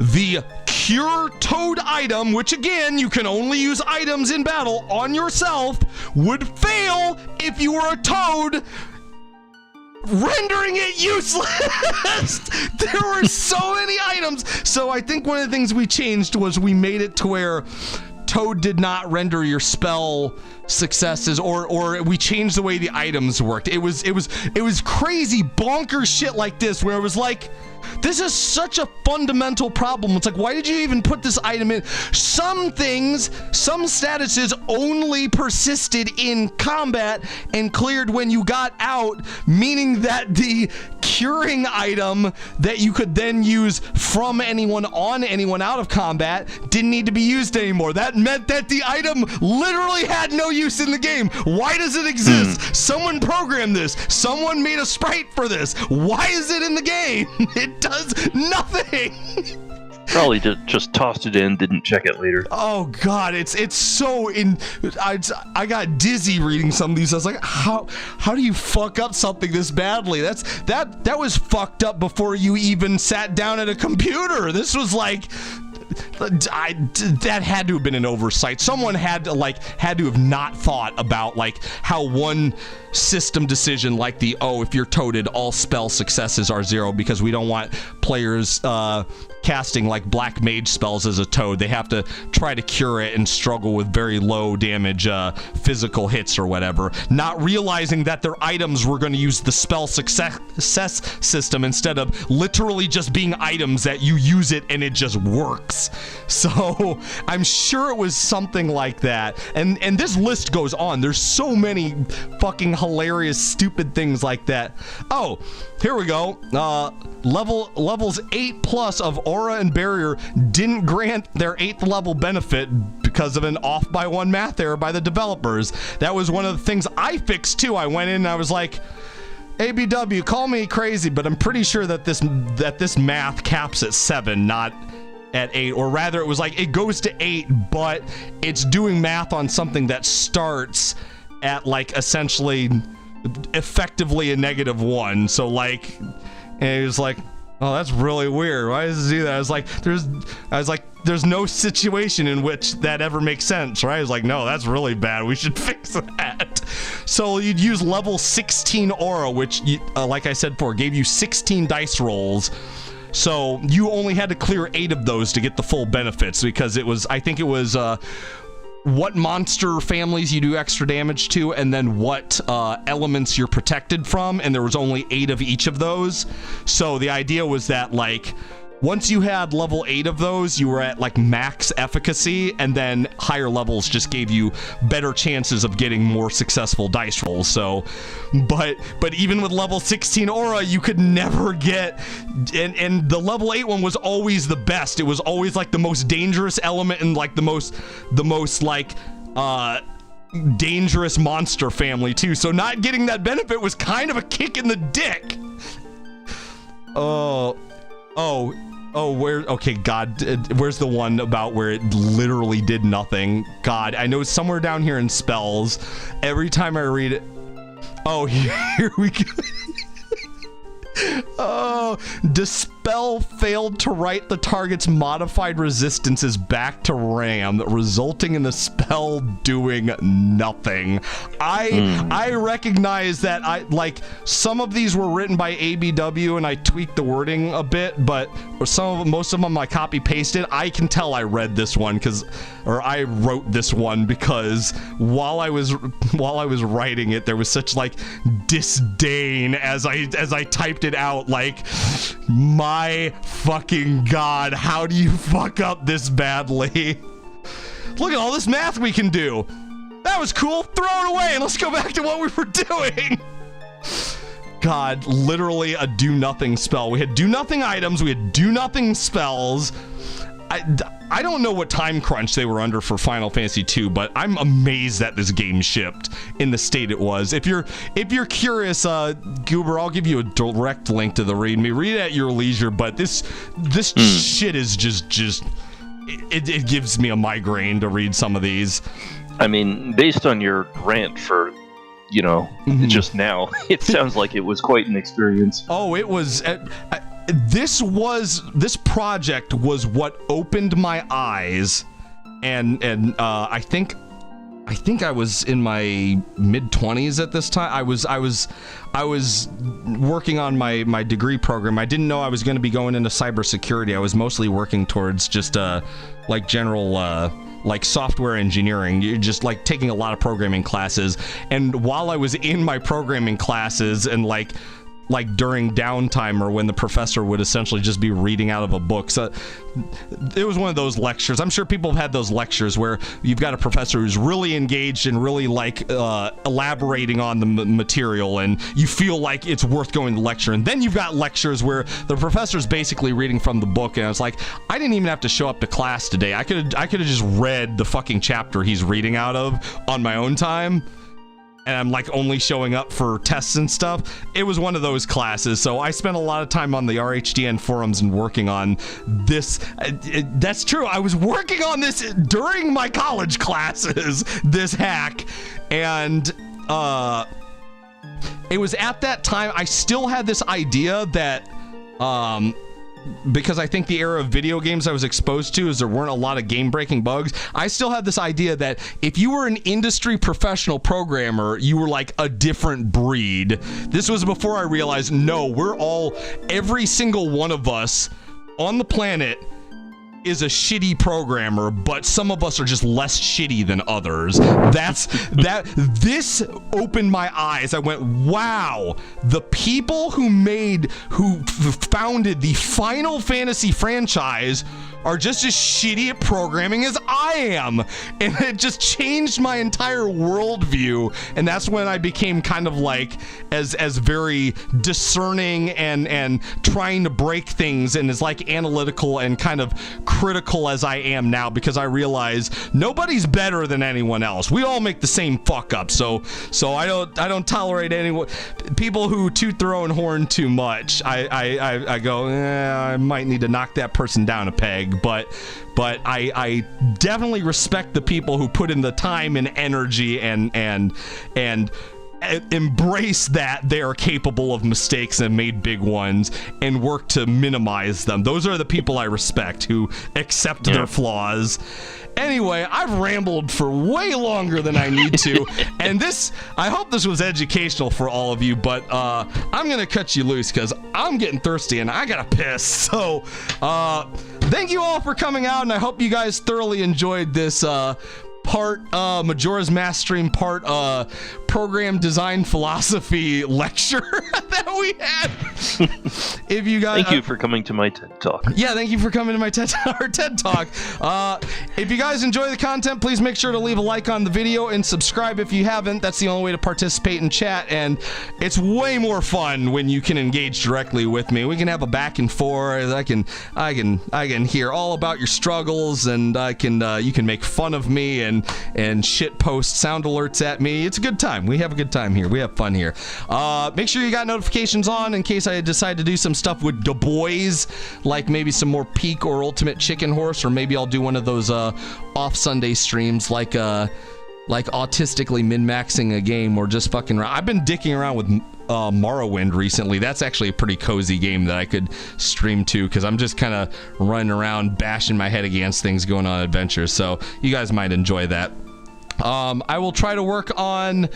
The Cure Toad item, which again, you can only use items in battle on yourself, would fail if you were a Toad, rendering it useless. There were so many items. So I think one of the things we changed was we made it to where Toad did not render your spell successes, or we changed the way the items worked. It was crazy bonkers shit like this, where it was like, this is such a fundamental problem. It's like, why did you even put this item in? Some things, some statuses only persisted in combat and cleared when you got out, meaning that the curing item that you could then use from anyone on anyone out of combat didn't need to be used anymore. That meant that the item literally had no use in the game. Why does it exist? Someone programmed this. Someone made a sprite for this. Why is it in the game? It does nothing. Probably just tossed it in, didn't check it later. Oh god, it's so I got dizzy reading some of these. I was like, how do you fuck up something this badly? That was fucked up before you even sat down at a computer. This was like, that had to have been an oversight. Someone had to have not thought about like how one system decision like the, if you're toaded, all spell successes are 0 because we don't want players casting like black mage spells as a toad. They have to try to cure it and struggle with very low damage physical hits or whatever, not realizing that their items were going to use the spell success system instead of literally just being items that you use it and it just works. So I'm sure it was something like that, and this list goes on. There's so many fucking hilarious stupid things like that. Oh, here we go. Levels 8+ of Aura and Barrier didn't grant their 8th level benefit because of an off by 1 math error by the developers. That was one of the things I fixed too. I went in and I was like, ABW, call me crazy, but I'm pretty sure that this math caps at 7, not at 8, or rather it was like it goes to 8, but it's doing math on something that starts at like essentially effectively a -1. So like, and it was like, oh, that's really weird. Why does it do that? I was like, there's no situation in which that ever makes sense, right? I was like, no, that's really bad. We should fix that. So you'd use level 16 Aura, which, like I said before, gave you 16 dice rolls. So you only had to clear 8 of those to get the full benefits, because it was, I think it was, what monster families you do extra damage to, and then what elements you're protected from, and there was only 8 of each of those. So the idea was that, like, once you had level 8 of those, you were at like max efficacy, and then higher levels just gave you better chances of getting more successful dice rolls. So, but even with level 16 Aura, you could never get, and the level 8 one was always the best. It was always like the most dangerous element and like the most like dangerous monster family too. So not getting that benefit was kind of a kick in the dick. Okay, God, where's the one about where it literally did nothing? God, I know it's somewhere down here in spells. Every time I read it. Oh, here we go. Oh, Dispel failed to write the target's modified resistances back to RAM, resulting in the spell doing nothing. I recognize that some of these were written by ABW and I tweaked the wording a bit, but most of them I copy pasted. I can tell I read this one I wrote this one because while I was writing it, there was such like disdain as I typed it out, like, my fucking God, how do you fuck up this badly? Look at all this math we can do. That was cool. Throw it away and let's go back to what we were doing. God, literally a do nothing spell. We had do nothing items. We had do nothing spells. I don't know what time crunch they were under for Final Fantasy II, but I'm amazed that this game shipped in the state it was. If you're curious, Goober, I'll give you a direct link to the README. Read it at your leisure, but this shit is just it gives me a migraine to read some of these. I mean, based on your rant for, just now, it sounds like it was quite an experience. Oh, it was. This project was what opened my eyes, and I think I was in my mid-20s at this time. I was working on my degree program. I didn't know I was going to be going into cybersecurity. I was mostly working towards just like general like software engineering. You're just like taking a lot of programming classes. And while I was in my programming classes and like during downtime or when the professor would essentially just be reading out of a book. So it was one of those lectures. I'm sure people have had those lectures where you've got a professor who's really engaged and really like elaborating on the material, and you feel like it's worth going to lecture. And then you've got lectures where the professor's basically reading from the book, and I was like, I didn't even have to show up to class today. I could have just read the fucking chapter he's reading out of on my own time. And I'm like only showing up for tests and stuff. It was one of those classes, so I spent a lot of time on the RHDN forums and working on this. That's true. I was working on this during my college classes, this hack, and it was at that time I still had this idea that because I think the era of video games I was exposed to is there weren't a lot of game-breaking bugs. I still had this idea that if you were an industry professional programmer, you were like a different breed. This was before I realized, no, every single one of us on the planet is a shitty programmer, but some of us are just less shitty than others. This opened my eyes. I went, wow, the people who founded the Final Fantasy franchise are just as shitty at programming as I am. And it just changed my entire worldview. And that's when I became kind of like as very discerning and trying to break things and as like analytical and kind of critical as I am now, because I realize nobody's better than anyone else. We all make the same fuck up. So I don't tolerate anyone, people who toot their own horn too much. I go, I might need to knock that person down a peg. But I definitely respect the people who put in the time and energy and embrace that they are capable of mistakes and made big ones and work to minimize them. Those are the people I respect, who accept their flaws. Anyway, I've rambled for way longer than I need to, and I hope this was educational for all of you, but I'm gonna cut you loose because I'm getting thirsty and I gotta piss. So thank you all for coming out, and I hope you guys thoroughly enjoyed this part Majora's Mask stream, part program design philosophy lecture that we had. If you guys, thank you for coming to my TED Talk. Yeah, thank you for coming to my TED Talk. If you guys enjoy the content, please make sure to leave a like on the video and subscribe if you haven't. That's the only way to participate in chat, and it's way more fun when you can engage directly with me. We can have a back and forth. I can hear all about your struggles, and you can make fun of me and shit post sound alerts at me. It's a good time. We have a good time here. We have fun here. Make sure you got notifications on in case I decide to do some stuff with the boys, like maybe some more Peak or Ultimate Chicken Horse, or maybe I'll do one of those off Sunday streams like autistically min-maxing a game or just fucking around. I've been dicking around with Morrowind recently. That's actually a pretty cozy game that I could stream to, because I'm just kind of running around bashing my head against things, going on adventures, so you guys might enjoy that. I will try to work on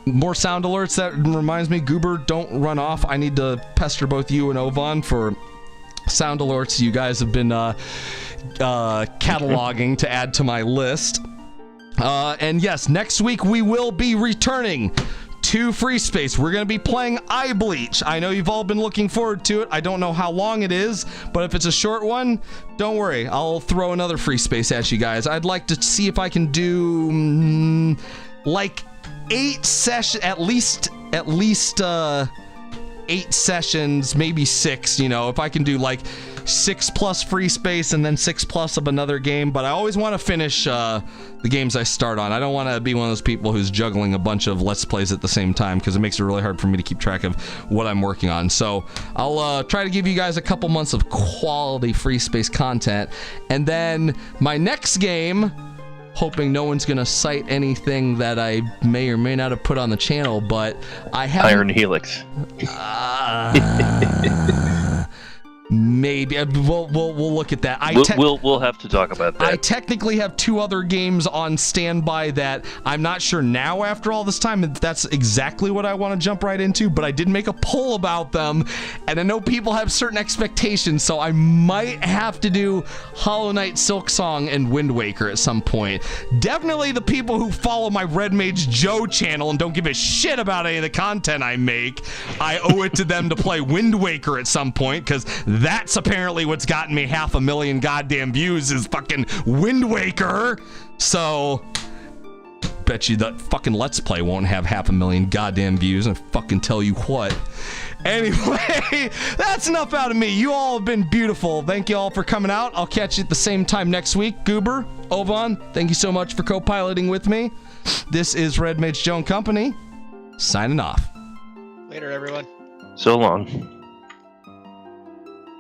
more sound alerts. That reminds me, Goober, don't run off. I need to pester both you and Ovan for sound alerts you guys have been cataloging to add to my list. And yes, next week we will be returning to Free Space. We're going to be playing Eye Bleach. I know you've all been looking forward to it. I don't know how long it is, but if it's a short one, don't worry. I'll throw another Free Space at you guys. I'd like to see if I can do like 8 sessions, at least 8 sessions, maybe 6, if I can do like 6+ free space and then 6+ of another game, but I always want to finish the games I start on. I don't want to be one of those people who's juggling a bunch of Let's Plays at the same time, because it makes it really hard for me to keep track of what I'm working on. So I'll try to give you guys a couple months of quality free space content, and then my next game, hoping no one's gonna cite anything that I may or may not have put on the channel, but I have Iron Helix. Maybe we'll look at that. We'll have to talk about that. I technically have 2 other games on standby that I'm not sure now after all this time if that's exactly what I want to jump right into, but I did make a poll about them, and I know people have certain expectations, so I might have to do Hollow Knight, Silksong, and Wind Waker at some point. Definitely the people who follow my Red Mage Joe channel and don't give a shit about any of the content I make, I owe it to them to play Wind Waker at some point, because that's apparently what's gotten me 500,000 goddamn views is fucking Wind Waker. So, bet you that fucking Let's Play won't have 500,000 goddamn views. I fucking tell you what. Anyway, that's enough out of me. You all have been beautiful. Thank you all for coming out. I'll catch you at the same time next week. Goober, Ovan, thank you so much for co-piloting with me. This is Red Mage Joe and Company, signing off. Later, everyone. So long.